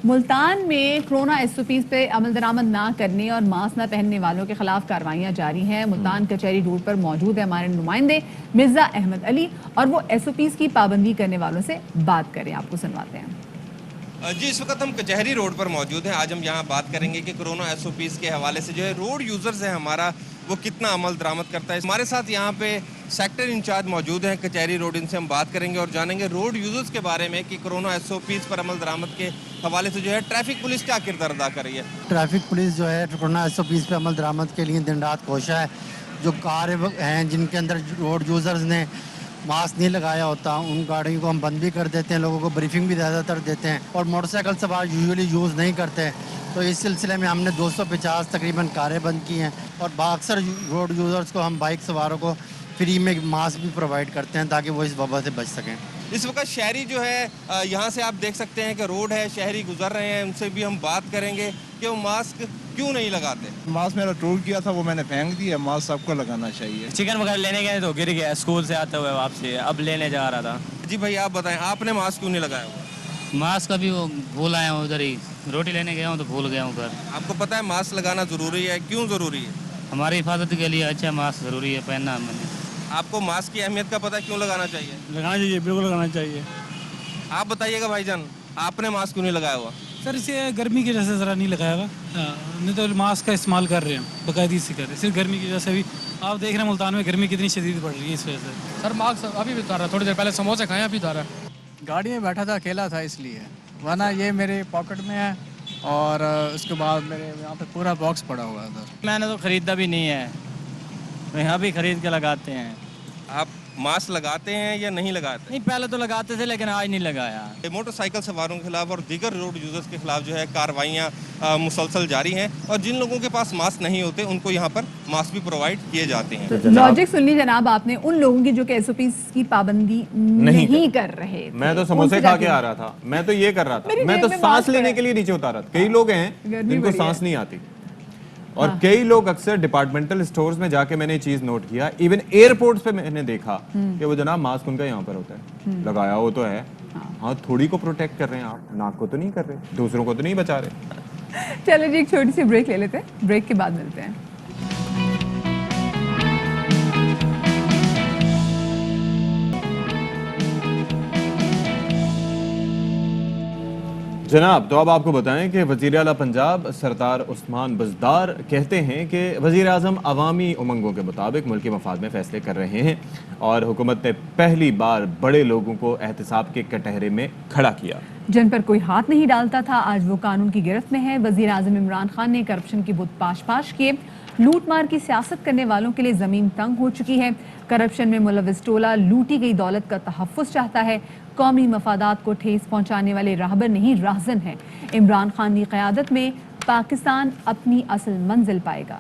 मुल्तान में कोरोना SOPs पे अमल दरामद ना करने और मास्क ना पहनने वालों के खिलाफ कार्रवाइयां जारी हैं। मुल्तान कचहरी रोड पर मौजूद है हमारे नुमाइंदे मिर्जा अहमद अली और वो SOPs की पाबंदी करने वालों से बात करें, आपको सुनवाते हैं। जी, इस वक्त हम कचहरी रोड पर मौजूद हैं। आज हम यहाँ बात करेंगे कि कोरोना SOPs के हवाले से जो है रोड यूज़र्स है हमारा वो कितना अमल दरामद करता है। हमारे साथ यहाँ पे सेक्टर इंचार्ज मौजूद हैं कचहरी रोड, इनसे हम बात करेंगे और जानेंगे रोड यूज़र्स के बारे में कि कोरोना SOPs पर अमल दरामद के हवाले से जो है ट्रैफिक पुलिस क्या किरदार अदा कर रही है। ट्रैफिक पुलिस जो है कोरोना SOPs पे अमल दरामद के लिए दिन रात कोशिश है। जो कार हैं जिनके अंदर रोड यूज़र्स ने मास्क नहीं लगाया होता उन गाड़ियों को हम बंद भी कर देते हैं, लोगों को ब्रीफिंग भी ज़्यादातर देते हैं, और मोटरसाइकिल सवार यूजुअली यूज़ नहीं करते। तो इस सिलसिले में हमने 250 तकरीबन कारें बंद की हैं और अक्सर रोड यूज़र्स को हम बाइक सवारों को फ्री में मास्क भी प्रोवाइड करते हैं ताकि वो इस वबा से बच सकें। इस वक्त शहरी जो है यहाँ से आप देख सकते हैं कि रोड है, शहरी गुजर रहे हैं, उनसे भी हम बात करेंगे कि वो मास्क क्यों नहीं लगाते। मास्क मेरा टूट गया था, वो मैंने फेंक दिया। मास्क सबको लगाना चाहिए। चिकन वगैरह लेने गए तो गिर गया स्कूल से आते हुए वापसी, अब लेने जा रहा था। जी भाई आप बताएं, आपने मास्क क्यों नहीं लगाया हुआ? मास्क अभी वो भूल आया हूँ, उधर ही रोटी लेने गया हूँ तो भूल गया हूँ घर। आपको पता है मास्क लगाना ज़रूरी है, क्यों ज़रूरी है? हमारी हिफाजत के लिए अच्छा मास्क ज़रूरी है पहनना। मैंने आपको मास्क की अहमियत का पता है, क्यों लगाना चाहिए? लगाना चाहिए, बिल्कुल लगाना चाहिए। आप बताइएगा भाईजान, आपने मास्क क्यों नहीं लगाया हुआ? सर इसे गर्मी की वजह से ज़रा नहीं लगाया हुआ, नहीं तो मास्क का इस्तेमाल कर रहे हैं, बाकायदगी से कर रहे हैं। सिर्फ गर्मी की वजह से भी आप देख रहे हैं मुल्तान में गर्मी कितनी शदीद पड़ रही है, इस वजह से। सर मास्क अभी भी उतार रहा, थोड़ी देर पहले समोसे खाए अभी उतारा। गाड़ी में बैठा था, अकेला था इसलिए, वरना ये मेरे पॉकेट में है और उसके बाद मेरे यहाँ पे पूरा बॉक्स पड़ा हुआ है। मैंने तो ख़रीदा भी नहीं है, यहाँ भी ख़रीद के लगाते हैं। आप मास्क लगाते हैं या नहीं लगाते? नहीं, पहले तो लगाते थे लेकिन आज नहीं लगाया। मोटरसाइकिल सवारों के खिलाफ और दीगर रोड यूजर्स के खिलाफ जो है कार्रवाइयाँ मुसलसल जारी हैं और जिन लोगों के पास मास्क नहीं होते उनको यहाँ पर मास्क भी प्रोवाइड किए जाते हैं। तो लॉजिक सुन ली जनाब आपने उन लोगों की जो कि SOPs की पाबंदी नहीं कर रहे थे। मैं तो समोसे खा के आ रहा था, मैं तो ये कर रहा था, मैं तो सांस लेने के लिए नीचे उतारा था। कई लोग हैं जिनको सांस नहीं आती और कई लोग अक्सर डिपार्टमेंटल स्टोर्स में जाके मैंने चीज नोट किया, इवन एयरपोर्ट्स पे मैंने देखा कि वो जनाब मास्क उनका यहाँ पर होता है, लगाया हो तो है, हाँ थोड़ी को प्रोटेक्ट कर रहे हैं आप, नाक को तो नहीं कर रहे, दूसरों को तो नहीं बचा रहे। चलो जी एक छोटी सी ब्रेक ले लेते हैं, ब्रेक के बाद मिलते हैं। जनाब तो अब आपको बताएं कि वज़ीर आला पंजाब सरदार उस्मान बज़दार कहते हैं कि वज़ीर आज़म अवामी उमंगों के मुताबिक मुल्की मफाद में फ़ैसले कर रहे हैं और हुकूमत ने पहली बार बड़े लोगों को एहतिसाब के कटहरे में खड़ा किया। जिन पर कोई हाथ नहीं डालता था आज वो कानून की गिरफ्त में है। वज़ीर आज़म इमरान खान ने करप्शन की बुत पाश किए। लूट मार की सियासत करने वालों के लिए ज़मीन तंग हो चुकी है। करप्शन में मुलव्विस टोला लूटी गई दौलत का तहफ़्फ़ुज़ चाहता है। कौमी मफादात को ठेस पहुंचाने वाले राहबर नहीं राहज़न हैं। इमरान खान की क़यादत में पाकिस्तान अपनी असल मंजिल पाएगा।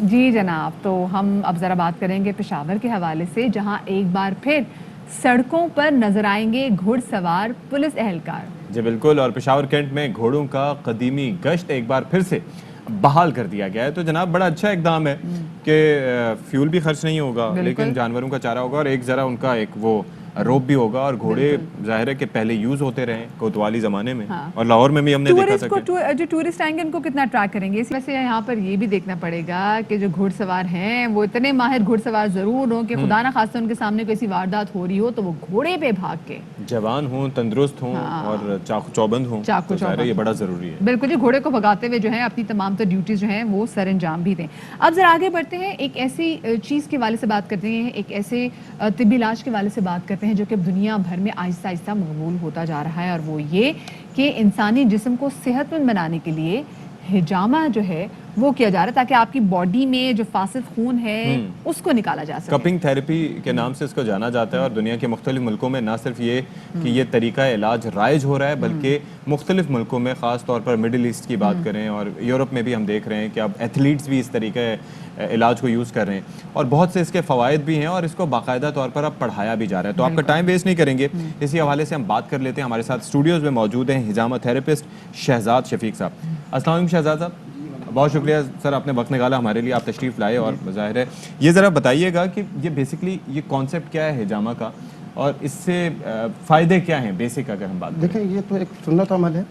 जी जनाब, तो हम अब ज़रा बात करेंगे पेशावर के हवाले से, जहां एक बार फिर सड़कों पर नजर आएंगे घुड़सवार पुलिस एहलकार। जी बिल्कुल, और पेशावर कैंट में घोड़ों का कदीमी गश्त एक बार फिर से बहाल कर दिया गया है। तो जनाब बड़ा अच्छा इकदाम है कि फ्यूल भी खर्च नहीं होगा लेकिन जानवरों का चारा होगा और एक ज़रा उनका एक वो रोप भी होगा और घोड़े जाहिर है कि पहले यूज होते रहे कोतवाली जमाने में। हाँ। और लाहौर में भी हमने देखा था कि जो टूरिस्ट आएंगे उनको कितना ट्रैक करेंगे। इस वजह से यहाँ पर ये भी देखना पड़ेगा कि जो घुड़सवार हैं वो इतने माहिर घुड़सवार जरूर हों कि खुदा ना खास्ता उनके सामने कोई ऐसी वारदात हो रही हो तो वो घोड़े पे भाग के जवान हों, तंदुरुस्त हों और चाकू चौबंद हों। तो ये बड़ा जरूरी है। बिल्कुल जी, घोड़े को भगाते हुए जो है अपनी तमाम तो ड्यूटीज जो हैं वो सर अंजाम भी दें। अब जरा आगे बढ़ते हैं, एक ऐसी चीज़ के वाले से बात करते हैं, एक ऐसे तिब्बी इलाज के वाले से बात करते हैं जो कि दुनिया भर में आहिस्ता आहिस्ता मकबूल होता जा रहा है और वो ये कि इंसानी जिस्म को सेहतमंद बनाने के लिए हिजामा जो है वो किया जा रहा है ताकि आपकी बॉडी में जो फासिद खून है उसको निकाला जा सके। कपिंग थेरेपी के नाम से इसको जाना जाता है और दुनिया के मुख्तलिफ मुल्कों में ना सिर्फ ये कि ये तरीका इलाज राइज हो रहा है बल्कि मुख्तलिफ मुल्कों में ख़ास तौर पर मिडिल ईस्ट की बात करें और यूरोप में भी हम देख रहे हैं कि अब एथलीट्स भी इस तरीके इलाज को यूज़ कर रहे हैं और बहुत से इसके फ़वाइद भी हैं और इसको बाकायदा तौर पर अब पढ़ाया भी जा रहा है। तो आपका टाइम वेस्ट नहीं करेंगे, इसी हवाले से हम बात कर लेते हैं। हमारे साथ स्टूडियोज़ में मौजूद हैं हिजामा थेरेपिस्ट शहजाद शफीक साहब। अस्सलाम वालेकुम शहजाद साहब, बहुत शुक्रिया सर आपने वक्त निकाला हमारे लिए, आप तशरीफ़ लाए और ज़ाहिर है ये ज़रा बताइएगा कि ये बेसिकली ये कॉन्सेप्ट क्या है हिजामा का और इससे फ़ायदे क्या हैं बेसिक अगर हम बात देखें। ये तो एक सुन्नत अमल है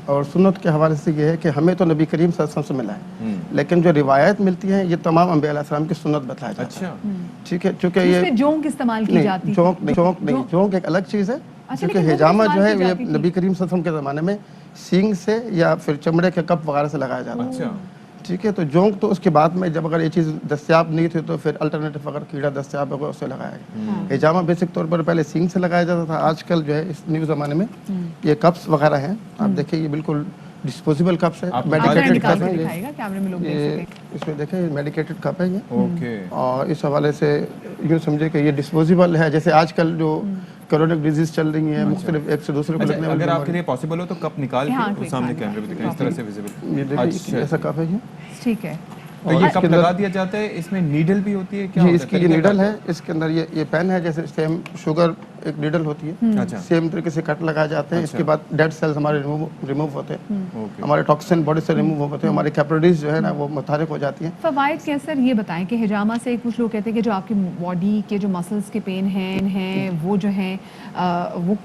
और सुन्नत के हवाले से ये है कि हमें तो नबी करीम सल्लल्लाहु अलैहि वसल्लम से मिला है लेकिन जो रिवायत मिलती है ये तमाम अंबिया अलैहिस्सलाम की सुन्नत बताया जाता है। ठीक है, चूँकि ये जोंक इस्तेमाल की जाती है। जोंक एक अलग चीज़ है क्योंकि हिजामा जो है ये नबी करीम सल्लल्लाहु अलैहि वसल्लम के ज़माने में सींग से या फिर चमड़े के कप वगैरह से लगाया जाता है। ठीक है, तो जोंक तो उसके बाद में जब अगर ये चीज़ दस्तियाब नहीं थी तो फिर अल्टरनेटिव अगर कीड़ा दस्तियाब होगा उससे लगाया गया। हिजामा बेसिक तौर पर पहले सींग से लगाया जाता था, आजकल जो है इस न्यू ज़माने में ये कप्स वगैरह हैं। आप देखिए ये बिल्कुल डिस्पोजेबल कप्स है, मेडिकेटेड कप है ये, इसमें देखें मेडिकेटेड कप है ये और इस हवाले से यूँ समझे कि ये डिस्पोजेबल है। जैसे आजकल जो कोरोनिक डिजीज चल रही है मुख्तलिफ एक से दूसरे को लगने वाली, अगर आपके लिए पॉसिबल हो तो कप निकाल के सामने कैमरे पे दिखाएं, इस तरह से विजिबल। ये देखिए ऐसा कप है ये, ठीक है। تو یہ کب لگا دیا جاتا ہے؟ اس میں نیڈل بھی ہوتی ہے کیا؟ جی اس کی یہ نیڈل ہے, اس کے اندر یہ پین ہے, جیسے سیم شوگر ایک نیڈل ہوتی ہے, سیم طریقے سے کٹ لگائے جاتے ہیں. اس کے بعد ڈیڈ سیلز ہمارے ریموو ہوتے ہیں, ہمارے ٹاکسن باڈی سے ریموو ہوتے ہیں, ہماری کیپلریز جو ہے نا وہ متحرک ہو جاتی ہیں. فوائد کیا سر یہ بتائیں کہ حجامہ سے کچھ لوگ کہتے ہیں کہ جو آپ کی باڈی کے جو مسلس کے پین ہیں وہ جو ہیں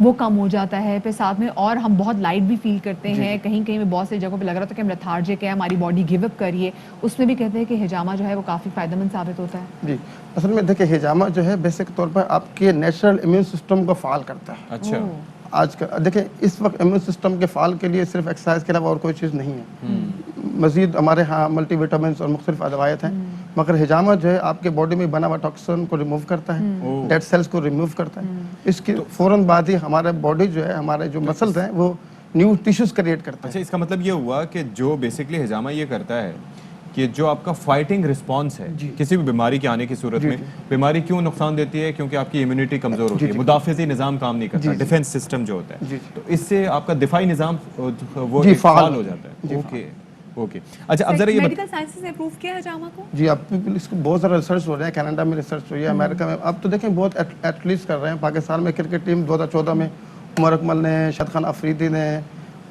وہ کم ہو جاتا ہے, پھر ساتھ میں اور ہم بہت لائٹ بھی فیل کرتے ہیں, کہیں کہیں میں بہت سی جگہوں پہ لگ رہا تھا کہ ہم لیتھارجک ہے, ہماری باڈی گیو اپ کریے, اس میں بھی کہتے ہیں کہ حجامہ جو ہے وہ کافی فائدہ مند ثابت ہوتا ہے. جی اصل میں دیکھیں حجامہ جو ہے بیسک طور پر آپ کے نیچرل امیون سسٹم کو فعال کرتا ہے. اچھا آج کا دیکھیں اس وقت امیون سسٹم کے فعال کے لیے صرف ایکسرسائز کے علاوہ اور کوئی چیز نہیں ہے. مزید ہمارے ہاں ملٹی وٹامنس اور مختلف ادویات ہیں, مگر حجامہ جو ہے آپ کے باڈی میں بنا ہوا ٹاکسن کو ریموو کرتا ہے, ڈیڈ سیلز کو ریموو کرتا ہے. اس کے فوراً بعد ہی ہمارے باڈی جو ہے, ہمارے جو مسلز ہیں وہ نیو ٹیشوز کریٹ کرتا ہے. اچھا اس کا مطلب یہ ہوا کہ جو بیسکلی حجامہ یہ کرتا ہے کہ جو آپ کا فائٹنگ رسپانس ہے کسی بھی بیماری کے آنے کی صورت میں, بیماری کیوں نقصان دیتی ہے؟ کیونکہ آپ کی امیونٹی کمزور ہوتی ہے, مدافعتی نظام کام نہیں کرتا, ڈیفنس سسٹم جو ہوتا ہے, تو اس سے آپ کا دفاعی نظام وہ فعال ہو جاتا ہے. Okay okay. اچھا اب ذرا یہ میڈیکل سائنسز نے پروف کیا ہے حجامہ کو؟ جی اب اس کو بہت سارا ریسرچ ہو رہا ہے, کینیڈا میں ریسرچ ہوئی ہے, امریکہ میں. اب تو دیکھیں بہت ایتھلیٹس کر رہے ہیں. پاکستان میں کرکٹ ٹیم 2014 میں عمر اکمل نے, شاد خان افریدی نے,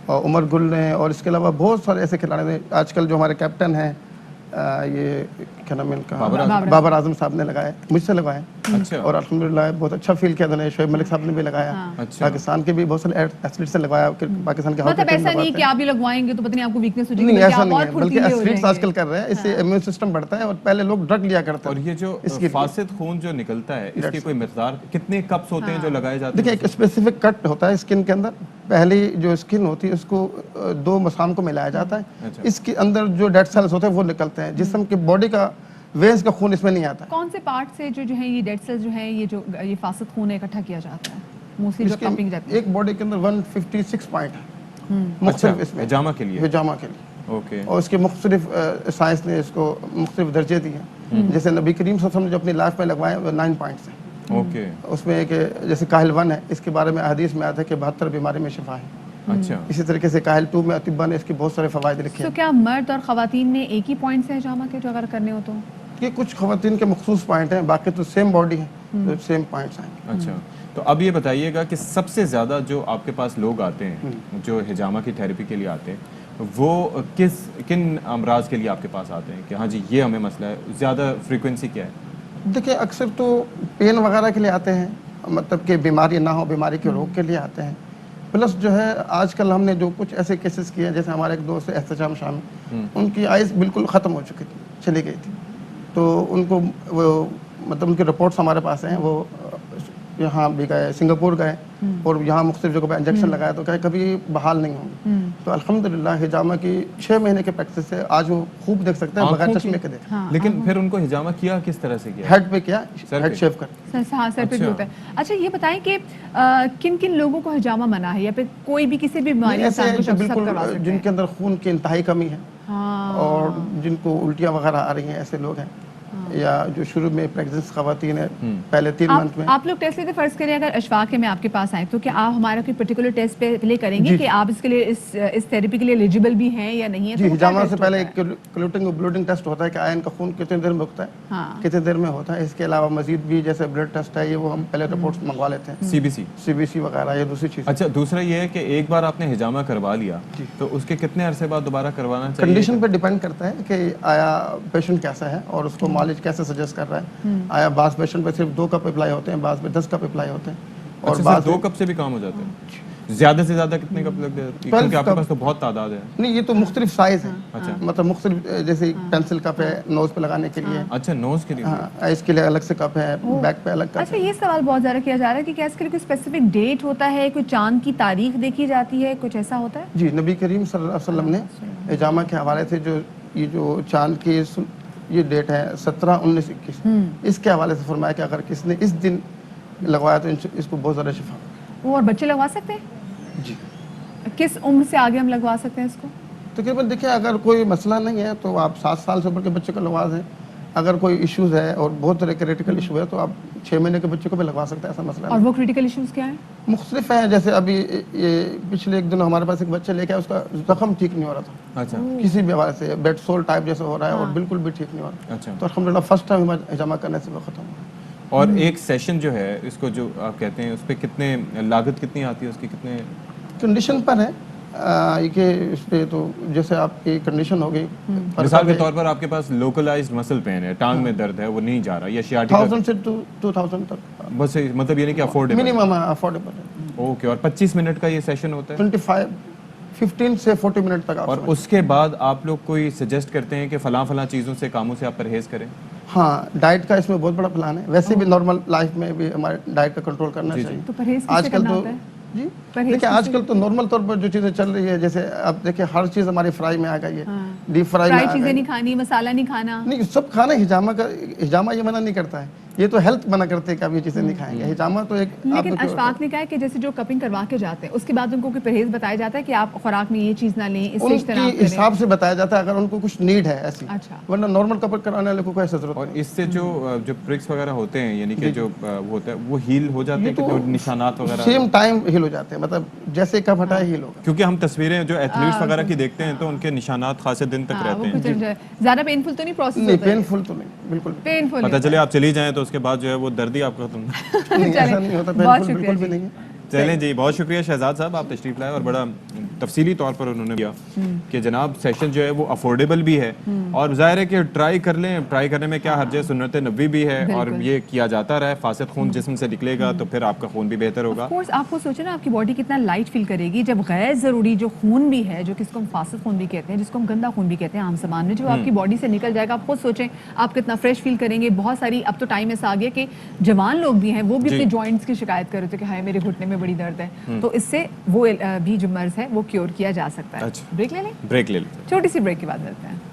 عمر گل نے, اور اس کے علاوہ بہت سارے ایسے کھلاڑی نے. آج کل جو ہمارے کیپٹن ہیں یہ کیا نام ہے ان کا, بابر اعظم صاحب نے لگائے, مجھ سے لگوائے, اور الحمدللہ بہت اچھا فیل کیا انہوں نے. شعیب ملک صاحب نے بھی لگایا, پاکستان کے بھی بہت سارے ایتھلیٹس نے لگوایا. پاکستان کے مطلب ایسا نہیں کہ آپ بھی لگوائیں گے تو پتہ نہیں آپ کو ویکنس ہو جائے گی, نہیں ایسا نہیں ہے, بلکہ ایتھلیٹس آج کل کر رہے ہیں, اس سے امیون سسٹم بڑھتا ہے. اور پہلے لوگ ڈرگ لیا کرتے ہیں. اور یہ جو فاسد خون جو نکلتا ہے اس کی کوئی مقدار کتنے کپس ہوتے ہیں جو لگائے جاتے ہیں؟ دیکھیں ایک اسپیسیفک کٹ ہوتا ہے اسکن کے اندر, پہلی جو اسکن ہوتی ہے اس کو 2 مسام کو ملایا جاتا ہے. اس کے اندر جو ڈیڈ سیلز ہوتے ہیں وہ نکلتے ہیں. جسم کی باڈی کا وینز کا خون اس میں نہیں آتا. کون سے پارٹ سے جو ہیں یہ ڈیڈ سیلز جو ہیں یہ فاسد خون اکٹھا کیا جاتا ہے؟ موسٹلی جو پمپنگ جاتی ہے. ایک باڈی کے اندر 156 پوائنٹ ہے مختلف اس میں حجامہ کے لیے. حجامہ کے لیے اوکے. اور اس کے مختلف سائنس نے اس کو مختلف درجے دیے ہیں. جیسے نبی کریم صلی اللہ علیہ وسلم نے جو اپنی لائف میں لگوائے وہ 9 پوائنٹس ہیں. اوکے. اس میں ایک جیسے کاہل 1 ہے, اس کے بارے میں حدیث میں آتا ہے کہ 72 بیماری میں شفا ہے. اچھا. اسی طریقے سے کاہل 2 میں اطباء نے اس کے بہت سارے فوائد لکھے ہیں. تو کیا مرد اور خواتین میں ایک ہی پوائنٹس ہیں حجامہ کے جو اگر کرنے ہو تو؟ یہ کچھ خواتین کے مخصوص پوائنٹ ہیں, باقی تو سیم باڈی ہے تو سیم پوائنٹس ہیں. اچھا تو اب یہ بتائیے گا کہ سب سے زیادہ جو آپ کے پاس لوگ آتے ہیں جو حجامہ کی تھیراپی کے لیے آتے ہیں وہ کن امراض کے لیے آپ کے پاس آتے ہیں کہ ہاں جی یہ ہمیں مسئلہ ہے, زیادہ فریکوینسی کیا ہے؟ دیکھیں اکثر تو پین وغیرہ کے لیے آتے ہیں, مطلب کہ بیماری نہ ہو, بیماری کے روگ کے لیے آتے ہیں. پلس جو ہے آج کل ہم نے جو کچھ ایسے کیسز کیے ہیں, جیسے ہمارے ایک دوست احتشام شامی, ان کی آئز بالکل ختم ہو چکی تھی, چلی گئی تھی. تو ان کو وہ مطلب ان کے رپورٹس ہمارے پاس ہیں, وہ یہاں بھی گئے, سنگاپور گئے, اور یہاں مختلف جگہوں پہ انجیکشن لگایا تو کہے کبھی بحال نہیں ہوں. تو الحمدللہ حجامہ کی 6 مہینے کے پریکٹس سے آج وہ خوب دیکھ سکتے ہیں بغیر چشمے کے دیکھ. لیکن پھر ان کو حجامہ کیا کس طرح سے کیا؟ ہیڈ پہ کیا, ہیڈ شیو کر. ہاں سر پہ بھی ہوتا ہے. اچھا یہ بتائیں کہ کن کن لوگوں کو حجامہ منع ہے, یا پھر کوئی بھی کسی بھی بیماری بالکل جن کے اندر خون کی انتہائی کمی ہے اور جن کو الٹیاں وغیرہ آ رہی ہیں, ایسے لوگ ہیں, یا جو شروع میں پریگننٹ خواتین ہیں پہلے 3 منتھ میں. آپ لوگ ٹیسٹ لیتے, فرض کریں اگر اشفاق ہے میں آپ کے پاس آئیں تو کیا آپ ہمارا کوئی پرٹیکولر ٹیسٹ پہلے کریں گے کہ آپ اس کے لیے اس تھیراپی کے لیے ایلیجیبل بھی ہیں یا نہیں ہے؟ جی حجامہ سے پہلے ایک کلوٹنگ اور بلوڈنگ ٹیسٹ ہوتا ہے کہ آئرن کا خون کتنے دیر میں ہوتا ہے, کتنے دیر میں ہوتا ہے. اس کے علاوہ مزید بھی جیسے بلڈ ٹیسٹ ہے, یہ وہ ہم پہلے رپورٹس منگوا لیتے ہیں, CBC وغیرہ, یہ دوسری چیز. اچھا دوسرا یہ ہے کہ ایک بار آپ نے حجامہ کروا لیا تو اس کے کتنے عرصے بعد دوبارہ کروانا چاہیے؟ کنڈیشن پہ ڈیپینڈ کرتا ہے کہ آیا پیشنٹ کیسا ہے اور اس کو مالج کیسے سجیسٹ کر رہا ہے. آیا بعض پیشنٹ پہ صرف 2 کپ اپلائی ہوتے ہیں, بعض پہ 10 کپ اپلائی ہوتے ہیں, اور بعض 2 کپ سے بھی کام ہو جاتا ہے. زیادہ سے زیادہ کتنے کپ لگ جاتے ہیں کیونکہ آپ کے پاس تو بہت تعداد ہے؟ نہیں یہ تو مختلف سائز ہے, مطلب مختلف, جیسے پینسل کپ ہے نوز پہ لگانے کے لیے. اچھا نوز کے لیے, ہاں اس کے لیے الگ سے کپ ہے, بیک پہ الگ کپ. اچھا یہ سوال بہت زیادہ کیا جا رہا ہے کہ کیا اس کے لیے کوئی اسپیسیفک ڈیٹ ہوتا ہے, کوئی چاند کی تاریخ دیکھی جاتی ہے, کچھ ایسا ہوتا ہے؟ جی نبی کریم صلی اللہ علیہ وسلم نے حجامہ کے حوالے سے جو چاند کی یہ ڈیٹ ہے 17, 19, 21, اس کے حوالے سے فرمایا کہ اگر کس نے اس دن لگوایا تو اس کو بہت زیادہ شفا. وہ اور بچے لگوا سکتے ہیں؟ جی. کس عمر سے آگے ہم لگوا سکتے ہیں اس کو؟ تقریباً دیکھیں اگر کوئی مسئلہ نہیں ہے تو آپ 7 سال سے اوپر کے بچے کو لگوا دیں. اگر کوئی ایشوز ہے اور بہت طرح کے کریٹیکل ایشو ہے تو آپ 6 महीने के बच्चे को भी लगवा सकता है, ऐसा मसला और वो क्रिटिकल इश्यूज क्या है? मुख्तलिफ हैं, जैसे अभी ये पिछले एक दिन हमारे पास एक बच्चा लेके आया, उसका जख्म ठीक नहीं हो रहा था, अच्छा, किसी भी हवाले से बेड सोल टाइप जैसे हो रहा है और बिल्कुल भी ठीक नहीं हो रहा। अच्छा, तो अल्हम्दुलिल्लाह फर्स्ट टाइम हिजामा करने से वो खत्म हुआ। और एक सेशन जो है इसको जो आप कहते हैं उस पर कितने लागत कितनी आती है उसकी, कितने कंडीशन पर है कि इस पे तो जैसे आपकी कंडीशन हो गई, मिसाल के तौर पर आपके पास लोकलाइज्ड मसल पेन है, टांग में दर्द है, वो नहीं जा रहा, या शियाटिका 1000 से 2000 तक बस, मतलब ये नहीं कि अफोर्डेबल, मिनिमम अफोर्डेबल है। ओके, और 25 मिनट का ये सेशन होता है? 15 से 40 मिनट तक आप और उसके बाद आप लोग कोई सजेस्ट करते हैं कि फलां चीज़ों से, कामों से आप परहेज करें? हाँ, डाइट का इसमें बहुत बड़ा प्लान है। वैसे भी नॉर्मल लाइफ में भी हमारे डाइट का कंट्रोल करना चाहिए। तो परहेज किससे करना होता है? जी देखिए, आजकल तो नॉर्मल तौर पर जो चीज़ें चल रही है, जैसे अब देखिए हर चीज़ हमारी फ्राई में आ गई है, डीप फ्राई में चीज़ें नहीं खानी, मसाला नहीं खाना, नहीं सब खाना। हिजामा ये मना नहीं करता है, ये तो हेल्थ मना करते हैं कि आप ये चीज़ें नहीं खाएंगे। हिजामा तो एक, लेकिन अशफाक ने कहा है कि जैसे जो कपिंग करवा के जाते हैं उसके बाद उनको कोई परहेज बताया जाता है कि आप खुराक में ये चीज़ ना लें, इससे इज्तनाब करें, हिसाब से बताया जाता है अगर उनको कुछ नीड है ऐसी। अच्छा, वरना नॉर्मल कपड़ कराने वाले को कोई ऐसा जरूरत। और इससे जो प्रिक्स वगैरह होते हैं, यानी कि जो होता है वो हील हो जाते हैं, कि जो निशानात वगैरह सेम टाइम हील हो जाते हैं, मतलब जैसे कप हटाए हील होगा। क्योंकि हम तस्वीरें जो एथलीट्स वगैरह की देखते हैं तो उनके निशानात खासे दिन तक रहते हैं। ज्यादा पेनफुल तो नहीं प्रोसेस नहीं, पेनफुल तो नहीं, बिल्कुल पेनफुल। पता चले आप चली जाएं तो उसके बाद जो है वो दर्द ही आपका खत्म नहीं, ऐसा नहीं होता, पेनफुल बिल्कुल भी नहीं है। चलें जी, बहुत शुक्रिया शहजाद साहब, आप तशरीफ लाए और बड़ा तफसीली तौर पर उन्होंने किया कि जनाब सेशन जो है वो अफोर्डेबल भी है, और ज़ाहिर है कि ट्राई कर लें, ट्राई करने में क्या हर्ज है, सुन्नत नबी भी है, और ये किया जाता रहे। फासिद खून जिस्म से निकलेगा तो फिर आपका खून भी बेहतर होगा। कोर्स आपको सोचे ना, आपकी बॉडी कितना लाइट फील करेगी जब गैर ज़रूरी जो खून भी है, जो किसको हम फासिद खून भी कहते हैं, जिसको हम गंदा खून भी कहते हैं आम ज़बान में, जो आपकी बॉडी से निकल जाएगा, आप खुद सोचें आप कितना फ्रेश फील करेंगे। बहुत सारी अब तो टाइम ऐसा आ गया कि जवान लोग भी हैं, वो भी अपने जॉइंट्स की शिकायत कर रहे थे कि हाय मेरे घुटने में बड़ी दर्द है, तो इससे वो भी जो मर्ज है वो क्योर किया जा सकता है। अच्छा, ब्रेक ले लें? ब्रेक ले लें, छोटी सी ब्रेक के बाद मिलते हैं।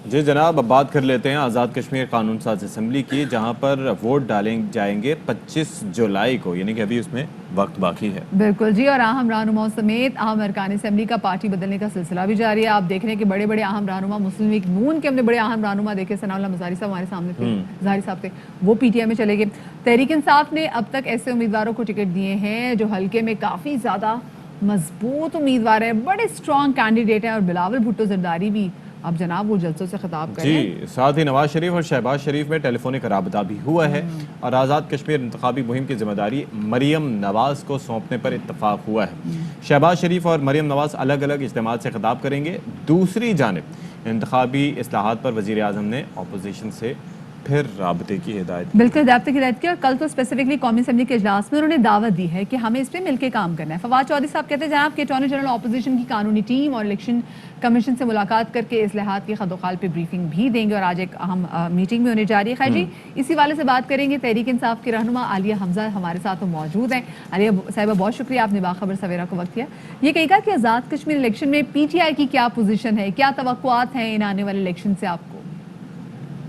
जी जनाब, अब बात कर लेते हैं आज़ाद कश्मीर कानून साज असम्बली की, जहां पर वोट डाले जाएंगे 25 जुलाई को, यानी कि अभी उसमें वक्त बाकी है। बिल्कुल जी, और अहम रहनुमाओं समेत अहम अरकान असम्बली का पार्टी बदलने का सिलसिला भी जारी है। आप देख रहे हैं कि बड़े बड़े अहम रहनुमा, मुस्लिम लीग नून के हमने बड़े अहम रहनुमा देखे, सनाउल्लाह मज़ारी साहब हमारे सामने थे, ज़ाहिर साहब थे, वो पीटीआई में चले गए। तहरीक इंसाफ ने अब तक ऐसे उम्मीदवारों को टिकट दिए हैं जो हल्के में काफ़ी ज़्यादा मजबूत उम्मीदवार हैं, बड़े स्ट्रॉन्ग कैंडिडेट हैं, और बिलावल भुट्टो जरदारी भी अब जनाब वो जलसों से खिताब करें। जी, साथ ही नवाज शरीफ और शहबाज शरीफ में टेलीफोनिक राबता भी हुआ है, और आज़ाद कश्मीर इंतखाबी मुहिम की जिम्मेदारी मरियम नवाज को सौंपने पर इत्तफाक हुआ है। शहबाज शरीफ और मरियम नवाज अलग अलग इज्तिमा से खिताब करेंगे। दूसरी जानिब इंतखाबी इस्लाहात पर वज़ीर आज़म ने अपोजिशन से फिर राबते की हिदायत, बिल्कुल राबते की हिदायत की, और कल तो स्पेसिफिकली कौमी असम्बली के इजलास में उन्होंने दावत दी है कि हमें इस पर मिलकर काम करना है। फवाद चौधरी साहब कहते हैं जनाब कि अटॉर्नी जनरल अपोजिशन की कानूनी टीम और इलेक्शन कमीशन से मुलाकात करके इस्लाहात की खदोखाल पे ब्रीफिंग भी देंगे, और आज एक अहम मीटिंग भी होने जा रही है। खैर जी, इसी वाले से बात करेंगे। तहरीक इंसाफ की रहनुमा आलिया हमजा हमारे साथ तो मौजूद हैं। आलिया साहिबा, बहुत शुक्रिया, आपने बाखबर सवेरा को वक्त दिया। ये कहेगा कि आज़ाद कश्मीर इलेक्शन में पीटीआई की क्या पोजीशन है, क्या तवक्कुआत हैं इन आने वाले इलेक्शन से आपको?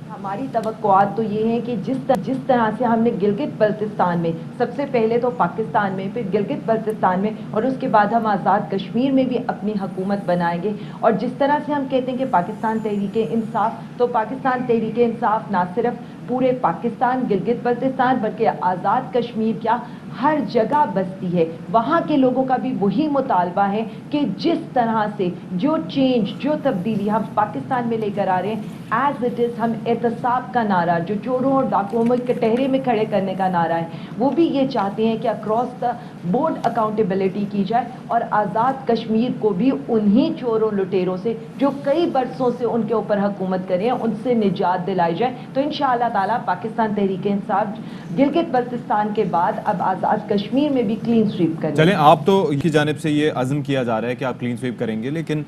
हमारी तवक्कुआत तो ये है कि जिस तरह से हमने गिलगित बल्तिस्तान में, सबसे पहले तो पाकिस्तान में, फिर गिलगित बल्तिस्तान में, और उसके बाद हम आज़ाद कश्मीर में भी अपनी हुकूमत बनाएंगे, और जिस तरह से हम कहते हैं कि पाकिस्तान तहरीक इंसाफ, तो पाकिस्तान तहरीक इंसाफ ना सिर्फ पूरे पाकिस्तान गिलगित बल्तिस्तान बल्कि आज़ाद कश्मीर क्या हर जगह बसती है। वहाँ के लोगों का भी वही मुतालबा है कि जिस तरह से जो चेंज, जो तब्दीली हम पाकिस्तान में लेकर आ रहे हैं, एज इट इज़ हम एहतसाब का नारा, जो चोरों और डाकुओं में कटहरे में खड़े करने का नारा है, वो भी ये चाहते हैं कि अक्रॉस द बोर्ड अकाउंटेबिलिटी की जाए, और आज़ाद कश्मीर को भी उन्हीं चोरों लुटेरों से जो कई बरसों से उनके ऊपर हुकूमत कर रहे हैं, उनसे निजात दिलाई जाए। तो इंशाअल्लाह ताला पाकिस्तान तहरीक इंसाफ गिलगित बल्तिस्तान के बाद अब आज़ाद कश्मीर में भी क्लीन स्वीप करें। चलें, आप तो की जानिब से ये अज़म किया जा रहा है कि आप क्लीन स्वीप करेंगे, लेकिन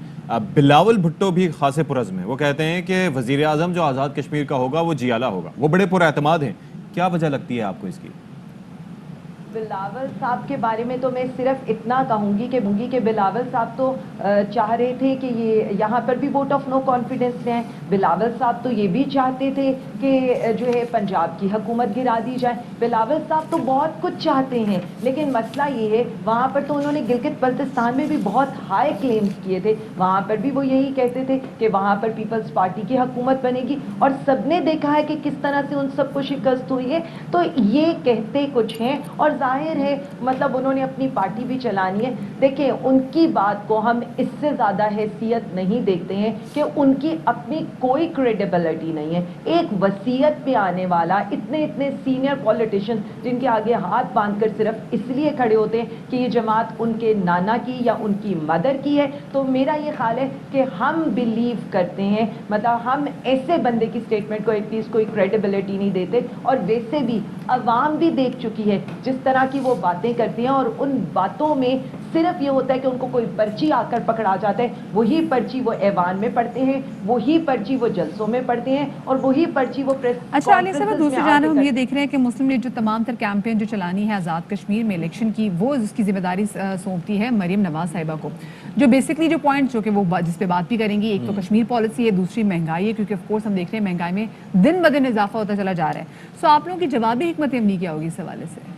बिलावल भुट्टो भी खासे पुरज़्म है। वो कहते हैं कि वज़ीर आज़म जो आज़ाद कश्मीर का होगा वो जियाला होगा, वो बड़े पुरएतमाद हैं। क्या वजह लगती है आपको इसकी? बिलावल साहब के बारे में तो मैं सिर्फ इतना कहूँगी कि बिलावल साहब तो चाह रहे थे कि ये यहाँ पर भी वोट ऑफ नो कॉन्फिडेंस लें। बिलावल साहब तो ये भी चाहते थे कि जो है पंजाब की हुकूमत गिरा दी जाए। बिलावल साहब तो बहुत कुछ चाहते हैं, लेकिन मसला ये है वहाँ पर तो उन्होंने गिलगित बल्तिस्तान में भी बहुत हाई क्लेम्स किए थे। वहाँ पर भी वो यही कहते थे कि वहाँ पर पीपल्स पार्टी की हुकूमत बनेगी, और सबने देखा है कि किस तरह से उन सबको शिकस्त हुई है। तो ये कहते कुछ हैं और जाहिर है मतलब उन्होंने अपनी पार्टी भी चलानी है। देखिए, उनकी बात को हम इससे ज़्यादा हैसियत नहीं देखते हैं कि उनकी अपनी कोई क्रेडिबिलिटी नहीं है। एक वसीयत पे आने वाला इतने सीनियर पॉलिटिशियन जिनके आगे हाथ बांधकर सिर्फ इसलिए खड़े होते हैं कि ये जमात उनके नाना की या उनकी मदर की है, तो मेरा ये ख्याल है कि हम बिलीव करते हैं, मतलब हम ऐसे बंदे की स्टेटमेंट को एटलीस्ट कोई क्रेडिबिलिटी नहीं देते। और वैसे भी अवाम भी देख चुकी है जिस तरह की वो बातें करती हैं, और उन बातों में सिर्फ ये होता है कि उनको कोई पर्ची आकर पकड़ा जाता है, वही पर्ची वो ऐवान में पढ़ते हैं, वही पर्ची वो जलसों में पढ़ते हैं, और वही पर्ची वो प्रेस। अच्छा आलिया साहब, दूसरी जानब हम ये देख रहे हैं कि मुस्लिम लीग जो तमाम तर कैंपेन जो चलानी है आज़ाद कश्मीर में इलेक्शन की, वो उसकी जिम्मेदारी सौंपती है मरियम नवाज साहिबा को, जो बेसिकली जो पॉइंट जो कि वो जिस पे बात भी करेंगी, एक तो कश्मीर पॉलिसी है, दूसरी महंगाई है, क्योंकि ऑफ कोर्स हम देख रहे हैं महंगाई में दिन ब दिन इजाफा होता चला जा रहा है। सो आप लोगों की जवाबी हिकमत अमली क्या होगी इस हवाले से?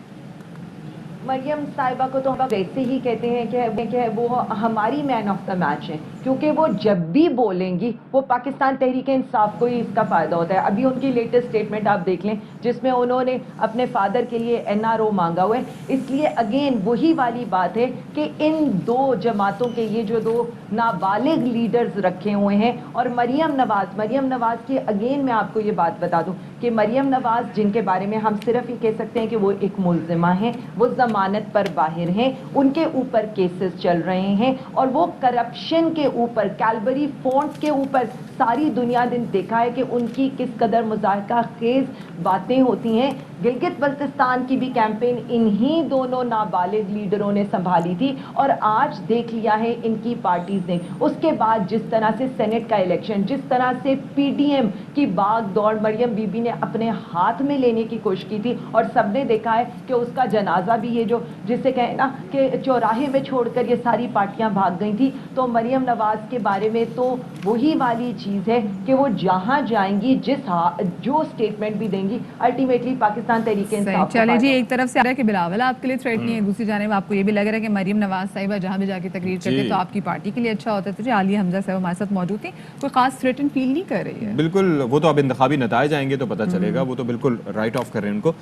मरियम साहिबा को तो हम वैसे ही कहते हैं कि वो हमारी मैन ऑफ द मैच है, क्योंकि वो जब भी बोलेंगी वो पाकिस्तान तहरीक इंसाफ को ही इसका फ़ायदा होता है। अभी उनकी लेटेस्ट स्टेटमेंट आप देख लें जिसमें उन्होंने अपने फादर के लिए NRO मांगा हुआ है। इसलिए अगेन वही वाली बात है कि इन दो जमातों के ये जो दो नाबालिग लीडर्स रखे हुए हैं, और मरियम नवाज की अगेन मैं आपको ये बात बता दूं कि मरियम नवाज जिनके बारे में हम सिर्फ ये कह सकते हैं कि वो एक मुल्जिमा हैं, वो जमानत पर बाहर हैं, उनके ऊपर केसेस चल रहे हैं, और वो करप्शन के ऊपर, कैलबरी फॉन्ट्स के ऊपर सारी दुनिया ने देखा है कि उनकी किस कदर मुज़ाहिका खेज बातें होती हैं। गिलगित बल्तिस्तान की भी कैंपेन इन्हीं दोनों नाबालिग लीडरों ने संभाली थी, और आज देख लिया है इनकी पार्टीज ने। उसके बाद जिस तरह से सेनेट का इलेक्शन, जिस तरह से PDM की भाग दौड़ मरियम बीबी ने अपने हाथ में लेने की कोशिश की थी, और सबने देखा है कि उसका जनाजा भी ये जो जिसे कहें ना कि चौराहे में छोड़कर ये सारी पार्टियां भाग गई थी। तो मरियम नवाज के बारे में तो वही वाली चीज़ है कि वो जहां जाएंगी, जो स्टेटमेंट भी देंगी, अल्टीमेटली पाकिस्तान तहरीक इंसाफ। चले जी, एक तरफ से आ रहा है कि बिलावल आपके लिए थ्रेट नहीं है, दूसरी जानिब आपको ये भी लग रहा है कि मरियम नवाज साहिबा जहां भी जाके तकरीर करते तो आपकी पार्टी के लिए अच्छा होता है। तो जी आलिया हमजा साहब हमारे साथ मौजूद थी, कोई खास थ्रेटन फील नहीं कर रही है। बिल्कुल, वो तो अब इंतखाबी नताइज आएंगे तो पता चलेगा, वो तो बिल्कुल राइट ऑफ कर रहे हैं उनको।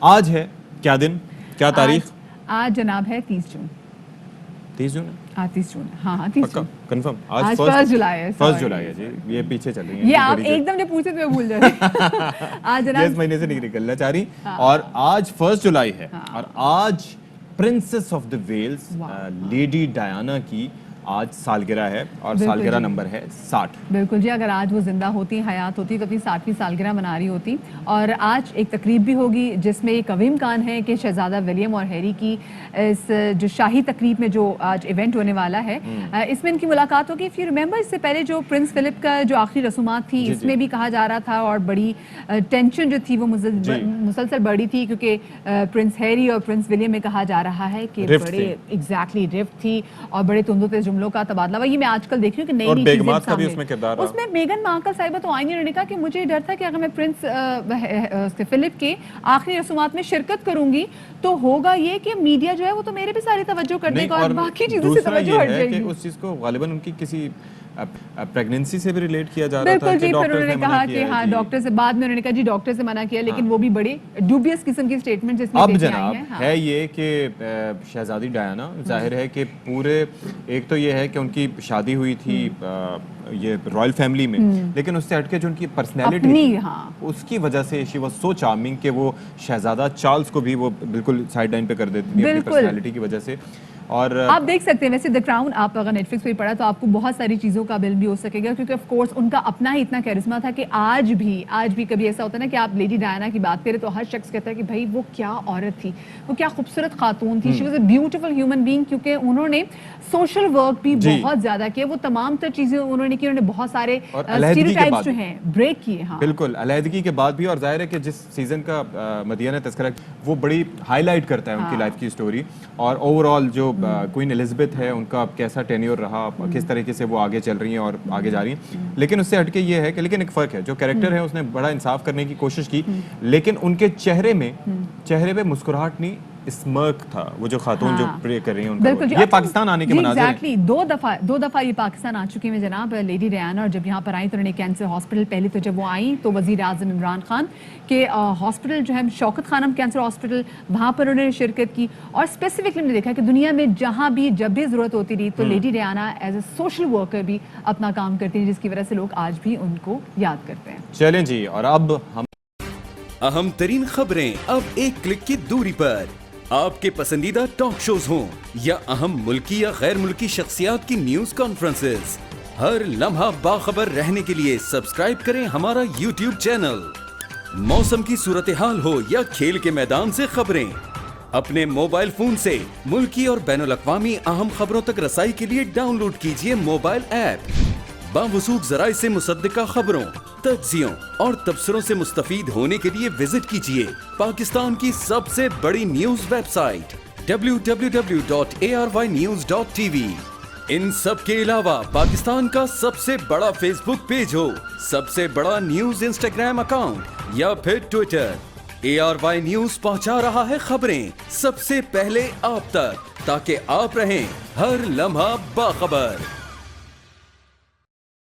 आज है क्या दिन, क्या तारीख? आज जनाब है 30 जून। 30 जून? हाँ 30 जून, हाँ 30 जून कंफर्म। आज 1 जुलाई है। 1 जुलाई है जी, ये पीछे चल रही है ये आप एकदम जब पूछे तो मैं भूल जाती। आज जनाब इस महीने से नहीं निकलना चाह रही। और आज 1 जुलाई है, और आज princess of the Wales lady Diana की आज सालगिरह है, और सालगिरह नंबर है 60। बिल्कुल जी, अगर आज वो जिंदा होती, हयात होती तो अपनी 60वीं सालगिरह मना रही होती। और आज एक तकरीब भी होगी जिसमें एक अवीम कान है कि शहजादा विलियम और हैरी की इस जो शाही तकरीब में जो आज इवेंट होने वाला है, इसमें इनकी मुलाकात होगी। इफ यू रिमेंबर, इससे पहले जो प्रिंस फिलिप का जो आखिरी रसूमात थी इसमें भी कहा जा रहा था, और बड़ी टेंशन जो थी वो मुसलसल बढ़ी थी, क्योंकि प्रिंस हैरी और प्रिंस विलियम में कहा जा रहा है कि बड़े एग्जैक्टली रिफ्ट थी और बड़े तुंदों जुमलों का तबादला हुआ। ये मैं आजकल देख रही हूँ कि नई चीजें सामने। उसमें मेगन मार्कल साहिबा तो आई नहीं, उन्होंने कहा कि मुझे डर था कि अगर मैं प्रिंस फिलिप के आखिरी रसूमात में शिरकत करूंगी तो होगा ये कि मीडिया जो है वो तो मेरे पे सारी तवज्जो कर देगा और बाकी चीजों से तवज्जो हट जाएगी। उस चीज को गालिबन उनकी किसी प्रेगनेंसी से भी रिलेट किया जा रहा था। बिल्कुल जी, फिर उन्होंने कहा कि हाँ डॉक्टर से, बाद में उन्होंने कहा जी डॉक्टर से मना किया, लेकिन वो भी बड़े डूबियस किस्म की स्टेटमेंट जिसमें अब जनाब है ये कि शहजादी डायना, जाहिर है कि पूरे, एक तो ये है कि उनकी शादी हुई थी ये रॉयल फैमिली में, लेकिन उससे हटके जो उनकी पर्सनैलिटी उसकी वजह से शी वाज सो चार्मिंग कि वो शहजादा चार्ल्स को भी वो बिल्कुल साइड लाइन पे कर देती थी अपनी पर्सनैलिटी की वजह से। اور آپ دیکھ سکتے ہیں ویسے دا کراؤن آپ اگر نیٹ فلکس پہ پڑھا تو آپ کو بہت ساری چیزوں کا بل بھی ہو سکے گا کیونکہ آف کورس ان کا اپنا ہی اتنا کیرزما تھا کہ آج بھی کبھی ایسا ہوتا ہے نا کہ آپ لیڈی ڈائنا کی بات کریں تو ہر شخص کہتا ہے کہ بھائی وہ کیا عورت تھی, وہ کیا خوبصورت خاتون تھی, she was a beautiful human being, کیونکہ انہوں نے سوشل ورک بھی بہت زیادہ کیا, وہ تمام تر چیزیں انہوں نے کی, انہوں نے بہت سارے اسٹیریوٹائپس جو ہیں بریک کیے. ہاں بالکل, علیحدگی کے بعد بھی, اور ظاہر ہے کہ جس سیزن کا مدیہ نے تذکرہ وہ بڑی ہائی لائٹ کرتا ہے ان کی لائف کی سٹوری, اور اوور آل جو کوئین الزبتھ ہے ان کا کیسا ٹینیور رہا, کس طریقے سے وہ آگے چل رہی ہیں اور آگے جا رہی ہیں. لیکن اس سے ہٹ کے یہ ہے کہ لیکن ایک فرق ہے, جو کیریکٹر ہے اس نے بڑا انصاف کرنے کی کوشش کی, لیکن ان کے چہرے پہ مسکراہٹ نہیں, اسمرک تھا. وہ جو خاتون جو پرے کر رہی ہیں ان کا, یہ پاکستان آنے کے مناظر ہیں. ایگزیکٹلی دو دفعہ یہ پاکستان آ چکی ہیں جناب لیڈی ریانا, اور جب یہاں پر آئیں تو انہوں نے کینسر ہاسپٹل, پہلے تو جب وہ آئیں تو وزیر اعظم عمران خان کے ہاسپٹل جو ہے شوکت خانم کینسر ہاسپٹل, وہاں پر انہوں نے شرکت کی, اور اسپیسیفکلی ہم نے دیکھا کہ دنیا میں جہاں بھی جب بھی ضرورت ہوتی رہی تو lady Riana as a social worker بھی اپنا کام کرتی ہیں, جس کی وجہ سے لوگ آج بھی ان کو یاد کرتے ہیں. چلیں جی, اور اب ہم اہم ترین خبریں اب ایک کلک کی دوری پر. آپ کے پسندیدہ ٹاک شوز ہوں یا اہم ملکی یا غیر ملکی شخصیات کی نیوز کانفرنسز, ہر لمحہ باخبر رہنے کے لیے سبسکرائب کریں ہمارا یوٹیوب چینل. موسم کی صورتحال ہو یا کھیل کے میدان سے خبریں, اپنے موبائل فون سے ملکی اور بین الاقوامی اہم خبروں تک رسائی کے لیے ڈاؤن لوڈ کیجیے موبائل ایپ. باوثوق ذرائع سے مصدقہ خبروں, تجزیوں اور تبصروں سے مستفید ہونے کے لیے وزٹ کیجیے پاکستان کی سب سے بڑی نیوز ویب سائٹ www.arYnews.tv. ان سب کے علاوہ پاکستان کا سب سے بڑا فیس بک پیج ہو, سب سے بڑا نیوز انسٹاگرام اکاؤنٹ یا پھر ٹویٹر, ARY نیوز پہنچا رہا ہے خبریں سب سے پہلے آپ تک, تاکہ آپ رہیں ہر لمحہ باخبر.